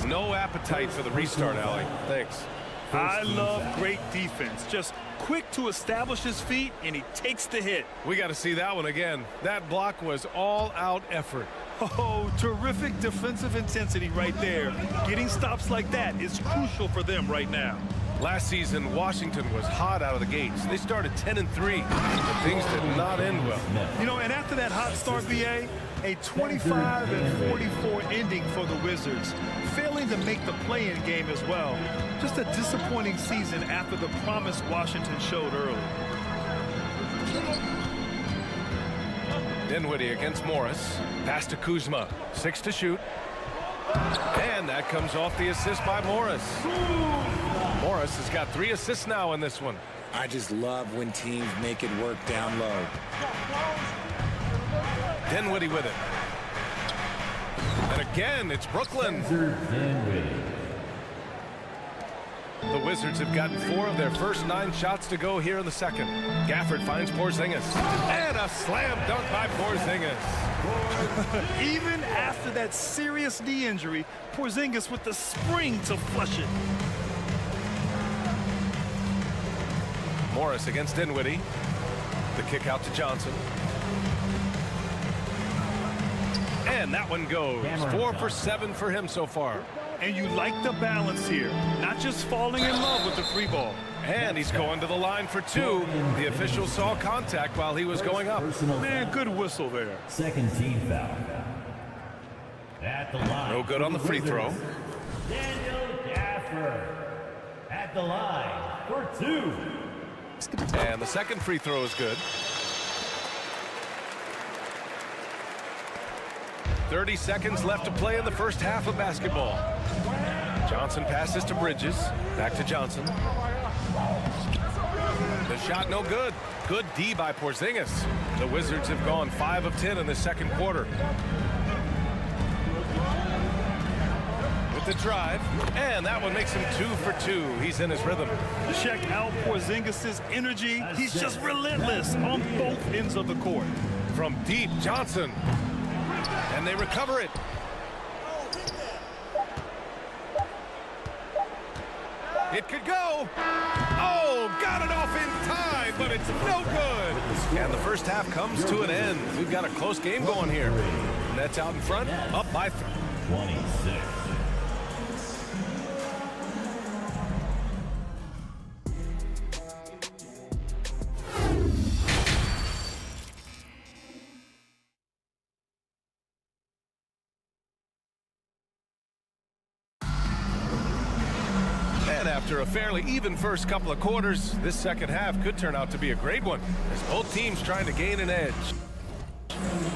No appetite for the restart, Allie. Thanks. I love great defense. Just quick to establish his feet, and he takes the hit. We got to see that one again. That block was all-out effort. Oh, terrific defensive intensity right there. Getting stops like that is crucial for them right now. Last season, Washington was hot out of the gates. They started 10-3, but things did not end well. You know, and after that hot start, BA, a 25-44 ending for the Wizards, failing to make the play-in game as well. Just a disappointing season after the promise Washington showed early. Dinwiddie against Morris. Pass to Kuzma. 6 to shoot. And that comes off the assist by Morris. Morris has got 3 assists now in this one. I just love when teams make it work down low. Dinwiddie with it. And again, it's Brooklyn. The Wizards have gotten 4 of their first 9 shots to go here in the second. Gafford finds Porzingis. And a slam dunk by Porzingis. Even after that serious knee injury, Porzingis with the spring to flush it. Morris against Dinwiddie. The kick out to Johnson. And that one goes. 4 for 7 for him so far. And you like the balance here. Not just falling in love with the free ball. And he's going to the line for 2. The official saw contact while he was going up. Man, good whistle there. Second team foul. At the line. No good on the free throw. Daniel Gafford at the line for 2. And the second free throw is good. 30 seconds left to play in the first half of basketball. Johnson passes to Bridges. Back to Johnson. The shot no good. Good D by Porzingis. The Wizards have gone 5 of 10 in the second quarter. With the drive, and that one makes him 2 for 2. He's in his rhythm. Check out Porzingis' energy. He's just relentless on both ends of the court. From deep, Johnson. And they recover it. It could go. Oh, got it off in time, but it's no good. And the first half comes to an end. We've got a close game going here. Nets out in front, up by 26. After a fairly even first couple of quarters, this second half could turn out to be a great one, as both teams trying to gain an edge.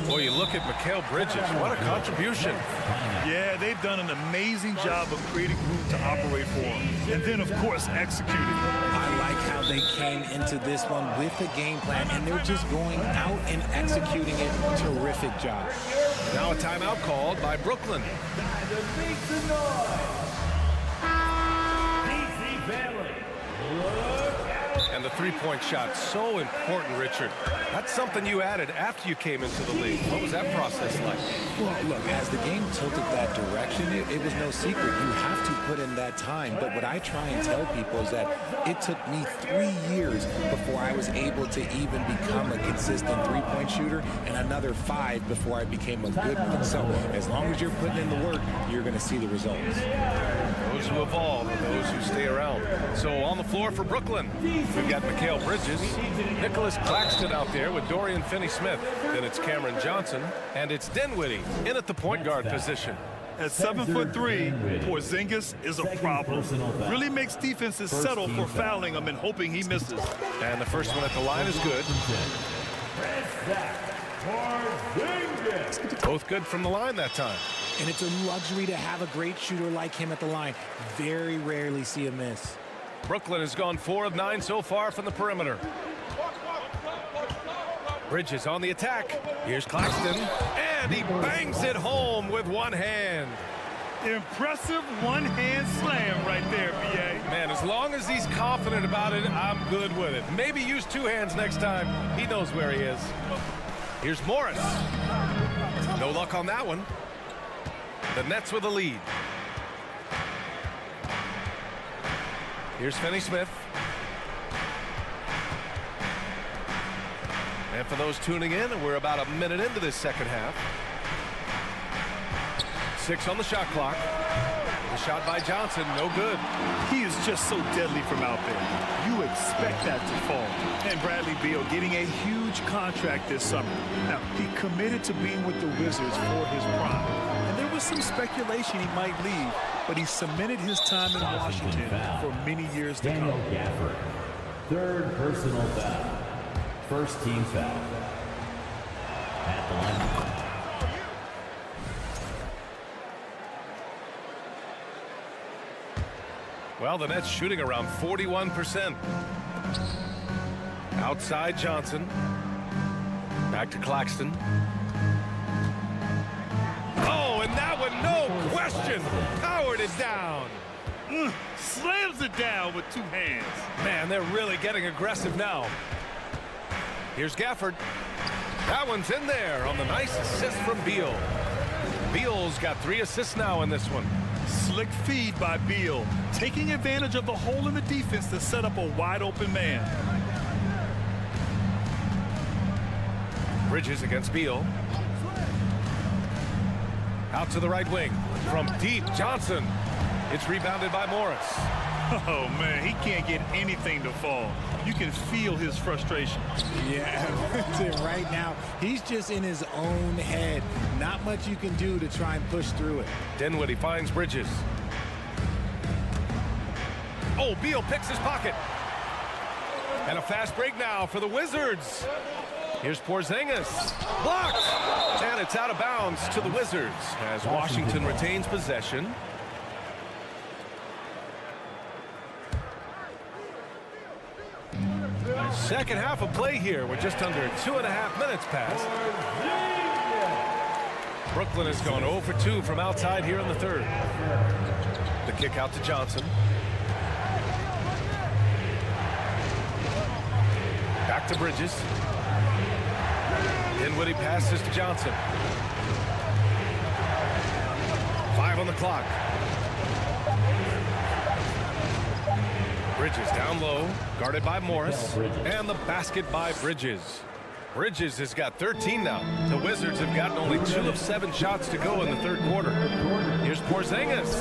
Boy, you look at Mikal Bridges. What a contribution. Yeah, they've done an amazing job of creating room to operate for him. And then, of course, executing. I like how they came into this one with a game plan, and they're just going out and executing it. Terrific job. Now a timeout called by Brooklyn. And the three-point shot, so important, Richard. That's something you added after you came into the league. What was that process like? Well, look, as the game tilted that direction, it was no secret. You have to put in that time. But what I try and tell people is that it took me 3 years before I was able to even become a consistent three-point shooter, and another 5 before I became a good one. So as long as you're putting in the work, you're going to see the results. Those who evolve and those who stay around. So on the floor for Brooklyn, we've got Mikal Bridges, Nicholas Claxton out there with Dorian Finney-Smith. Then it's Cameron Johnson, and it's Dinwiddie in at the point guard position. At 7'3", Porzingis is a problem. Really makes defenses settle for fouling him and hoping he misses. And the first one at the line is good. Both good from the line that time. And it's a luxury to have a great shooter like him at the line. Very rarely see a miss. Brooklyn has gone 4 of 9 so far from the perimeter. Bridges on the attack. Here's Claxton, and he bangs it home with one hand. Impressive one-hand slam right there, B.A. Man, as long as he's confident about it, I'm good with it. Maybe use 2 hands next time. He knows where he is. Here's Morris. No luck on that one. The Nets with a lead. Here's Finney-Smith. And for those tuning in, we're about a minute into this second half. 6 on the shot clock. The shot by Johnson, no good. He is just so deadly from out there. You expect that to fall. And Bradley Beal getting a huge contract this summer. Now, he committed to being with the Wizards for his prime. And there was some speculation he might leave, but he cemented his time in Washington for many years to come. Gafford, 3rd personal foul. 1st team foul. At the line. Well, the Nets shooting around 41%. Outside Johnson. Back to Claxton. Oh, and that one, no question, powered it down. Slams it down with 2 hands. Man, they're really getting aggressive now. Here's Gafford. That one's in there on the nice assist from Beal. Beal's got 3 assists now in this one. Slick feed by Beal, taking advantage of the hole in the defense to set up a wide-open man. Bridges against Beal. Out to the right wing. From deep, Johnson. It's rebounded by Morris. Oh, man, he can't get anything to fall. You can feel his frustration. Yeah, right now, he's just in his own head. Not much you can do to try and push through it. Dinwiddie finds Bridges. Oh, Beal picks his pocket. And a fast break now for the Wizards. Here's Porzingis. Blocked! And it's out of bounds to the Wizards as Washington retains possession. Second half of play here. We're just under 2.5 minutes past. Brooklyn has gone 0 for 2 from outside here in the 3rd. The kick out to Johnson. Back to Bridges. Dinwiddie passes to Johnson. 5 on the clock. Bridges down low, guarded by Morris, and the basket by Bridges. Bridges has got 13 now. The Wizards have gotten only 2 of 7 shots to go in the 3rd quarter. Here's Porzingis.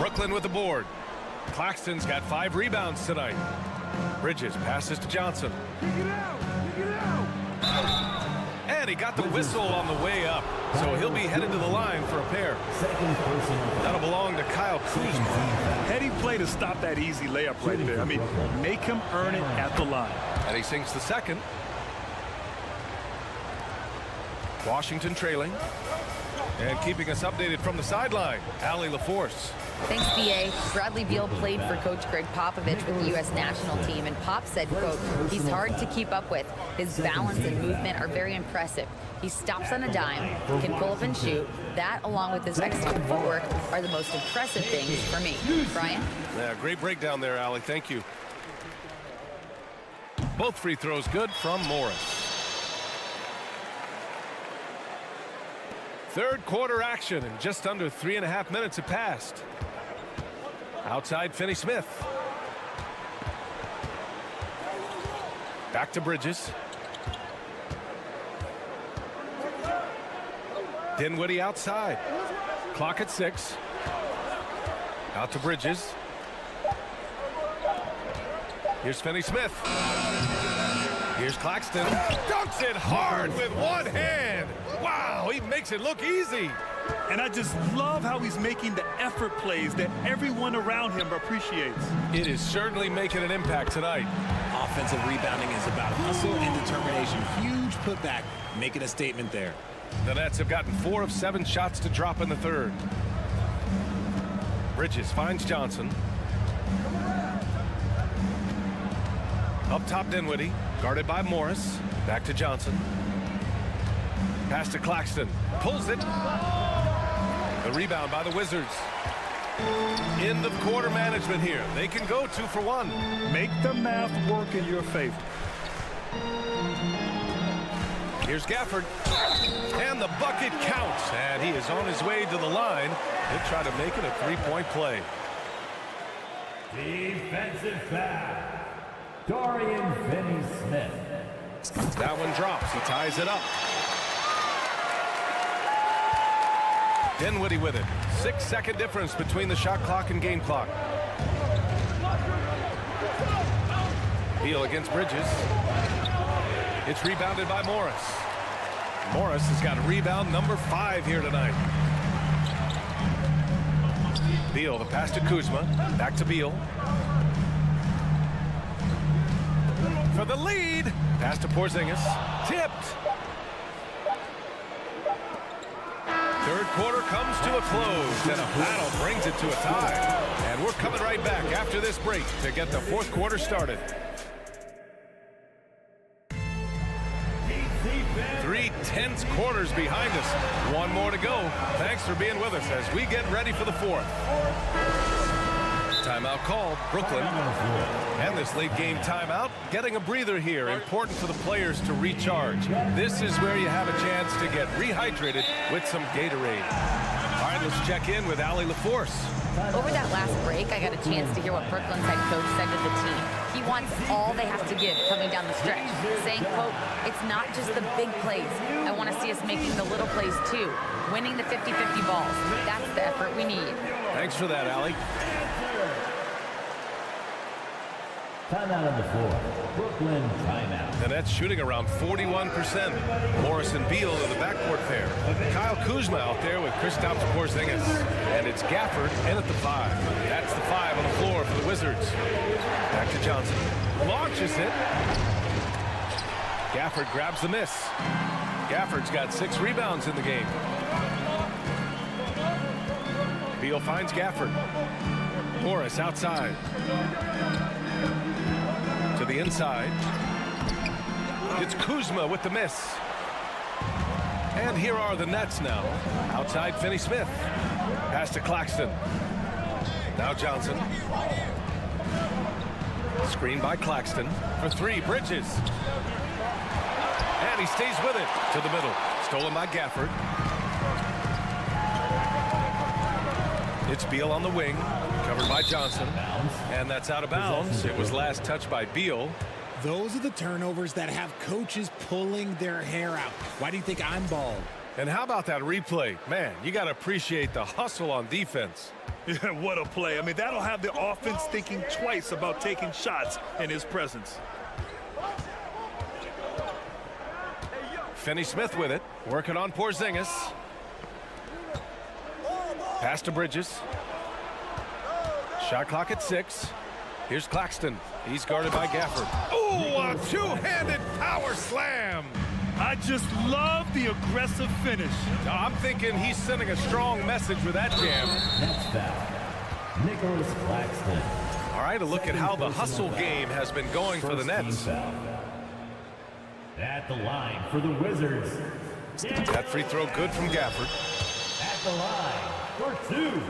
Brooklyn with the board. Claxton's got 5 rebounds tonight. Bridges passes to Johnson. And he got the whistle on the way up, so he'll be headed to the line for a pair. That'll belong to Kyle Kuzma. Heady play to stop that easy layup right there. I mean, make him earn it at the line. And he sinks the second. Washington trailing. And keeping us updated from the sideline, Allie LaForce. Thanks, B.A. Bradley Beal played for Coach Greg Popovich with the U.S. national team, and Pop said, quote, he's hard to keep up with. His balance and movement are very impressive. He stops on a dime, can pull up and shoot. That, along with his excellent footwork, are the most impressive things for me. Brian? Yeah, great breakdown there, Allie. Thank you. Both free throws good from Morris. 3rd quarter action, and just under 3.5 minutes have passed. Outside Finney-Smith. Back to Bridges. Dinwiddie outside. Clock at 6. Out to Bridges. Here's Finney-Smith. Here's Claxton. Dunks it hard with one hand. Wow, he makes it look easy. And I just love how he's making the effort plays that everyone around him appreciates. It is certainly making an impact tonight. Offensive rebounding is about hustle and determination. Huge putback, making a statement there. The Nets have gotten 4 of 7 shots to drop in the 3rd. Bridges finds Johnson. Up top, Dinwiddie, guarded by Morris. Back to Johnson. Pass to Claxton. Pulls it. The rebound by the Wizards. End of quarter management here. They can go 2 for 1. Make the math work in your favor. Here's Gafford. And the bucket counts. And he is on his way to the line. He'll try to make it a 3-point play. Defensive foul. Dorian Finney-Smith. That one drops. He ties it up. Dinwiddie with it. 6-second difference between the shot clock and game clock. Beal against Bridges. It's rebounded by Morris. Morris has got a rebound number 5 here tonight. Beal, the pass to Kuzma. Back to Beal. For the lead. Pass to Porzingis. Tipped. Third quarter comes to a close, and a battle brings it to a tie. And we're coming right back after this break to get the fourth quarter started. 3 tense quarters behind us. One more to go. Thanks for being with us as we get ready for the fourth. Timeout called, Brooklyn. And this late game timeout, getting a breather here. Important for the players to recharge. This is where you have a chance to get rehydrated with some Gatorade. All right, let's check in with Allie LaForce. Over that last break, I got a chance to hear what Brooklyn's head coach said to the team. He wants all they have to give coming down the stretch, saying, quote, it's not just the big plays. I want to see us making the little plays too, winning the 50-50 balls. That's the effort we need. Thanks for that, Allie. Timeout on the floor. Brooklyn timeout. The Nets shooting around 41%. Morris and Beal in the backcourt pair. Kyle Kuzma out there with Kristaps Porzingis. And it's Gafford in at the 5. That's the 5 on the floor for the Wizards. Back to Johnson. Launches it. Gafford grabs the miss. Gafford's got 6 rebounds in the game. Beal finds Gafford. Morris outside. To the inside. It's Kuzma with the miss. And here are the Nets now. Outside Finney-Smith. Pass to Claxton. Now Johnson. Screen by Claxton. For 3, Bridges. And he stays with it. To the middle. Stolen by Gafford. It's Beal on the wing. Covered by Johnson. And that's out of bounds. It was last touched by Beal. Those are the turnovers that have coaches pulling their hair out. Why do you think I'm bald? And how about that replay? Man, you got to appreciate the hustle on defense. Yeah, what a play. I mean, that'll have the offense thinking twice about taking shots in his presence. Finney-Smith with it. Working on Porzingis. Pass to Bridges. Shot clock at 6. Here's Claxton. He's guarded by Gafford. Oh, a two-handed power slam. I just love the aggressive finish. Now, I'm thinking he's sending a strong message with that jam. Next foul. Nicholas Claxton. All right, a look at how the hustle game has been going for the Nets. At the line for the Wizards. That free throw good from Gafford. At the line for 2.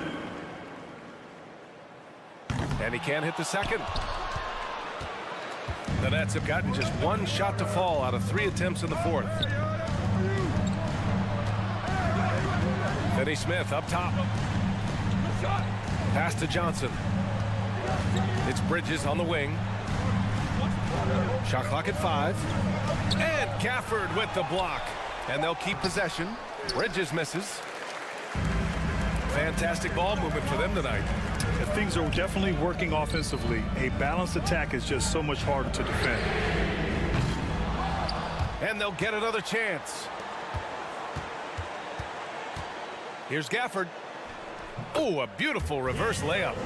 And he can't hit the second. The Nets have gotten just 1 shot to fall out of 3 attempts in the fourth. Finney-Smith up top. Pass to Johnson. It's Bridges on the wing. Shot clock at 5. And Gafford with the block. And they'll keep possession. Bridges misses. Fantastic ball movement for them tonight. Things are definitely working offensively. A balanced attack is just so much harder to defend. And they'll get another chance. Here's Gafford. Oh, a beautiful reverse layup.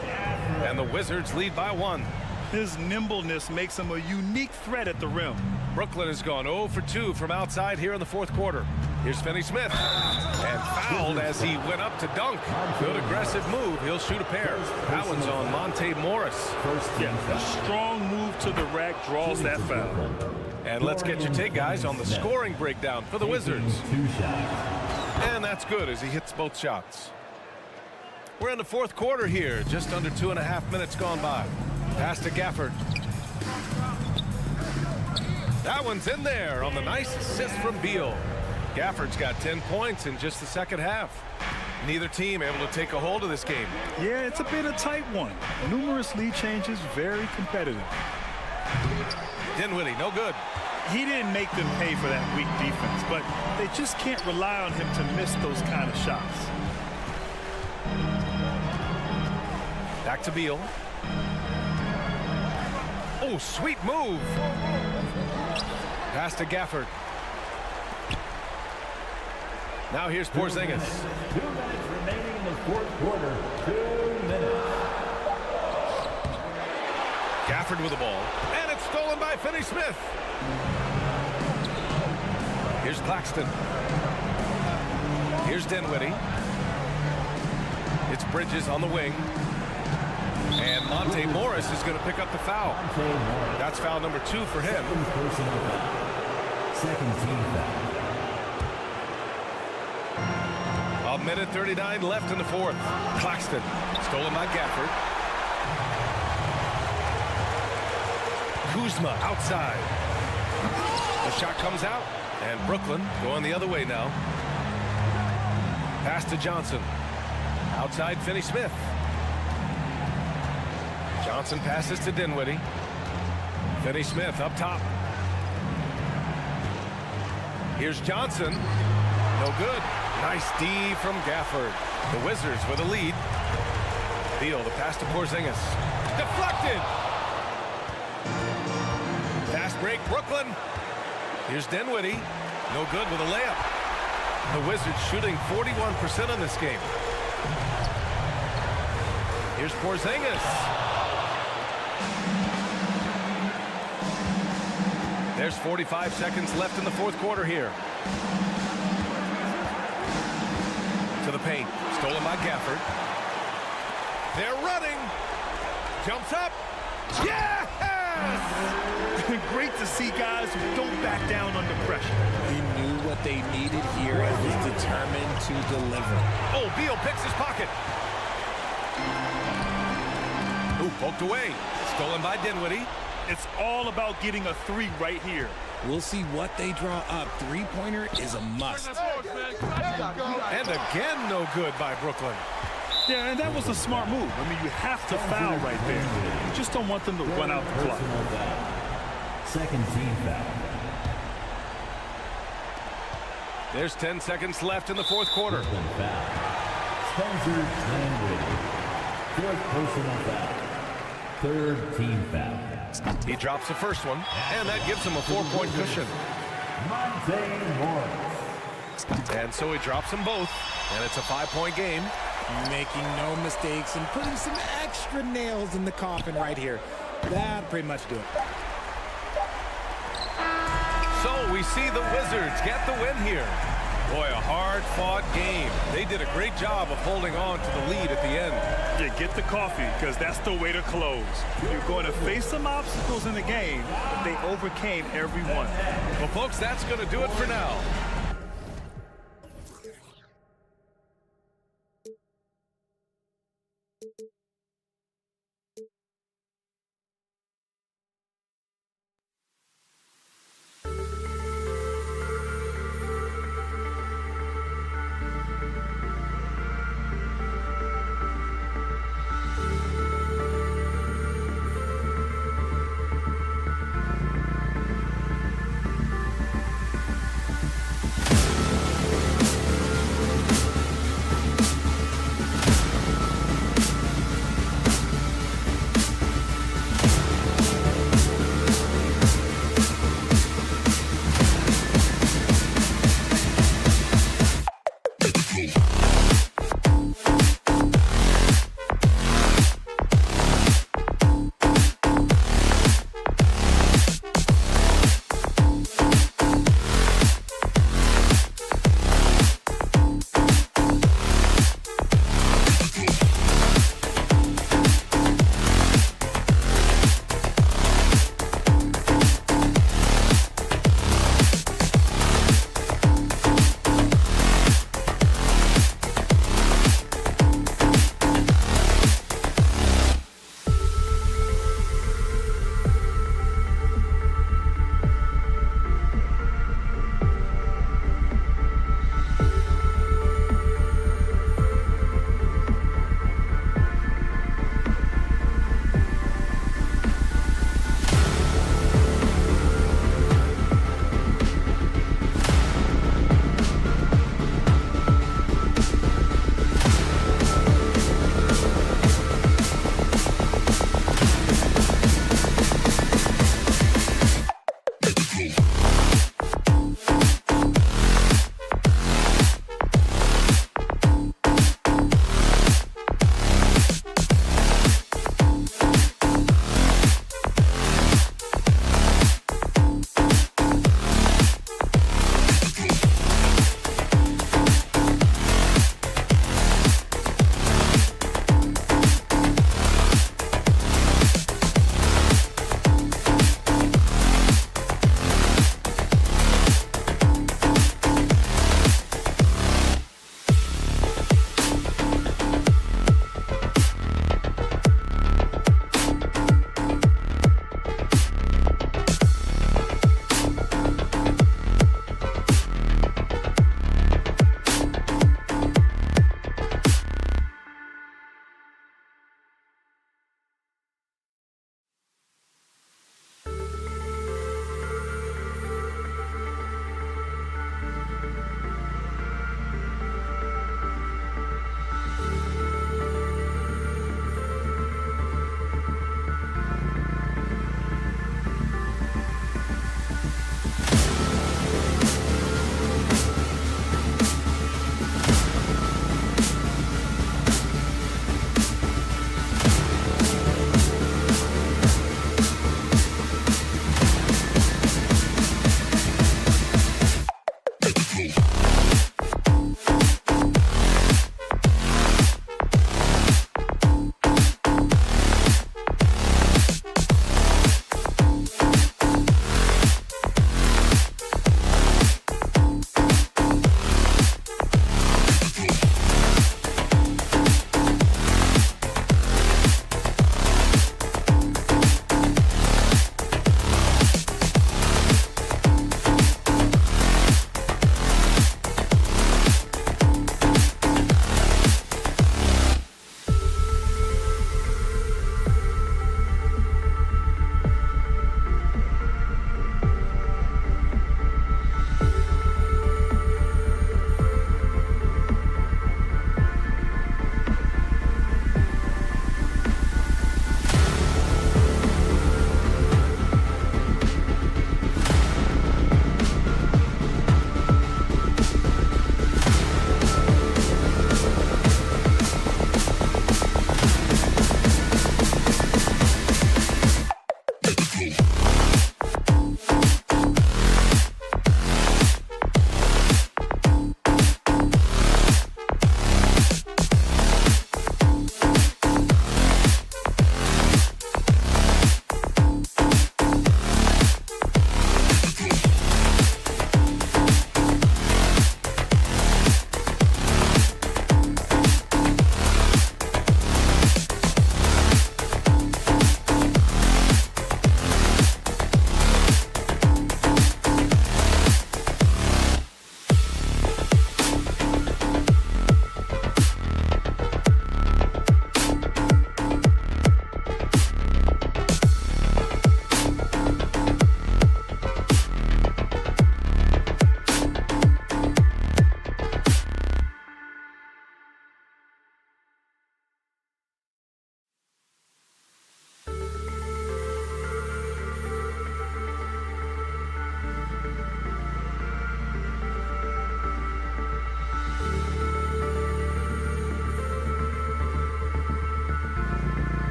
And the Wizards lead by 1. His nimbleness makes him a unique threat at the rim. Brooklyn has gone 0 for 2 from outside here in the fourth quarter. Here's Finney-Smith. And fouled as he went up to dunk. Good aggressive move. He'll shoot a pair. That one's on Monte Morris. Yeah, a strong move to the rack draws that foul. And let's get your take, guys, on the scoring breakdown for the Wizards. And that's good as he hits both shots. We're in the fourth quarter here. Just under 2.5 minutes gone by. Pass to Gafford. That one's in there on the nice assist from Beal. Gafford's got 10 points in just the second half. Neither team able to take a hold of this game. Yeah, it's a bit of a tight one. Numerous lead changes, very competitive. Dinwiddie, no good. He didn't make them pay for that weak defense, but they just can't rely on him to miss those kind of shots. Back to Beal. Oh, sweet move. Pass to Gafford. Now here's Porzingis. 2 minutes remaining in the fourth quarter. 2 minutes. Gafford with the ball. And it's stolen by Finney-Smith. Here's Claxton. Here's Dinwiddie. It's Bridges on the wing. And Monte Morris is going to pick up the foul. That's foul number 2 for him. Second team foul. A minute 39 left in the fourth. Claxton stolen by Gafford. Kuzma outside. The shot comes out. And Brooklyn going the other way now. Pass to Johnson. Outside Finney-Smith. Johnson passes to Dinwiddie. Finney-Smith up top. Here's Johnson. No good. Nice D from Gafford. The Wizards with a lead. Beal, the pass to Porzingis. Deflected. Fast break, Brooklyn. Here's Dinwiddie. No good with a layup. The Wizards shooting 41% in this game. Here's Porzingis. There's 45 seconds left in the fourth quarter here. To the paint. Stolen by Gafford. They're running. Jumps up. Yes! Great to see guys who don't back down under pressure. He knew what they needed here and was determined to deliver. Oh, Beal picks his pocket. Ooh, poked away. Stolen by Dinwiddie. It's all about getting a 3 right here. We'll see what they draw up. Three-pointer is a must. And again, no good by Brooklyn. Yeah, and that was a smart move. I mean, you have to foul right there. You just don't want them to run out the clock. Second team foul. There's 10 seconds left in the fourth quarter. Spencer Dinwiddie. Fourth personal foul. Third team foul. He drops the first one, and that gives him a 4-point cushion. Monte Morris. And so he drops them both, and it's a 5-point game. Making no mistakes and putting some extra nails in the coffin right here. That'll pretty much do it. So we see the Wizards get the win here. Boy, a hard-fought game. They did a great job of holding on to the lead at the end. Yeah, get the coffee, because that's the way to close. You're going to face some obstacles in the game, but they overcame every one. Well, folks, that's going to do it for now.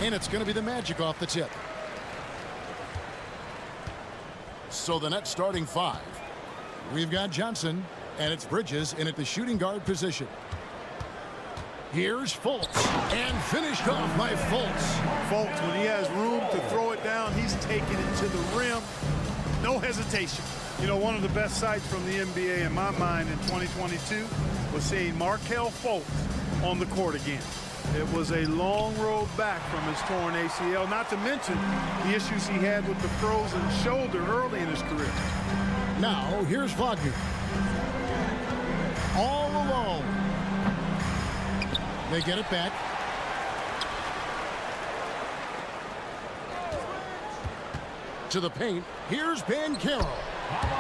And it's going to be the Magic off the tip. So the Nets starting 5. We've got Johnson, and it's Bridges in at the shooting guard position. Here's Fultz, and finished off by Fultz. Fultz, when he has room to throw it down, he's taking it to the rim. No hesitation. You know, one of the best sights from the NBA in my mind in 2022 was seeing Markelle Fultz on the court again. It was a long road back from his torn ACL, not to mention the issues he had with the frozen shoulder early in his career. Now, here's Wagner. All alone. They get it back. To the paint. Here's Banchero.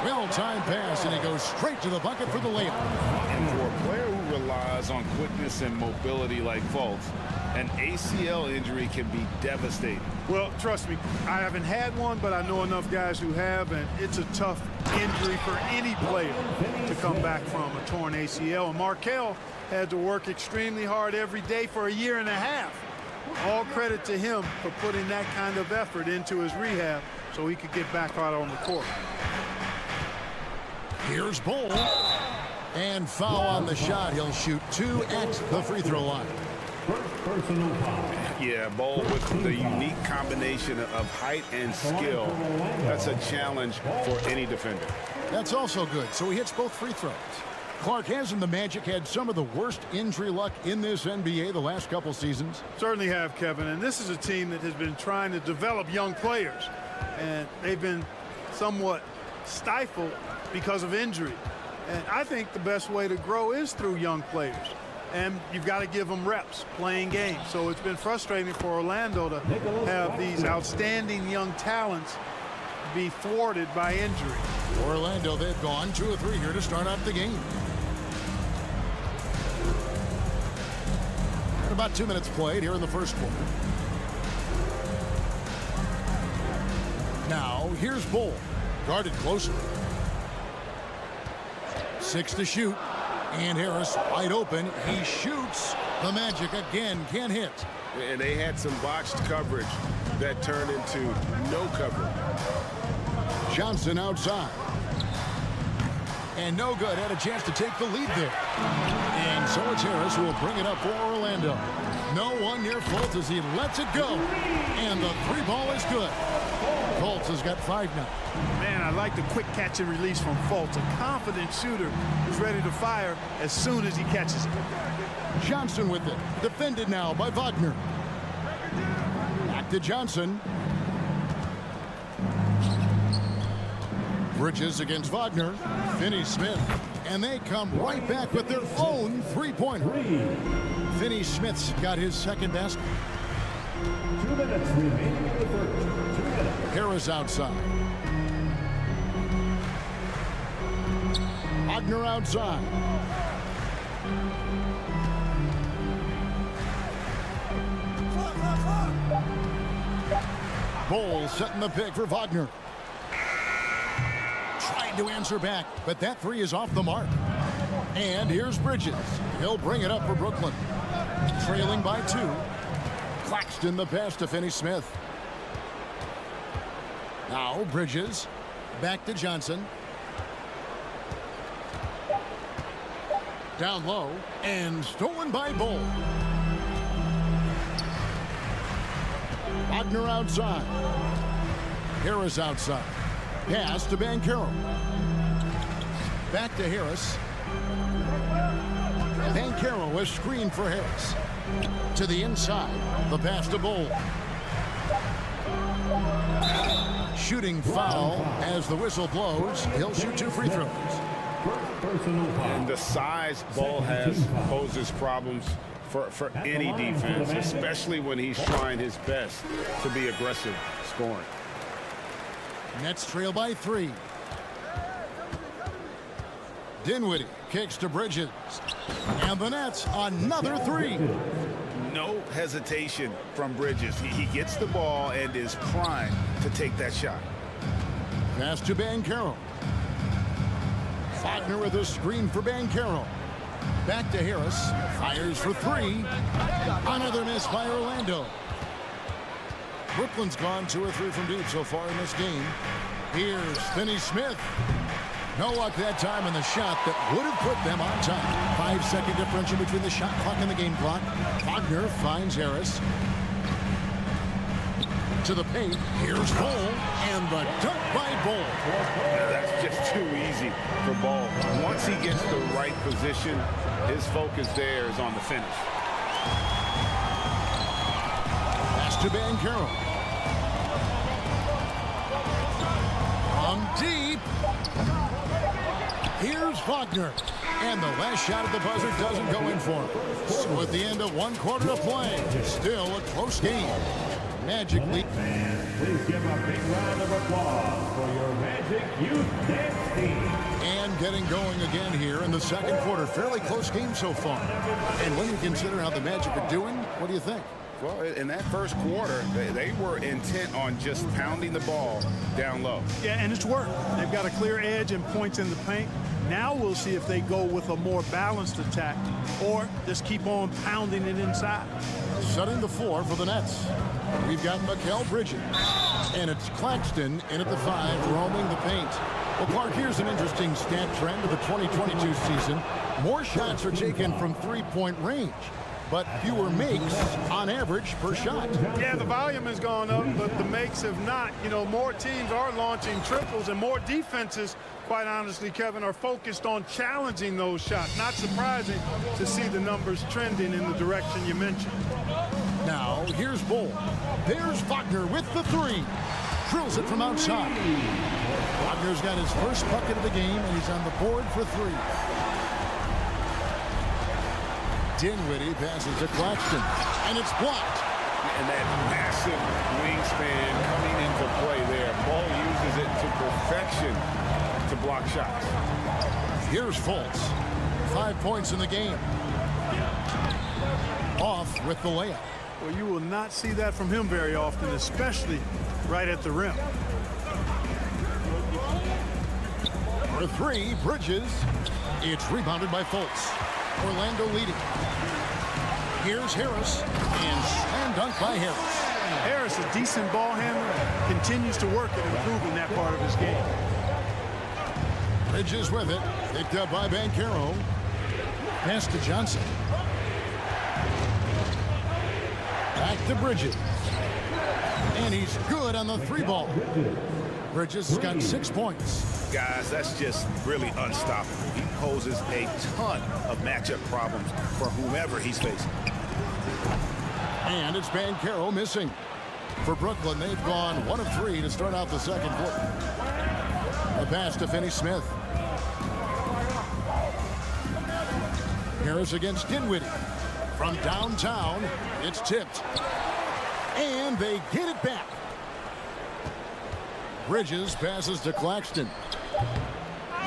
Well-timed pass, and he goes straight to the bucket for the layup. And for a player who relies on quickness and mobility like Fultz, an ACL injury can be devastating. Well, trust me, I haven't had one, but I know enough guys who have, and it's a tough injury for any player to come back from a torn ACL. And Markelle had to work extremely hard every day for a year and a half. All credit to him for putting that kind of effort into his rehab so he could get back out on the court. Here's Bol. And foul on the shot. He'll shoot 2 at the free throw line. Yeah, Bol with the unique combination of height and skill. That's a challenge for any defender. That's also good. So he hits both free throws. Clark, hasn't the Magic had some of the worst injury luck in this NBA the last couple seasons? Certainly have, Kevin. And this is a team that has been trying to develop young players. And they've been somewhat stifled because of injury. And I think the best way to grow is through young players. And you've got to give them reps, playing games. So it's been frustrating for Orlando to have these outstanding young talents be thwarted by injury. Orlando, they've gone 2 of 3 here to start out the game. And about 2 minutes played here in the first quarter. Now, here's Bol. Guarded closely. 6 to shoot. And Harris wide open. He shoots. The Magic again can't hit. And they had some botched coverage that turned into no coverage. Johnson outside. And no good. Had a chance to take the lead there. And so it's Harris who will bring it up for Orlando. No one near Fultz as he lets it go. And the 3 ball is good. Fultz has got 5 now. Man, I like the quick catch and release from Fultz. A confident shooter who's ready to fire as soon as he catches it. Johnson with it. Defended now by Wagner. Back to Johnson. Bridges against Wagner. Finney-Smith. And they come right back with their own three-pointer. Finney-Smith's got his second basket. 2 minutes remaining in the first. 2 minutes. Harris outside. Wagner outside. Bol setting the pick for Wagner. Tried to answer back, but that 3 is off the mark. And here's Bridges. He'll bring it up for Brooklyn. Trailing by 2. Claxton the pass to Finney-Smith. Now Bridges. Back to Johnson. Down low. And stolen by Bol. Wagner outside. Harris outside. Pass to Banchero. Back to Harris. Banchero was screened for Harris. To the inside. The pass to Bol. Shooting foul as the whistle blows. He'll shoot 2 free throws. And the size Bol has poses problems for any defense, especially when he's trying his best to be aggressive scoring. Nets trail by 3. Dinwiddie kicks to Bridges. And the Nets another 3. No hesitation from Bridges. He gets the ball and is primed to take that shot. Pass to Banchero. Wagner with a screen for Banchero. Back to Harris. Fires for 3. Another miss by Orlando. Brooklyn's gone 2 or 3 from deep so far in this game. Here's Finney Smith. No luck that time in the shot that would have put them on top. 5-second differential between the shot clock and the game clock. Wagner finds Harris. To the paint. Here's Bol. And the dunk by Bol. That's just too easy for Bol. Once he gets the right position, his focus there is on the finish. Pass to Banchero. From deep. Here's Wagner. And the last shot at the buzzer doesn't go in for him. So at the end of 1 quarter of play, still a close game. Magic lead. Please give a big round of applause for your Magic Youth Dance Team. And getting going again here in the second quarter. Fairly close game so far. And when you consider how the Magic are doing, what do you think? Well, in that first quarter, they were intent on just pounding the ball down low. Yeah, and it's worked. They've got a clear edge and points in the paint. Now we'll see if they go with a more balanced attack or just keep on pounding it inside. Setting the floor for the Nets. We've got Mikal Bridges. And it's Claxton in at the 5, roaming the paint. Well, Clark, here's an interesting stat trend of the 2022 season. More shots are taken from three-point range, but fewer makes on average per shot. Yeah, the volume has gone up, but the makes have not. You know, more teams are launching triples, and more defenses, quite honestly, Kevin, are focused on challenging those shots. Not surprising to see the numbers trending in the direction you mentioned. Now, here's Bol. There's Wagner with the 3. Drills it from outside. Wagner's got his first bucket of the game, and he's on the board for 3. Dinwiddie passes to Claxton, and it's blocked. And that massive wingspan coming into play there. Ball uses it to perfection to block shots. Here's Fultz. 5 points in the game. Off with the layup. Well, you will not see that from him very often, especially right at the rim. For 3, Bridges. It's rebounded by Fultz. Orlando leading. Here's Harris, and slam dunk by Harris. Harris, a decent ball handler, continues to work at improving that part of his game. Bridges with it, picked up by Banchero. Pass to Johnson. Back to Bridges. And he's good on the 3-ball. Bridges has got 6 points. Guys, that's just really unstoppable. He poses a ton of matchup problems for whomever he's facing. And it's Banchero missing. For Brooklyn, they've gone 1 of 3 to start out the second quarter. The pass to Finney Smith. Harris against Dinwiddie. From downtown, it's tipped. And they get it back. Bridges passes to Claxton.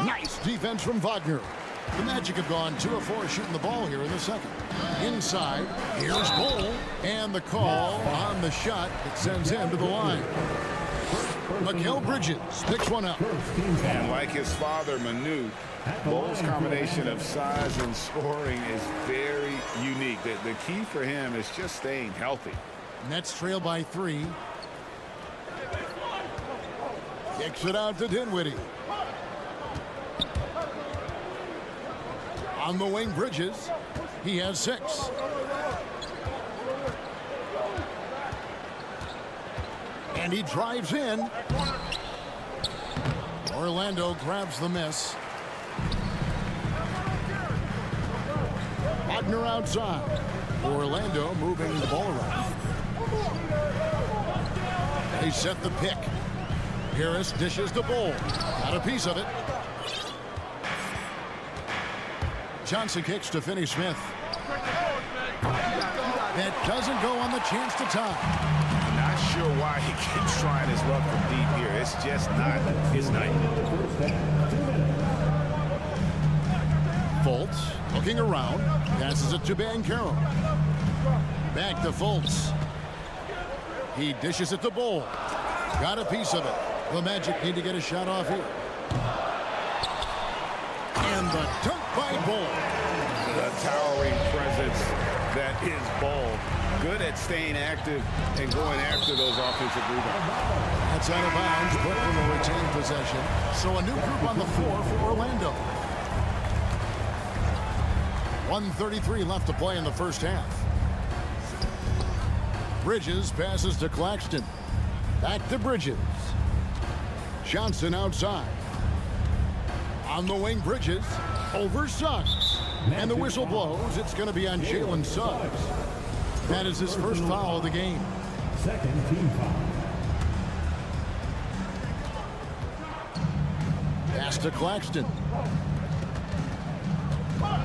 Nice defense from Wagner. The Magic have gone 2 of 4 shooting the ball here in the second. Inside, here's Bol. And the call on the shot that sends him to the line. Mikal Bridges picks one up. And like his father, Manu, Bol's combination of size and scoring is very unique. The key for him is just staying healthy. Nets trail by 3. Kicks it out to Dinwiddie. On the wing, Bridges. He has 6. And he drives in. Orlando grabs the miss. Wagner outside. Orlando moving the ball around. They set the pick. Harris dishes the Bol. Got a piece of it. Johnson kicks to Finney Smith. That doesn't go on the chance to tie. I'm not sure why he keeps trying his luck from deep here. It's just not his night. Fultz looking around. Passes it to Banchero. Back to Fultz. He dishes it to Bol. Got a piece of it. The Magic need to get a shot off here. And the dunk by Bol. The towering presence that is Bol. good at staying active and going after those offensive rebounds. That's out of bounds. Brooklyn will retain possession. So a new group on the floor for Orlando. 1:33 left to play in the first half. Bridges passes to Claxton. Back to Bridges. Johnson outside. On the wing, Bridges. Over Suggs. And the whistle blows. It's going to be on Jalen Suggs. That is his first foul of the game. Second team foul. Pass to Claxton.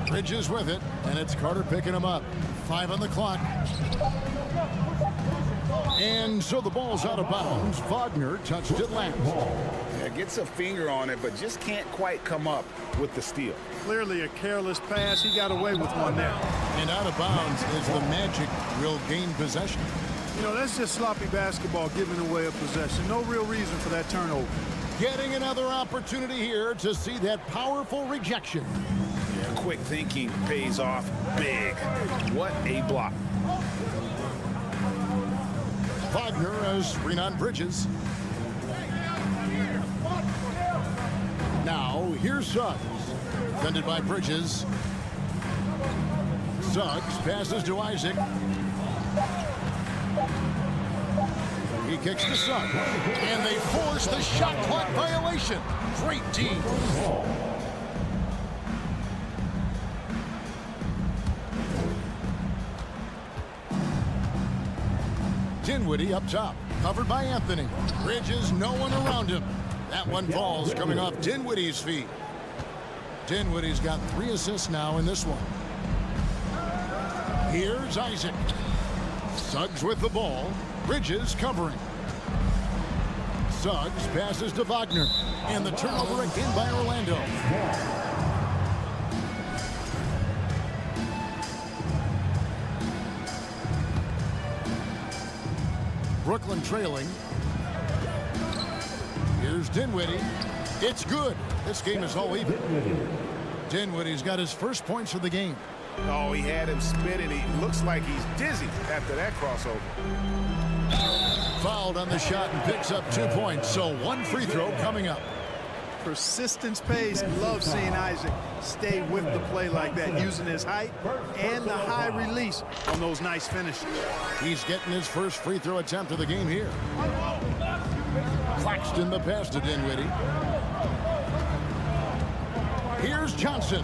Bridges with it, and it's Carter picking him up. 5 on the clock. And so the ball's out of bounds. Wagner touched it last. Yeah, gets a finger on it, but just can't quite come up with the steal. Clearly a careless pass. He got away with one there. And out of bounds is the Magic will gain possession. You know, that's just sloppy basketball, giving away a possession. No real reason for that turnover. Getting another opportunity here to see that powerful rejection. Yeah, quick thinking pays off big. What a block. Wagner as screen on Bridges. Now, here's Suggs. Defended by Bridges. Suggs passes to Isaac. He kicks to Suggs. And they force the shot clock violation. Great team. Dinwiddie up top, covered by Anthony. Bridges, no one around him. That one falls, coming off Dinwiddie's feet. Dinwiddie's got 3 assists now in this one. Here's Isaac. Suggs with the ball. Bridges covering. Suggs passes to Wagner. And the turnover again by Orlando. Brooklyn trailing. Here's Dinwiddie. It's good. This game is all even. Dinwiddie's got his first points of the game. Oh, he had him spinning. He looks like he's dizzy after that crossover. Fouled on the shot and picks up 2 points. So 1 free throw coming up. Persistence pays. Love seeing Isaac stay with the play like that, using his height and the high release on those nice finishes. He's getting his first free throw attempt of the game here. Claxton the pass to Dinwiddie. Here's Johnson.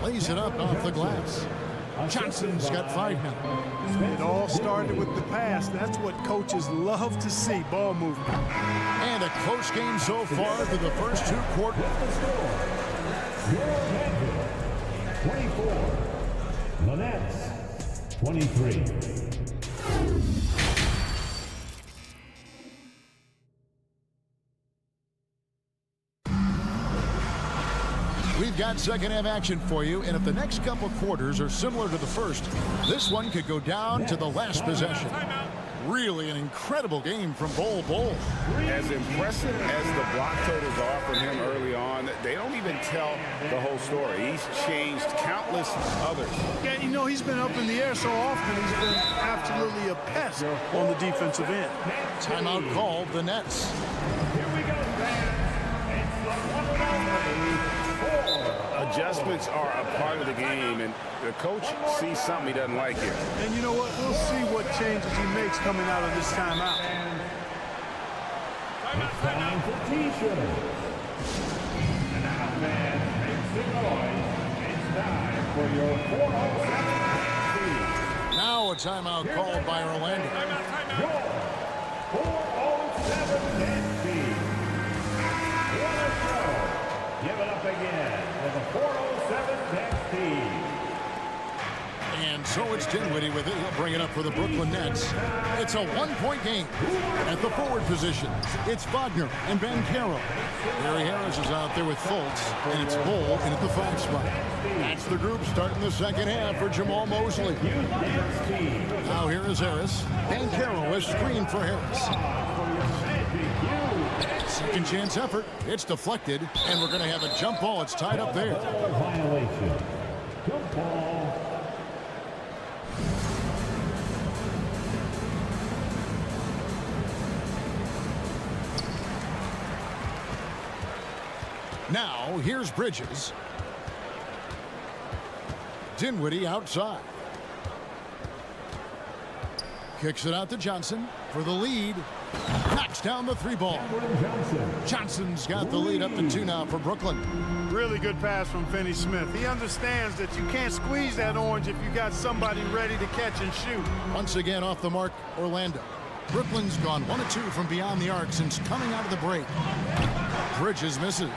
Lays it up off the glass. Johnson's got 5 now. It all started with the pass. That's what coaches love to see, ball movement. And a close game so far through the first 2 quarters. 24. The Nets, 23. We've got second half action for you, and if the next couple quarters are similar to the first, this one could go down to the last possession. Really an incredible game from Bol Bol. As impressive as the block totals are from him early on, they don't even tell the whole story. He's changed countless others. Yeah, you know, he's been up in the air so often, he's been absolutely a pest on the defensive end. Timeout called, the Nets. Adjustments are a part of the game, and the coach sees something he doesn't like here. And you know what? We'll see what changes he makes coming out of this timeout. It's time for T-shirts. And now, fans, make some noise. It's time for your 407 Now a timeout called by Orlando. Your 407 speed. What a show. Give it up again for the 407 speed. And so it's Dinwiddie with it. He'll bring it up for the Brooklyn Nets. It's a 1-point game. At the forward position, it's Wagner and Banchero. Gary Harris is out there with Fultz, and it's Bol in at the 5 spot. That's the group starting the second half for Jamal Mosley. Now here is Harris. Banchero is screen for Harris. Second chance effort. It's deflected, and we're going to have a jump ball. It's tied up there. Violation. Jump ball. Now, here's Bridges. Dinwiddie outside. Kicks it out to Johnson for the lead. Knocks down the three ball. Johnson's got the lead up to 2 now for Brooklyn. Really good pass from Finney-Smith. He understands that you can't squeeze that orange if you got somebody ready to catch and shoot. Once again off the mark, Orlando. Brooklyn's gone 1 of 2 from beyond the arc since coming out of the break. Bridges misses.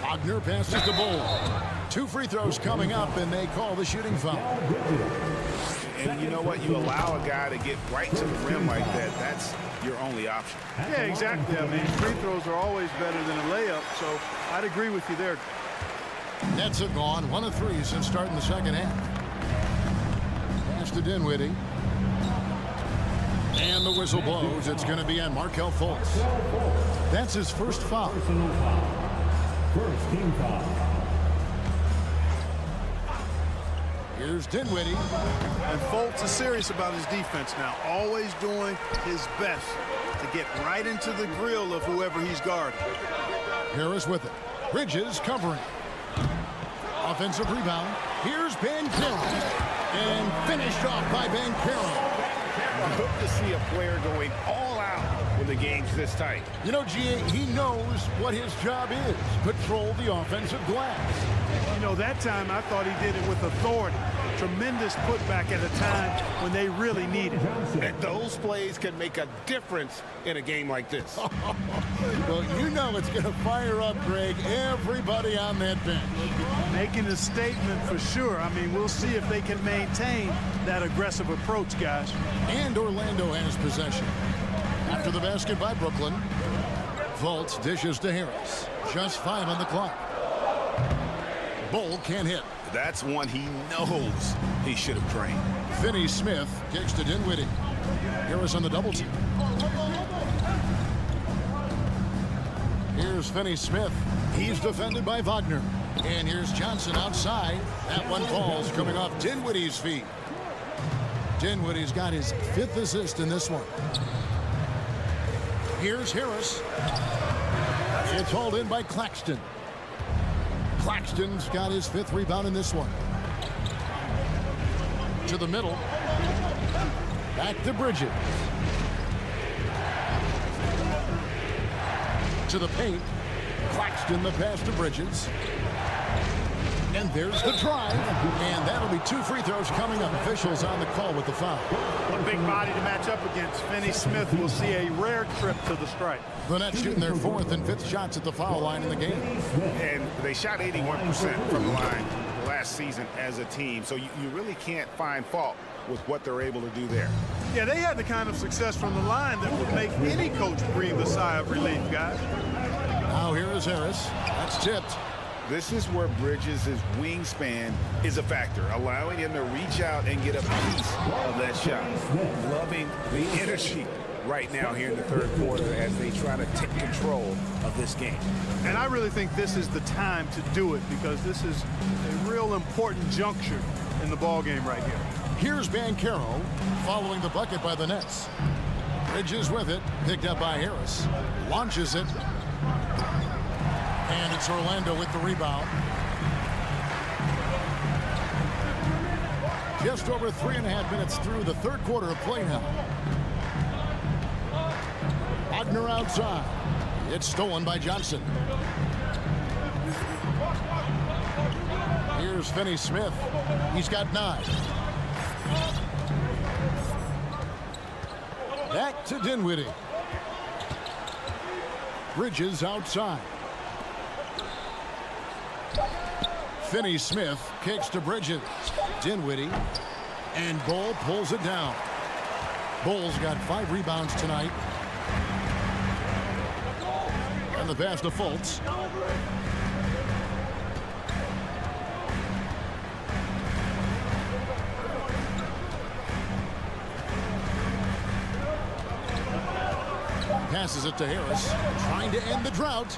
Wagner passes the Bull. 2 free throws coming up, and they call the shooting foul. And you know what? You allow a guy to get right to the rim like that. That's your only option. Yeah, exactly. I mean, free throws are always better than a layup, so I'd agree with you there. Nets have gone 1 of 3 since starting the second half. Pass to Dinwiddie. And the whistle blows. It's going to be on Markelle Fultz. That's his first foul. First team foul. Here's Dinwiddie. And Fultz is serious about his defense now, always doing his best to get right into the grill of whoever he's guarding. Harris with it. Bridges covering. Offensive rebound. Here's Banchero. And finished off by Banchero. Good to see a player going all out when the game's this tight. You know, G.A., he knows what his job is. Patrol the offensive glass. You know, that time I thought he did it with authority. Tremendous putback at a time when they really need it. And those plays can make a difference in a game like this. Well, you know it's going to fire up, Greg, everybody on that bench. Making a statement for sure. I mean, we'll see if they can maintain that aggressive approach, guys. And Orlando has possession. After the basket by Brooklyn, Fultz dishes to Harris. Just 5 on the clock. Bull can't hit. That's one he knows he should have trained. Finney-Smith kicks to Dinwiddie. Harris on the double team. Here's Finney-Smith. He's defended by Wagner. And here's Johnson outside. That one falls coming off Dinwiddie's feet. Dinwiddie's got his 5th assist in this one. Here's Harris. It's hauled in by Claxton. Claxton's got his 5th rebound in this one. To the middle. Back to Bridges. To the paint. Claxton the pass to Bridges. And there's the drive. And that'll be 2 free throws coming up. Officials on the call with the foul. One big body to match up against. Finney-Smith will see a rare trip to the stripe. The Nets shooting their 4th and 5th shots at the foul line in the game. And they shot 81% from the line last season as a team. So you really can't find fault with what they're able to do there. Yeah, they had the kind of success from the line that would make any coach breathe a sigh of relief, guys. Now here is Harris. That's tipped. This is where Bridges' wingspan is a factor, allowing him to reach out and get a piece of that shot. Loving the energy right now here in the 3rd quarter as they try to take control of this game. And I really think this is the time to do it because this is a real important juncture in the ball game right here. Here's Banchero following the bucket by the Nets. Bridges with it, picked up by Harris. Launches it. And it's Orlando with the rebound. Just over 3.5 minutes through the 3rd quarter of play now. Wagner outside. It's stolen by Johnson. Here's Finney-Smith. He's got 9. Back to Dinwiddie. Bridges outside. Finney-Smith kicks to Bridges. Dinwiddie. And Bull pulls it down. Bull's got 5 rebounds tonight. And the pass to Fultz. Passes it to Harris. Trying to end the drought.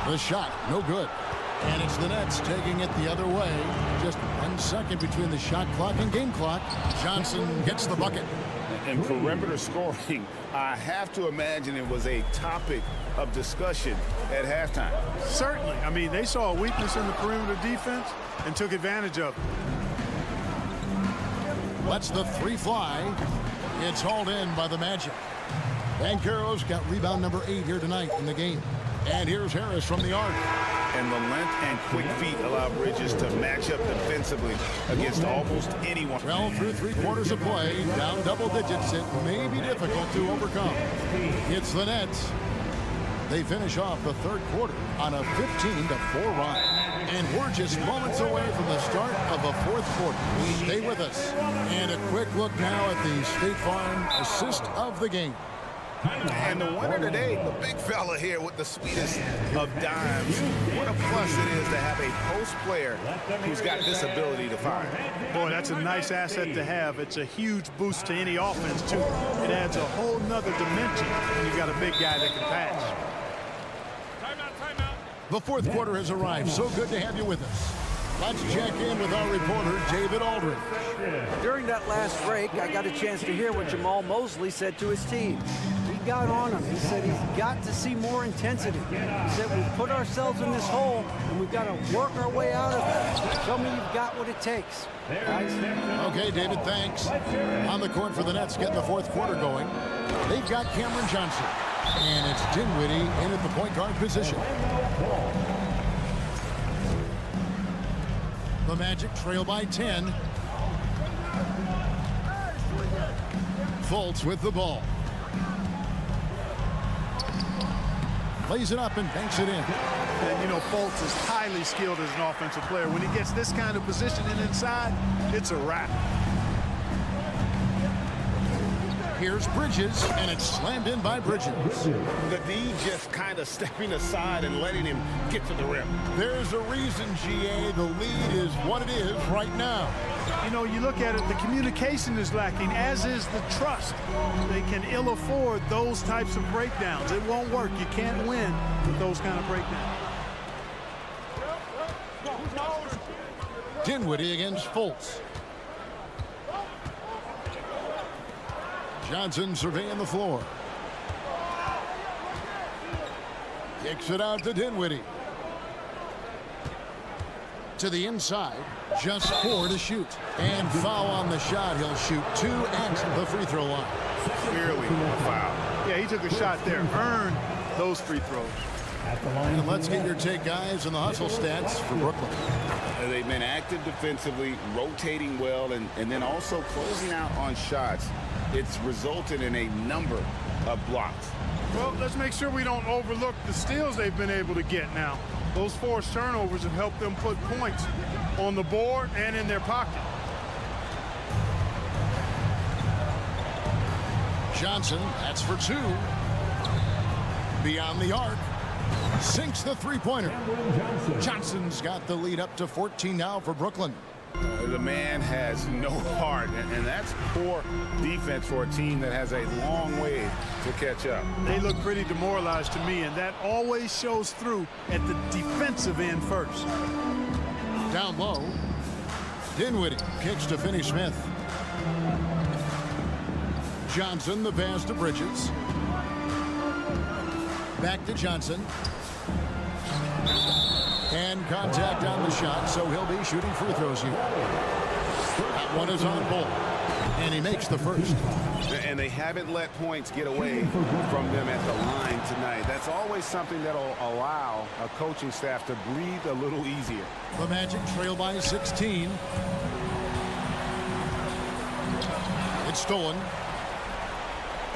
The shot, no good. And it's the Nets taking it the other way. Just 1 second between the shot clock and game clock. Johnson gets the bucket. And perimeter scoring, I have to imagine it was a topic of discussion at halftime. Certainly. I mean, they saw a weakness in the perimeter defense and took advantage of it. Lets the three fly. It's hauled in by the Magic. Banchero's got rebound number 8 here tonight in the game. And here's Harris from the arc. And the length and quick feet allow Bridges to match up defensively against almost anyone. Well, through 3 quarters of play, down double digits, it may be difficult to overcome. It's the Nets. They finish off the third quarter on a 15-4 run. And we're just moments away from the start of the fourth quarter. Stay with us. And a quick look now at the State Farm assist of the game. And the winner today, the big fella here with the sweetest of dimes. What a plus it is to have a post player who's got this ability to fire. Boy, that's a nice asset to have. It's a huge boost to any offense, too. It adds a whole nother dimension when you've got a big guy that can pass. The fourth quarter has arrived. So good to have you with us. Let's check in with our reporter, David Aldridge. During that last break, I got a chance to hear what Jamal Mosley said to his team. He got on him. He said he's got to see more intensity. He said we've put ourselves in this hole, and we've got to work our way out of it. Show me you've got what it takes, guys. Okay, David, thanks. On the court for the Nets, getting the fourth quarter going. They've got Cameron Johnson. And it's Dinwiddie in at the point guard position. The Magic trail by 10. Fultz with the ball. Lays it up and banks it in. And, you know, Fultz is highly skilled as an offensive player. When he gets this kind of positioning inside, it's a wrap. Here's Bridges, and it's slammed in by Bridges. The D just kind of stepping aside and letting him get to the rim. There's a reason, GA, the lead is what it is right now. You know, you look at it, the communication is lacking, as is the trust. They can ill afford those types of breakdowns. It won't work. You can't win with those kind of breakdowns. Dinwiddie against Fultz. Johnson surveying the floor. Kicks it out to Dinwiddie. To the inside. Just 4 to shoot. And foul on the shot. He'll shoot 2 at the free throw line. Clearly a foul. Yeah, he took a shot there. Earned those free throws. And let's get your take, guys, on the hustle stats for Brooklyn. They've been active defensively, rotating well, and then also closing out on shots. It's resulted in a number of blocks. Well, let's make sure we don't overlook the steals they've been able to get now. Those forced turnovers have helped them put points on the board and in their pocket. Johnson, that's for 2. Beyond the arc. Sinks the three-pointer. Johnson's got the lead up to 14 now for Brooklyn. The man has no heart, and that's poor defense for a team that has a long way to catch up. They look pretty demoralized to me, and that always shows through at the defensive end first. Down low. Dinwiddie kicks to Finney-Smith. Johnson, the pass to Bridges. Back to Johnson. And contact on the shot, so he'll be shooting free throws here. That one is on Bull, and he makes the first. And they haven't let points get away from them at the line tonight. That's always something that'll allow a coaching staff to breathe a little easier. The Magic trail by 16. It's stolen.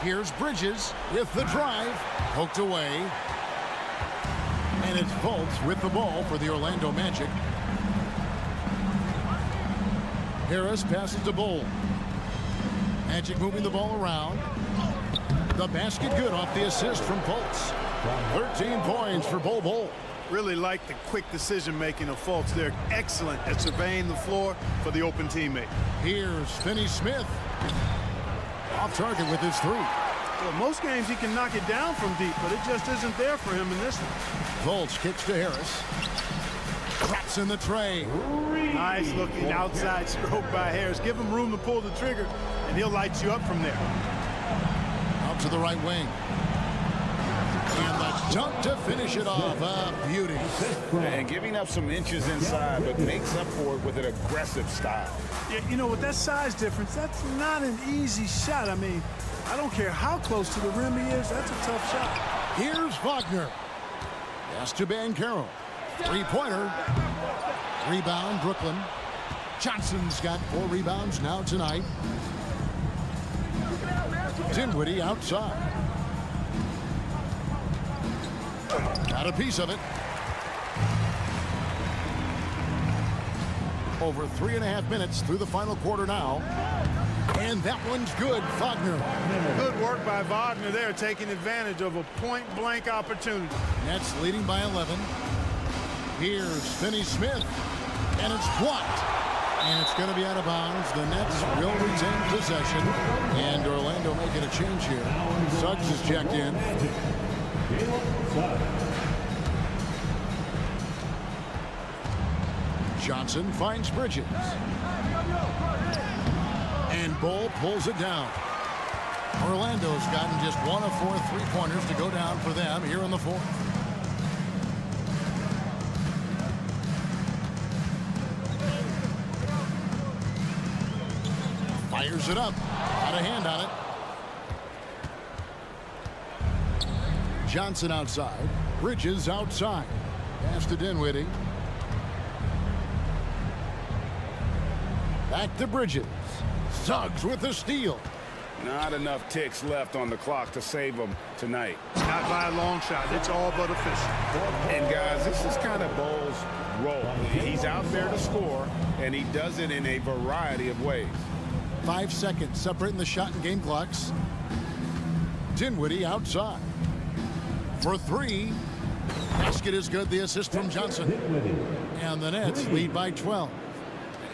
Here's Bridges with the drive. Poked away. And it's Fultz with the ball for the Orlando Magic. Harris passes to Bull. Magic moving the ball around. The basket good off the assist from Fultz. 13 points for Bull. Really like the quick decision-making of Fultz. They're excellent at surveying the floor for the open teammate. Here's Finney-Smith. Off target with his 3. Well, most games he can knock it down from deep, but it just isn't there for him in this one. Fultz kicks to Harris. Drops in the tray. Nice looking outside stroke by Harris. Give him room to pull the trigger, and and he'll light you up from there. Out to the right wing. And the dunk to finish it off. A beauty. And giving up some inches inside, but makes up for it with an aggressive style. Yeah, you know, with that size difference, that's not an easy shot. I mean, I don't care how close to the rim he is. That's a tough shot. Here's Wagner. Pass to Banchero. Three-pointer. Rebound, Brooklyn. Johnson's got 4 rebounds now tonight. Dinwiddie outside. Got a piece of it. Over 3.5 minutes through the final quarter now. And that one's good. Wagner. Good work by Wagner there, taking advantage of a point-blank opportunity. Nets leading by 11. Here's Finney-Smith. And it's blocked. And it's going to be out of bounds. The Nets will retain possession. And Orlando making a change here. Suggs is checked in. Johnson finds Bridges. And Bull pulls it down. Orlando's gotten just 1 of 4 3-pointers to go down for them here in the fourth. Fires it up. Got a hand on it. Johnson outside. Bridges outside. Pass to Dinwiddie. Back to Bridges. Suggs with the steal. Not enough ticks left on the clock to save them tonight. Not by a long shot. It's all but official. And guys, this is kind of Bull's role. He's out there to score, and he does it in a variety of ways. 5 seconds separating the shot and game clocks. Dinwiddie outside. For 3. Basket is good. The assist from Johnson. And the Nets lead by 12.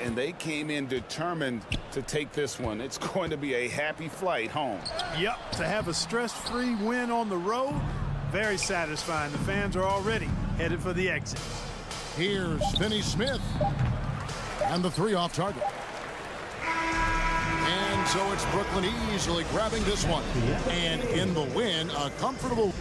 And they came in determined to take this one. It's going to be a happy flight home. Yep, to have a stress-free win on the road, very satisfying. The fans are already headed for the exit. Here's Finney-Smith. And the 3 off target. And so it's Brooklyn easily grabbing this one. And in the win, a comfortable...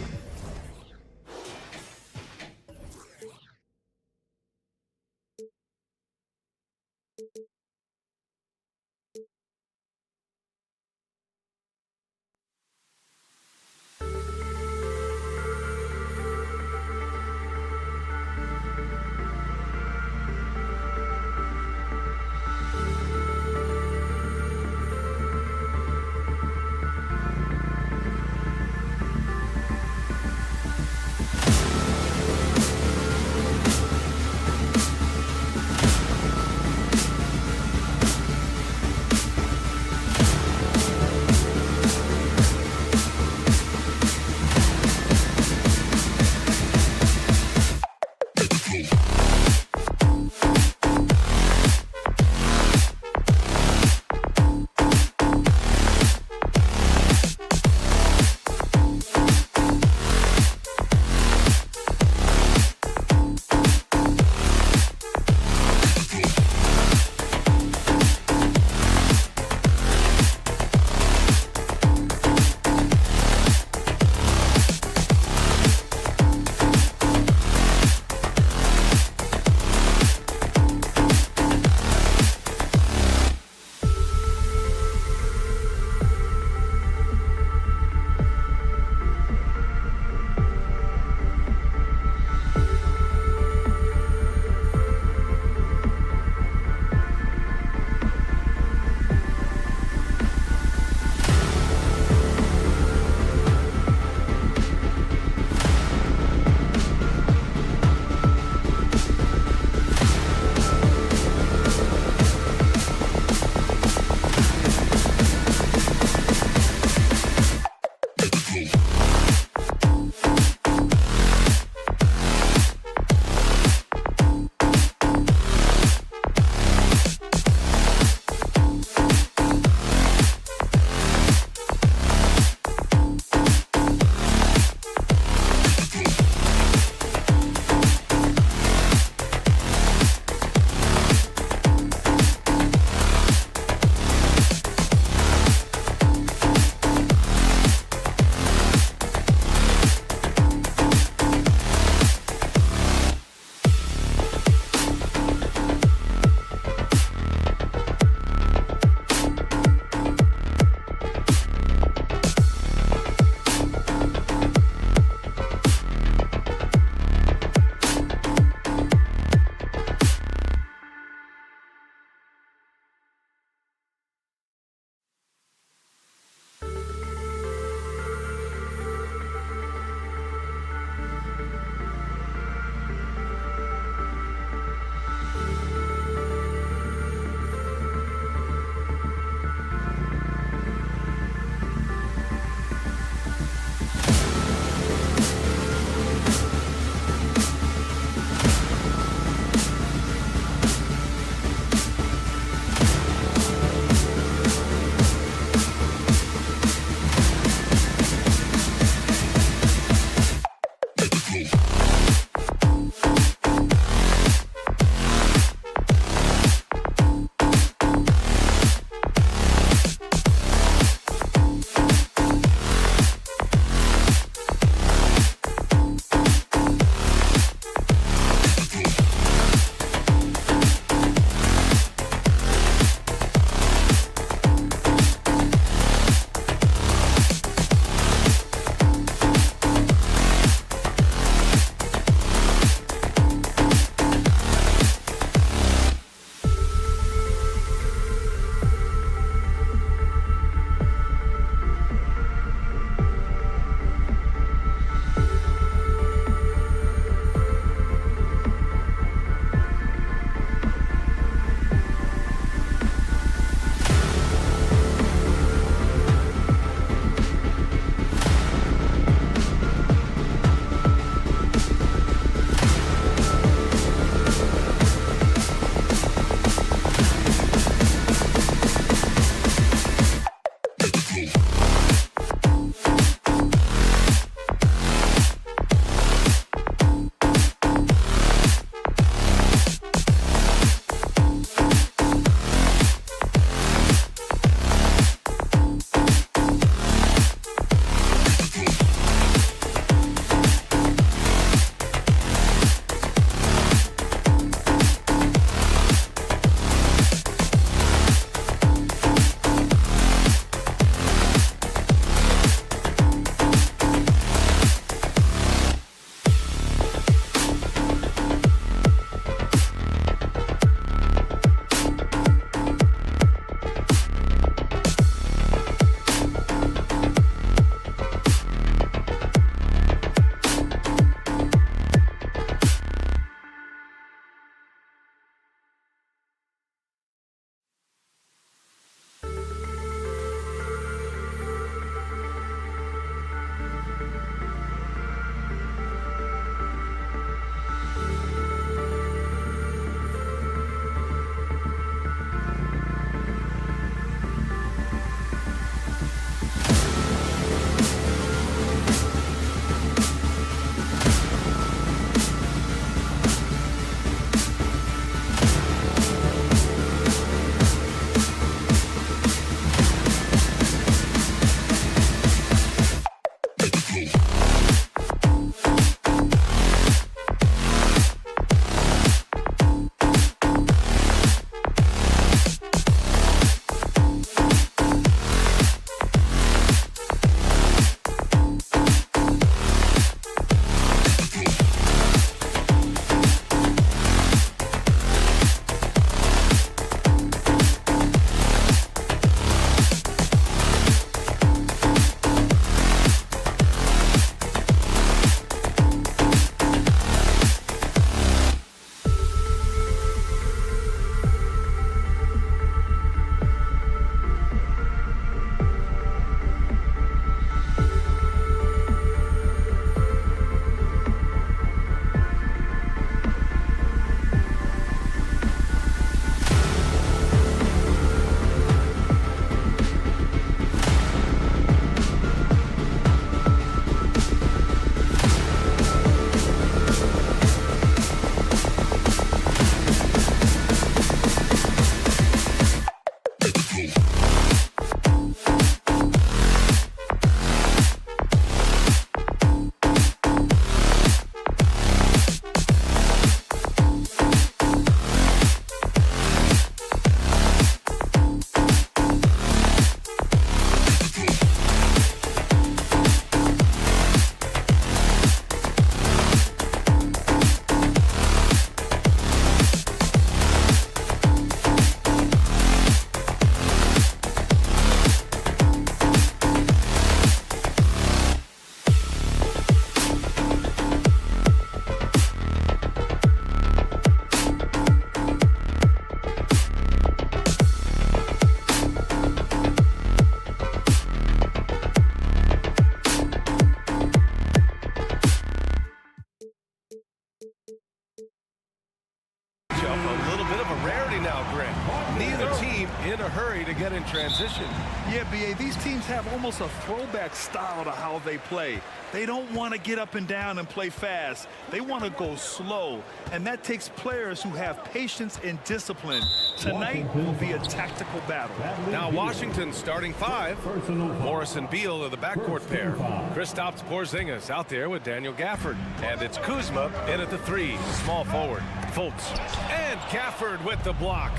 in transition. Yeah, B.A., these teams have almost a throwback style to how they play. They don't want to get up and down and play fast. They want to go slow, and that takes players who have patience and discipline. Tonight will be a tactical battle. Now Washington starting 5. Morris and Beal are the backcourt pair. Kristaps Porzingis out there with Daniel Gafford. And it's Kuzma in at the 3, small forward. Fultz and Gafford with the block.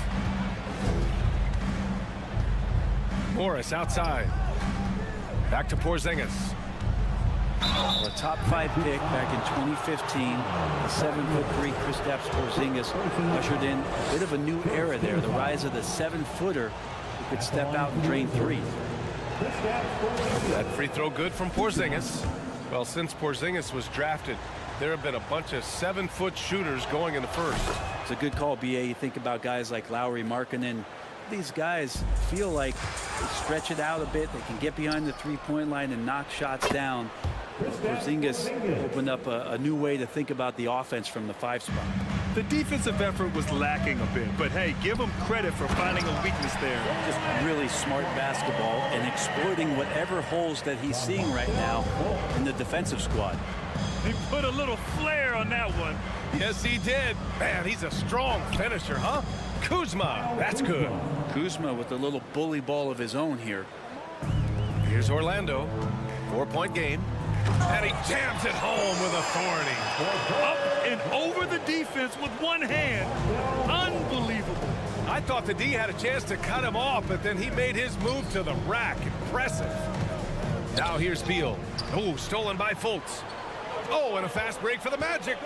Morris outside. Back to Porzingis. A top 5 pick back in 2015. The 7'3" Kristaps Porzingis ushered in a bit of a new era there. The rise of the 7-footer who could step out and drain threes. That free throw good from Porzingis. Well, since Porzingis was drafted, there have been a bunch of 7-foot shooters going in the first. It's a good call, B.A. You think about guys like Lowry, Markkanen. These guys feel like they stretch it out a bit. They can get behind the three-point line and knock shots down. Porzingis opened up a new way to think about the offense from the 5 spot. The defensive effort was lacking a bit, but hey, give him credit for finding a weakness there. Just really smart basketball and exploiting whatever holes that he's seeing right now in the defensive squad. He put a little flair on that one. Yes, he did. Man, he's a strong finisher, huh? Kuzma, that's good. Kuzma with a little bully ball of his own here. Here's Orlando, 4-point game. And he jams it home with authority. Up and over the defense with one hand. Unbelievable. I thought the D had a chance to cut him off, but then he made his move to the rack. Impressive. Now here's Beal. Oh, stolen by Fultz. Oh, and a fast break for the Magic.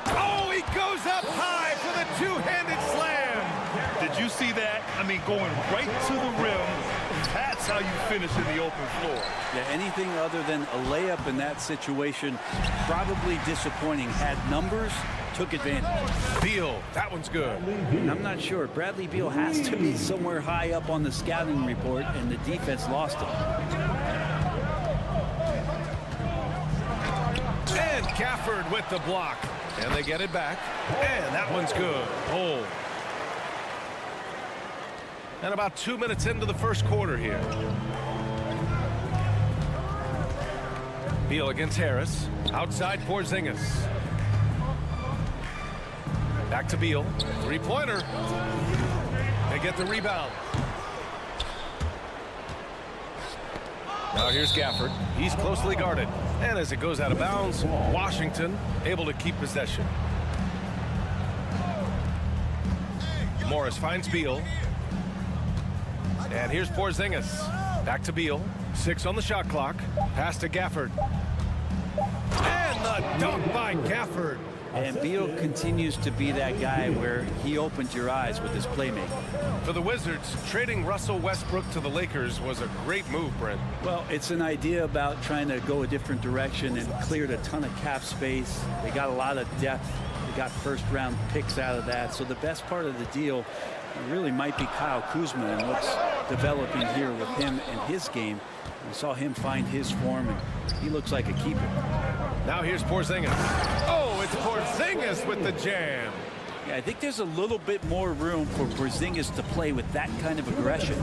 Oh, he goes up high for the two-handed slam. Did you see that? I mean, going right to the rim. That's how you finish in the open floor. Yeah, anything other than a layup in that situation, probably disappointing. Had numbers, took advantage. Beal, that one's good. I'm not sure. Bradley Beal has to be somewhere high up on the scouting report, and the defense lost him. And Gafford with the block. And they get it back. And that one's good. Oh. And about 2 minutes into the first quarter here. Beal against Harris. Outside Porzingis. Back to Beal. Three-pointer. They get the rebound. Now here's Gafford. He's closely guarded. And as it goes out of bounds, Washington able to keep possession. Morris finds Beal. And here's Porzingis. Back to Beal. 6 on the shot clock. Pass to Gafford. And the dunk by Gafford. And Beal continues to be that guy where he opens your eyes with his playmaking. For the Wizards, trading Russell Westbrook to the Lakers was a great move, Brent. Well, it's an idea about trying to go a different direction and cleared a ton of cap space. They got a lot of depth. They got first-round picks out of that. So the best part of the deal really might be Kyle Kuzma and what's developing here with him and his game. We saw him find his form, and he looks like a keeper. Now here's Porzingis. Oh, it's Porzingis with the jam. Yeah, I think there's a little bit more room for Porzingis to play with that kind of aggression.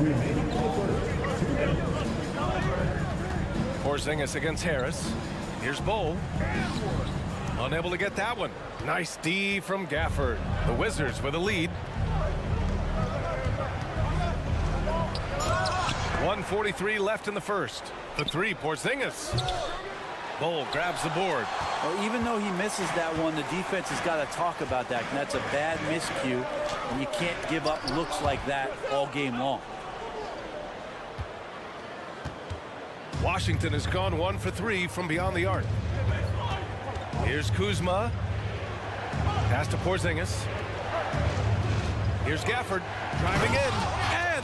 Porzingis against Harris. Here's Bowl. Unable to get that one. Nice D from Gafford. The Wizards with a lead. 1:43 left in the first. The 3, Porzingis. Bowl grabs the board. Well, even though he misses that one, the defense has got to talk about that. And that's a bad miscue, and you can't give up looks like that all game long. Washington has gone 1 for 3 from beyond the arc. Here's Kuzma. Pass to Porzingis. Here's Gafford driving in.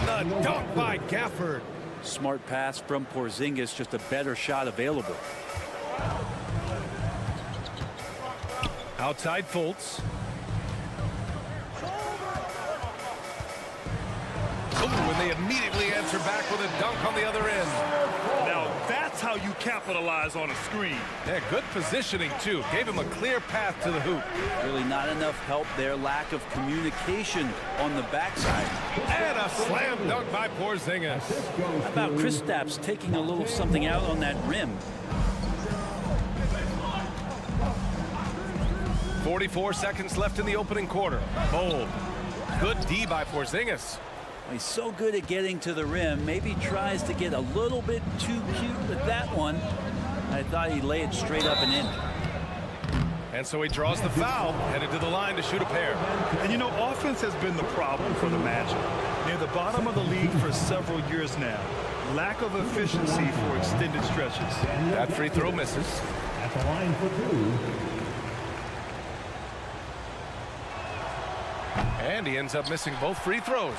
And the dunk by Gafford. Smart pass from Porzingis, just a better shot available. Outside Fultz. Oh, and they immediately answer back with a dunk on the other end. Now, that's how you capitalize on a screen. Yeah, good positioning, too. Gave him a clear path to the hoop. Really not enough help there. Lack of communication on the backside. And a slam dunk by Porzingis. How about Kristaps taking a little something out on that rim? 44 seconds left in the opening quarter. Bold. Good D by Porzingis. He's so good at getting to the rim. Maybe tries to get a little bit too cute with that one. I thought he'd lay it straight up and in. And so he draws the foul, headed to the line to shoot a pair. And you know, offense has been the problem for the Magic. Near the bottom of the league for several years now. Lack of efficiency for extended stretches. That free throw misses. At the line for 2. And he ends up missing both free throws.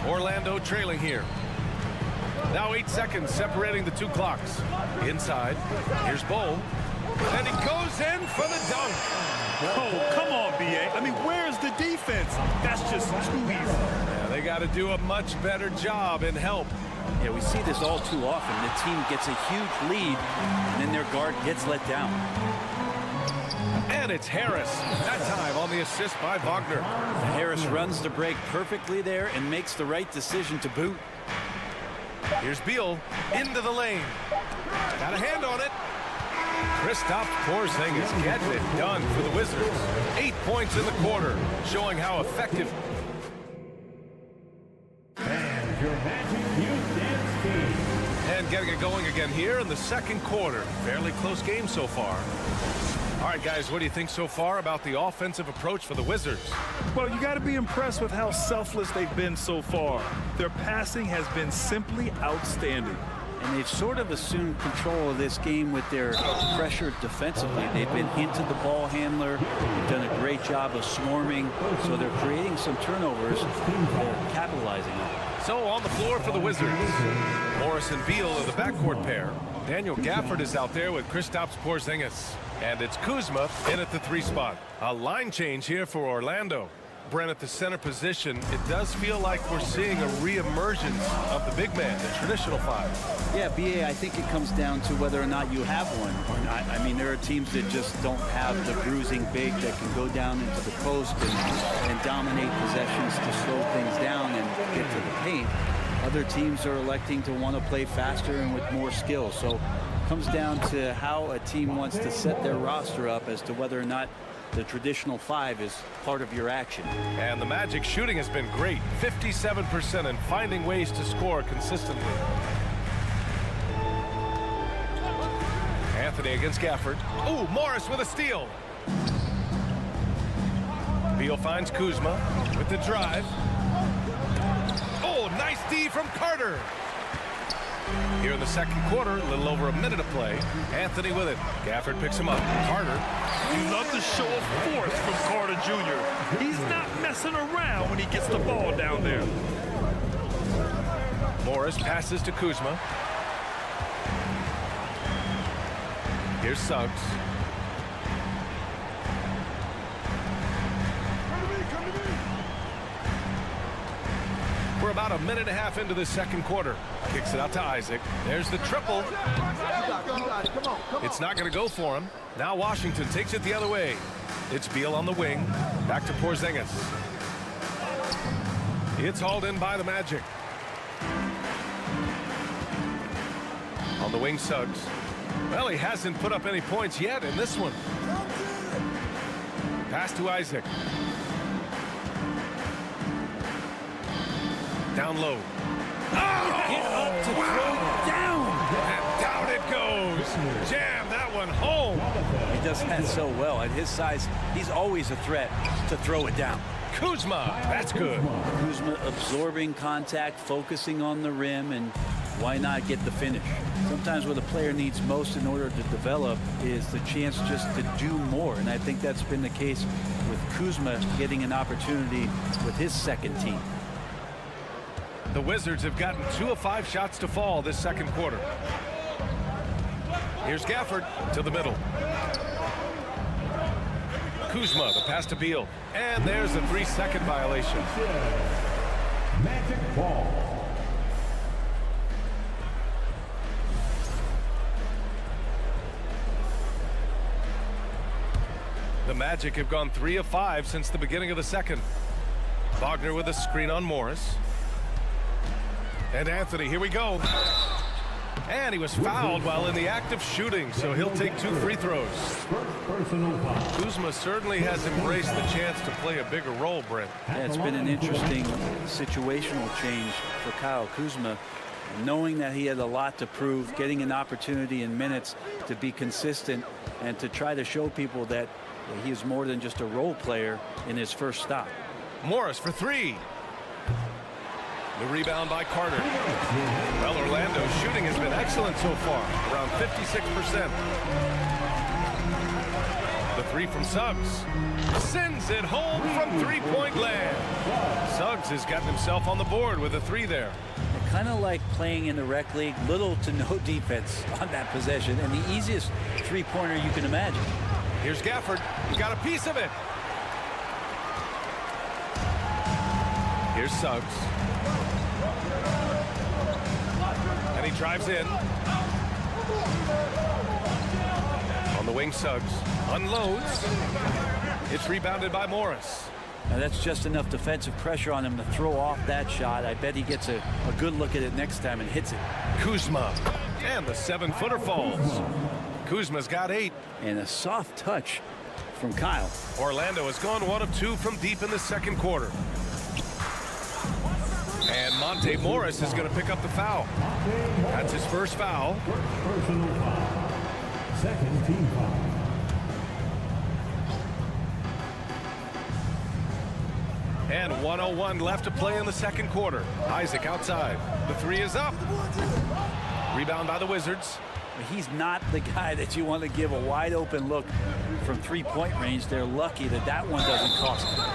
Orlando trailing here. Now 8 seconds separating the two clocks. Inside, here's Bol. And he goes in for the dunk. Oh, come on, B.A. I mean, where's the defense? That's just too easy. Yeah, they got to do a much better job in help. Yeah, we see this all too often. The team gets a huge lead, and then their guard gets let down. And it's Harris. That time on the assist by Wagner. Harris runs the break perfectly there and makes the right decision to boot. Here's Beal into the lane. Got a hand on it. Kristaps Porzingis gets it done for the Wizards. 8 points in the quarter, showing how effective. And your Magic Youth Dance Team. And getting it going again here in the second quarter. Fairly close game so far. All right, guys, what do you think so far about the offensive approach for the Wizards? Well, you got to be impressed with how selfless they've been so far. Their passing has been simply outstanding. And they've sort of assumed control of this game with their pressure defensively. They've been into the ball handler. They've done a great job of swarming. So they're creating some turnovers. They're capitalizing on it. So on the floor for the Wizards, Morris and Beal are the backcourt pair. Daniel Gafford is out there with Kristaps Porzingis. And it's Kuzma in at the 3 spot. A line change here for Orlando. Brent at the center position. It does feel like we're seeing a re-emergence of the big man, the traditional 5. Yeah, BA, I think it comes down to whether or not you have one or not. I mean, there are teams that just don't have the bruising big that can go down into the post and dominate possessions to slow things down and get to the paint. Other teams are electing to want to play faster and with more skill. So it comes down to how a team wants to set their roster up as to whether or not the traditional 5 is part of your action. And the Magic shooting has been great. 57% and finding ways to score consistently. Anthony against Gafford. Ooh, Morris with a steal. Beal finds Kuzma with the drive. Oh, nice D from Carter. Here in the second quarter, a little over a minute of play. Anthony with it. Gafford picks him up. Carter. You love the show of force from Carter Jr. He's not messing around when he gets the ball down there. Morris passes to Kuzma. Here's Suggs. We're about a minute and a half into the second quarter. Kicks it out to Isaac. There's the triple. It's not going to go for him. Now Washington takes it the other way. It's Beal on the wing. Back to Porzingis. It's hauled in by the Magic. On the wing, Suggs. Well, he hasn't put up any points yet in this one. Pass to Isaac. Down low. Oh! Get up to throw down. And down it goes. Jam that one home. He does that so well. At his size, he's always a threat to throw it down. Kuzma, that's good. Kuzma absorbing contact, focusing on the rim, and why not get the finish? Sometimes what a player needs most in order to develop is the chance just to do more, and I think that's been the case with Kuzma getting an opportunity with his second team. The Wizards have gotten 2 of 5 shots to fall this second quarter. Here's Gafford to the middle. Kuzma, the pass to Beal. And there's a 3-second violation. Magic ball. The Magic have gone 3 of 5 since the beginning of the second. Wagner with a screen on Morris. And Anthony, here we go. And he was fouled while in the act of shooting, so he'll take 2 free throws. Kuzma certainly has embraced the chance to play a bigger role, Brent. Yeah, it's been an interesting situational change for Kyle Kuzma. Knowing that he had a lot to prove, getting an opportunity in minutes to be consistent and to try to show people that he is more than just a role player in his first stop. Morris for 3. The rebound by Carter. Well, Orlando's shooting has been excellent so far, around 56%. The 3 from Suggs. Sends it home from three-point land. Suggs has gotten himself on the board with a 3 there. Kind of like playing in the rec league, little to no defense on that possession, and the easiest three-pointer you can imagine. Here's Gafford. He got a piece of it. Here's Suggs. And he drives in. On the wing, Suggs unloads. It's rebounded by Morris. Now that's just enough defensive pressure on him to throw off that shot. I bet he gets a good look at it next time and hits it. Kuzma. And the 7-footer falls. Kuzma's got 8. And a soft touch from Kyle. Orlando has gone 1 of 2 from deep in the second quarter. And Monte Morris is going to pick up the foul. That's his first foul. Personal foul. Second team foul. And 1:01 left to play in the second quarter. Isaac outside. The 3 is up. Rebound by the Wizards. He's not the guy that you want to give a wide open look from three-point range. They're lucky that that one doesn't cost them.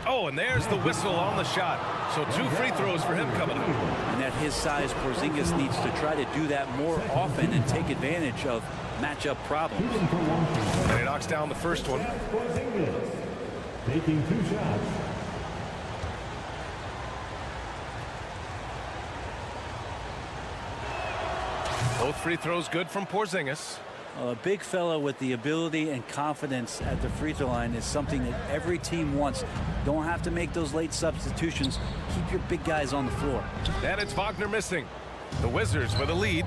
Oh, and there's the whistle on the shot. So 2 free throws for him coming up. And at his size, Porzingis needs to try to do that more often and take advantage of matchup problems. And he knocks down the first one. Porzingis taking 2 shots. Both free throws good from Porzingis. A big fella with the ability and confidence at the free throw line is something that every team wants. Don't have to make those late substitutions. Keep your big guys on the floor. And it's Wagner missing. The Wizards with a lead.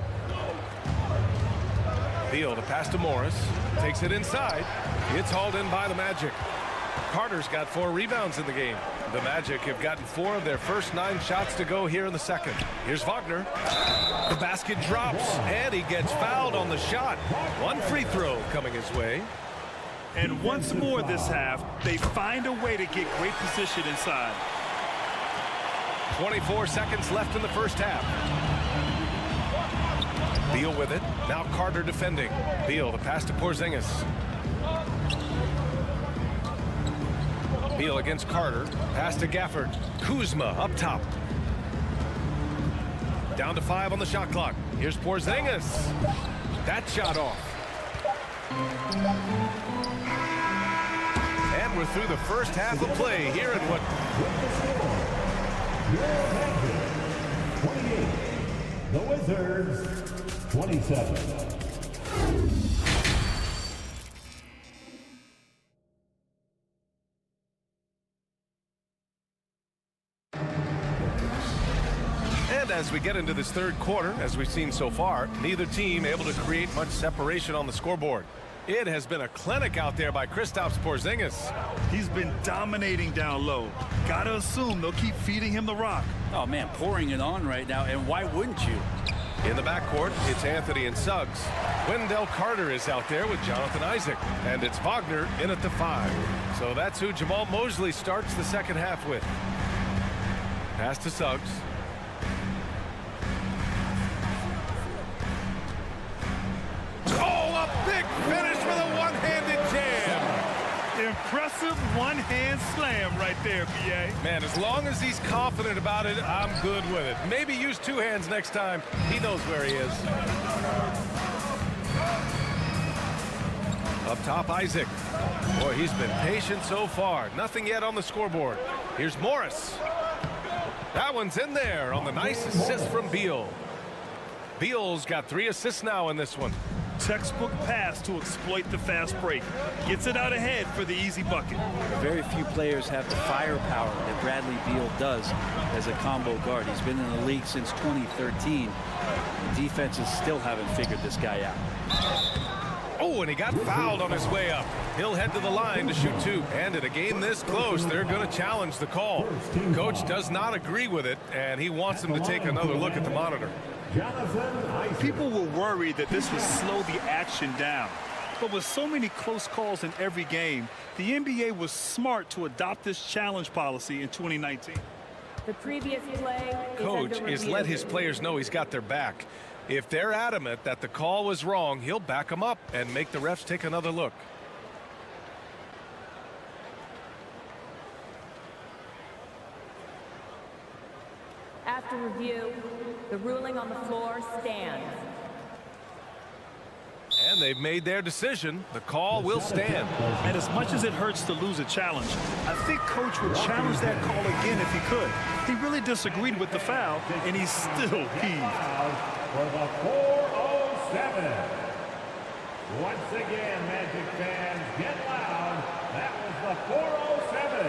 Beal to pass to Morris. Takes it inside. It's hauled in by the Magic. Carter's got 4 rebounds in the game. The Magic have gotten 4 of their first 9 shots to go here in the second. Here's Wagner. The basket drops, and he gets fouled on the shot. 1 free throw coming his way. And once more this half, they find a way to get great position inside. 24 seconds left in the first half. Beal with it. Now Carter defending. Beal the pass to Porzingis. Beal against Carter. Pass to Gafford. Kuzma up top. Down to 5 on the shot clock. Here's Porzingis. That shot off. And we're through the first half of play here at what... 28. The Wizards, 27. As we get into this third quarter, as we've seen so far, neither team able to create much separation on the scoreboard. It has been a clinic out there by Kristaps Porzingis. He's been dominating down low. Gotta assume they'll keep feeding him the rock. Oh man, pouring it on right now, and why wouldn't you? In the backcourt, it's Anthony and Suggs. Wendell Carter is out there with Jonathan Isaac, and it's Wagner in at the 5. So that's who Jamal Mosley starts the second half with. Pass to Suggs. Big finish with a one-handed jam. Impressive one-hand slam right there, B.A. Man, as long as he's confident about it, I'm good with it. Maybe use 2 hands next time. He knows where he is. Up top, Isaac. Boy, he's been patient so far. Nothing yet on the scoreboard. Here's Morris. That one's in there on the nice assist from Beal. Beal's got 3 assists now in this one. Textbook pass to exploit the fast break. Gets it out ahead for the easy bucket. Very few players have the firepower that Bradley Beal does as a combo guard. He's been in the league since 2013. The defenses still haven't figured this guy out. Oh, and he got fouled on his way up. He'll head to the line to shoot 2. And in a game this close, they're going to challenge the call. Coach does not agree with it, and he wants him to take another look at the monitor. People were worried that this would slow the action down. But with so many close calls in every game, the NBA was smart to adopt this challenge policy in 2019. The previous play Coach is let his players know he's got their back. If they're adamant that the call was wrong, he'll back them up and make the refs take another look. After review, the ruling on the floor stands. And they've made their decision. The call will stand. And as much as it hurts to lose a challenge, I think Coach would challenge that call again if he could. He really disagreed with the foul, and he's still peeved. For the 407. Once again, Magic fans, get loud. That was the 407.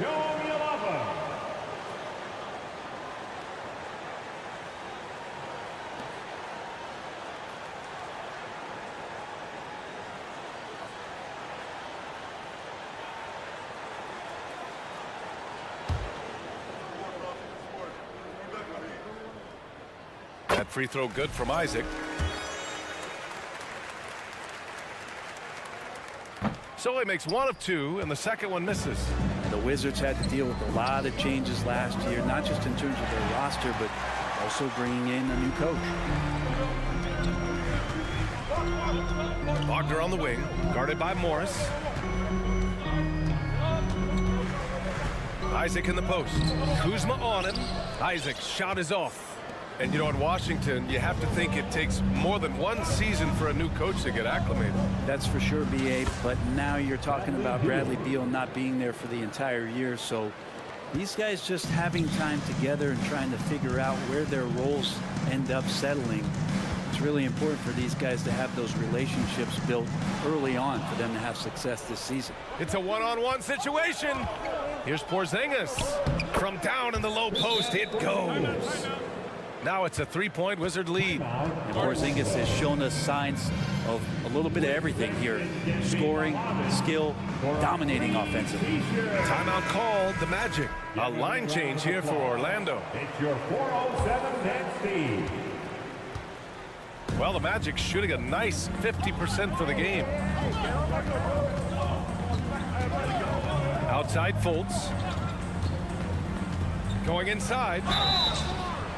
Show me you love them. That free throw good from Isaac. So he makes 1 of 2, and the second one misses. And the Wizards had to deal with a lot of changes last year, not just in terms of their roster, but also bringing in a new coach. Wagner on the wing, guarded by Morris. Isaac in the post. Kuzma on him. Isaac's shot is off. And you know, in Washington, you have to think it takes more than 1 season for a new coach to get acclimated. That's for sure, B.A., but now you're talking about Bradley Beal not being there for the entire year, so these guys just having time together and trying to figure out where their roles end up settling. It's really important for these guys to have those relationships built early on for them to have success this season. It's a one-on-one situation. Here's Porzingis. From down in the low post, it goes. Now it's a 3-point Wizard lead. And Porzingis has shown us signs of a little bit of everything here. Scoring, skill, dominating offensively. Timeout called the Magic. A line change here for Orlando. It's your 407 next team. Well, the Magic shooting a nice 50% for the game. Outside Fultz. Going inside.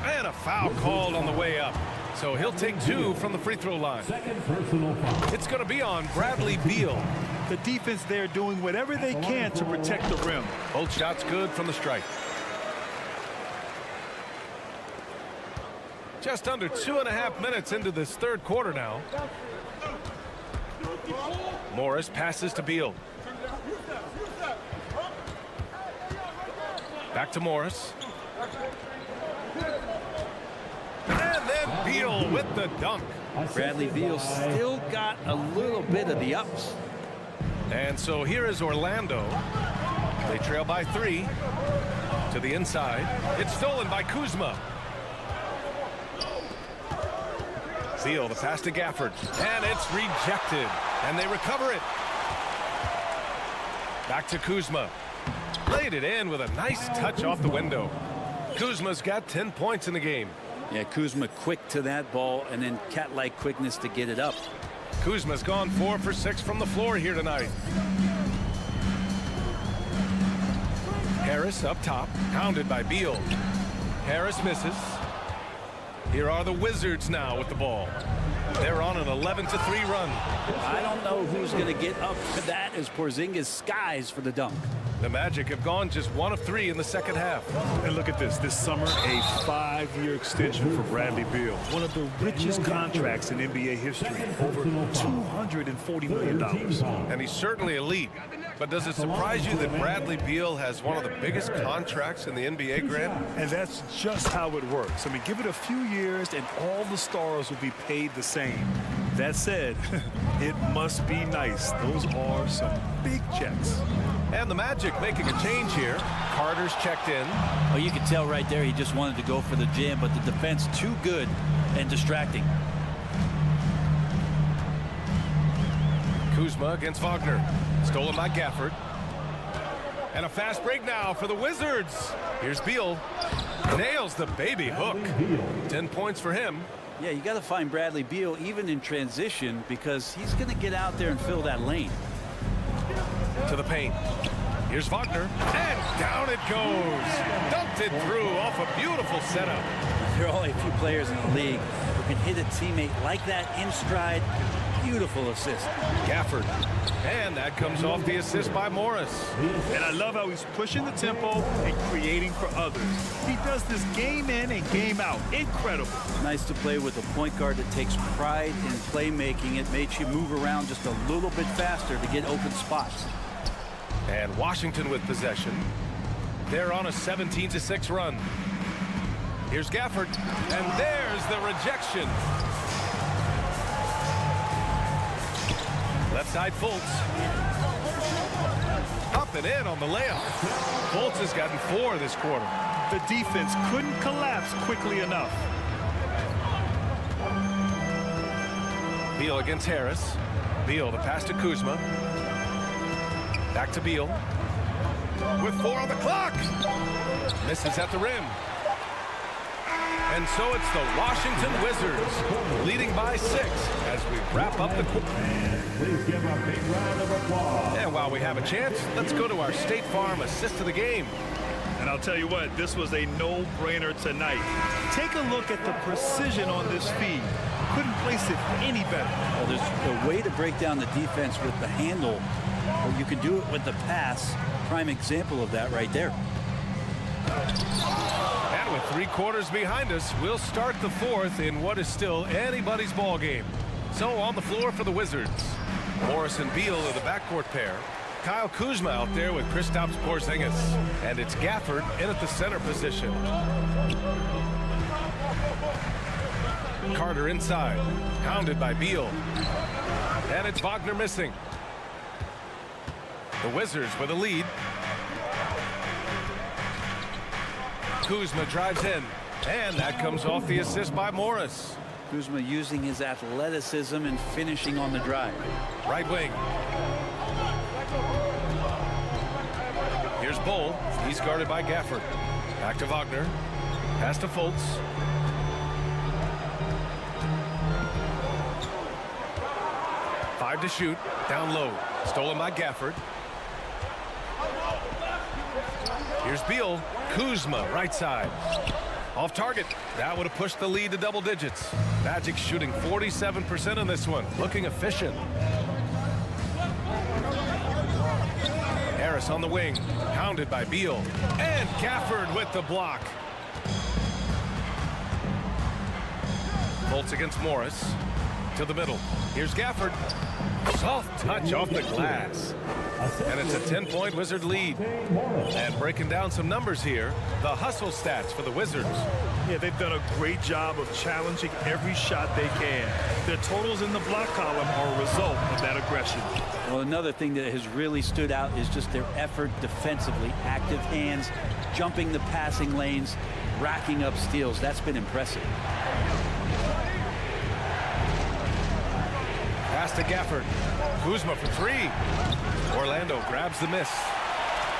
And a foul called on the way up. So he'll take 2 from the free throw line. Second personal foul. It's going to be on Bradley Beal. The defense there doing whatever they can to protect the rim. Both shots good from the stripe. Just under 2.5 minutes into this third quarter now. Morris passes to Beal. Back to Morris. And then Beal with the dunk. Bradley Beal still got a little bit of the ups. And so here is Orlando. They trail by 3 to the inside. It's stolen by Kuzma. Beal, the pass to Gafford. And it's rejected. And they recover it. Back to Kuzma. Laid it in with a nice touch off the window. Kuzma's got 10 points in the game. Yeah, Kuzma quick to that ball and then cat-like quickness to get it up. Kuzma's gone 4 for 6 from the floor here tonight. Harris up top, pounded by Beal. Harris misses. Here are the Wizards now with the ball. They're on an 11-3 run. I don't know who's going to get up for that as Porzingis skies for the dunk. The Magic have gone just 1 of 3 in the second half. And look at this. This summer, a 5-year extension for Bradley Beal. One of the richest contracts in NBA history. Over $240 million. And he's certainly elite. But does it surprise you that Bradley Beal has one of the biggest contracts in the NBA, Graham? And that's just how it works. I mean, give it a few years and all the stars will be paid the same. That said, it must be nice. Those are some big checks. And the Magic making a change here. Carter's checked in. Oh, you can tell right there he just wanted to go for the jam, but the defense too good and distracting. Kuzma against Wagner. Stolen by Gafford. And a fast break now for the Wizards. Here's Beal. Nails the baby hook. 10 points for him. Yeah, you got to find Bradley Beal even in transition because he's going to get out there and fill that lane. To the paint. Here's Wagner. And down it goes. Dumped it through off a beautiful setup. There are only a few players in the league who can hit a teammate like that in stride. Beautiful assist. Gafford. And that comes off the assist by Morris. And I love how he's pushing the tempo and creating for others. He does this game in and game out. Incredible. Nice to play with a point guard that takes pride in playmaking. It makes you move around just a little bit faster to get open spots. And Washington with possession. They're on a 17-6 run. Here's Gafford. And there's the rejection. Left side Fultz. Up and in on the layup. Fultz has gotten 4 this quarter. The defense couldn't collapse quickly enough. Beal against Harris. Beal to pass to Kuzma. Back to Beal. With 4 on the clock. Misses at the rim. And so it's the Washington Wizards leading by 6 as we wrap up the quarter. Please give a big round of applause. And while we have a chance, let's go to our State Farm assist of the game. And I'll tell you what, this was a no-brainer tonight. Take a look at the precision on this feed. Couldn't place it any better. Well, there's a way to break down the defense with the handle, or you can do it with the pass. Prime example of that right there. And with 3 quarters behind us, we'll start the 4th in what is still anybody's ball game. So on the floor for the Wizards, Morris and Beal are the backcourt pair. Kyle Kuzma out there with Kristaps Porzingis. And it's Gafford in at the center position. Carter inside, hounded by Beal. And it's Wagner missing. The Wizards with a lead. Kuzma drives in, and that comes off the assist by Morris. Kuzma using his athleticism and finishing on the drive. Right wing. Here's Bull. He's guarded by Gafford. Back to Wagner. Pass to Fultz. Five to shoot. Down low. Stolen by Gafford. Here's Beal. Kuzma, right side. Off target. That would have pushed the lead to double digits. Magic shooting 47% on this one. Looking efficient. Harris on the wing. Hounded by Beal. And Gafford with the block. Fultz against Morris. To the middle. Here's Gafford. Soft touch off the glass. And it's a 10-point Wizard lead. And breaking down some numbers here, the hustle stats for the Wizards. Yeah, they've done a great job of challenging every shot they can. Their totals in the block column are a result of that aggression. Well, another thing that has really stood out is just their effort defensively. Active hands, jumping the passing lanes, racking up steals. That's been impressive. Pass to Gafford. Kuzma for 3. Orlando grabs the miss.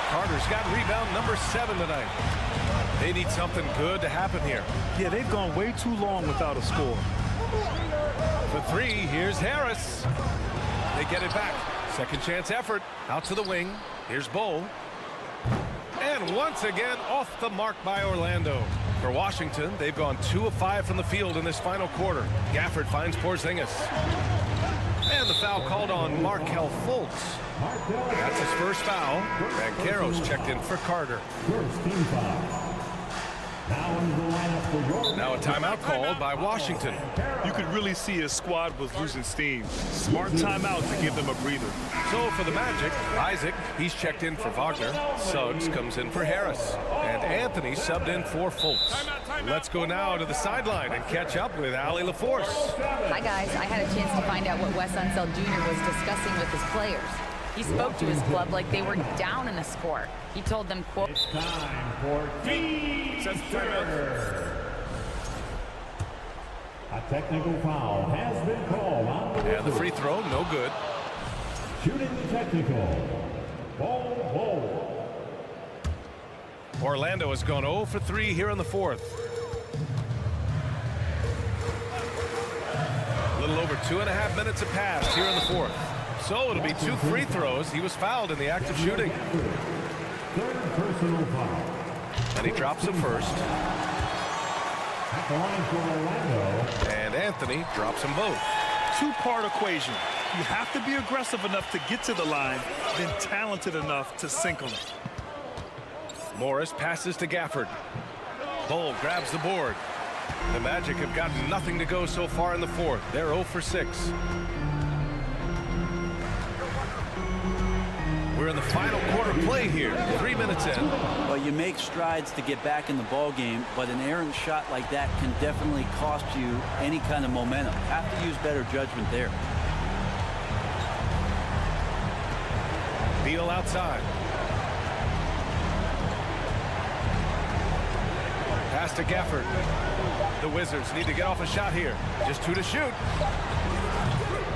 Carter's got rebound number 7 tonight. They need something good to happen here. Yeah, they've gone way too long without a score. For 3, here's Harris. They get it back. Second chance effort. Out to the wing. Here's Bull. And once again off the mark by Orlando. For Washington, they've gone 2 of 5 from the field in this final quarter. Gafford finds Porzingis. And the foul called on Markel Fultz. That's his first foul. Banchero's checked in for Carter. First team foul. Now into the lineup for your Now a timeout called by Washington. You could really see his squad was losing steam. Smart timeout to give them a breather. So for the Magic, Isaac, he's checked in for Wagner. Suggs comes in for Harris. And Anthony subbed in for Fultz. Let's go now to the sideline and catch up with Allie LaForce. Hi, guys. I had a chance to find out what Wes Unseld Jr. was discussing with his players. He spoke to his club like they were down in the score. He told them, quote, It's time for a technical foul has been called on the and the free throw, no good. shooting technical. Ball. Orlando has gone 0 for 3 here in the fourth. A little over 2.5 minutes have passed here in the fourth. So it'll be 2 free throws. He was fouled in the act of shooting. Third personal foul. And he drops him first. At the line for Orlando. And Anthony drops them both. Two-part equation. You have to be aggressive enough to get to the line, then talented enough to sink them. Morris passes to Gafford. Bull grabs the board. The Magic have gotten nothing to go so far in the fourth. They're 0 for 6. We're in the final quarter play here. 3 minutes in. Well, you make strides to get back in the ball game, but an errant shot like that can definitely cost you any kind of momentum. Have to use better judgment there. Beal outside. Pass to Gafford. The Wizards need to get off a shot here. Just 2 to shoot.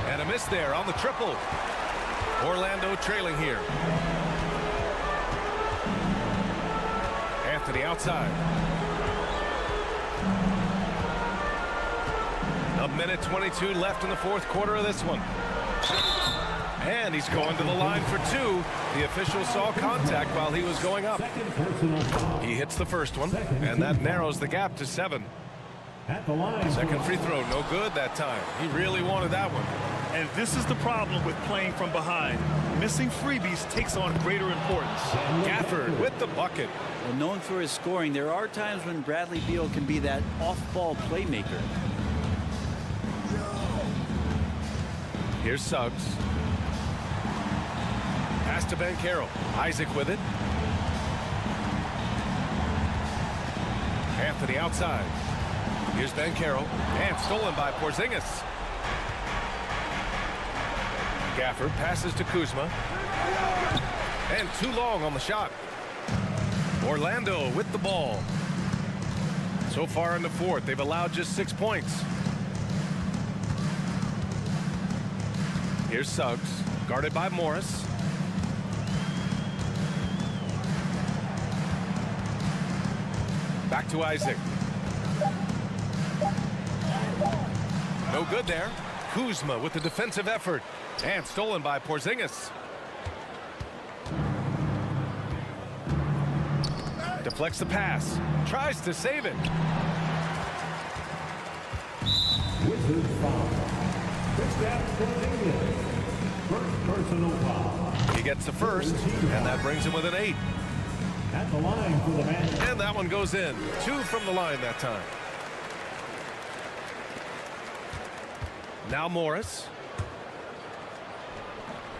And a miss there on the triple. Orlando trailing here. Anthony outside. 1:22 left in the fourth quarter of this one. And he's going to the line for 2. The official saw contact while he was going up. He hits the first one, and that narrows the gap to 7. At the line. Second free throw, no good that time. He really wanted that one. And this is the problem with playing from behind. Missing freebies takes on greater importance. Gafford with the bucket. Well, known for his scoring, there are times when Bradley Beal can be that off-ball playmaker. Here's Suggs. Pass to Banchero. Isaac with it. Anthony outside. Here's Banchero. And stolen by Porzingis. Gafford passes to Kuzma. And too long on the shot. Orlando with the ball. So far in the fourth, they've allowed just 6 points. Here's Suggs, guarded by Morris. Back to Isaac. No good there. Kuzma with the defensive effort. And stolen by Porzingis. Deflects the pass. Tries to save it. Wizards foul. First personal foul. He gets the first, and that brings him with an 8. At the line for the Magic. And that one goes in. 2 from the line that time. Now Morris.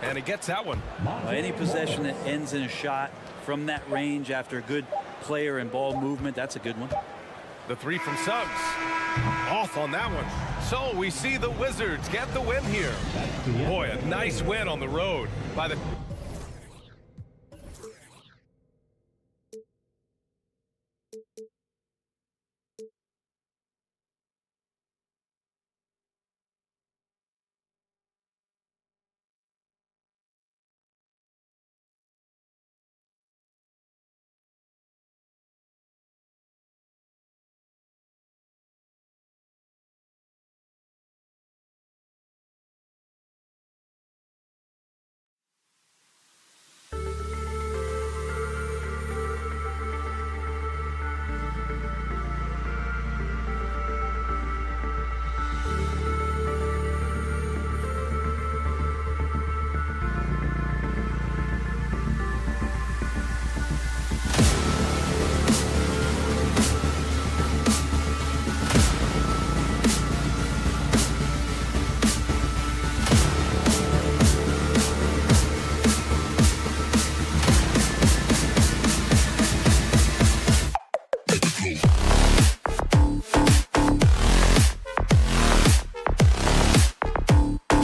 And he gets that one. Any possession that ends in a shot from that range after a good player and ball movement, that's a good one. The 3 from Suggs. Off on that one. So we see the Wizards get the win here. Boy, a nice win on the road by the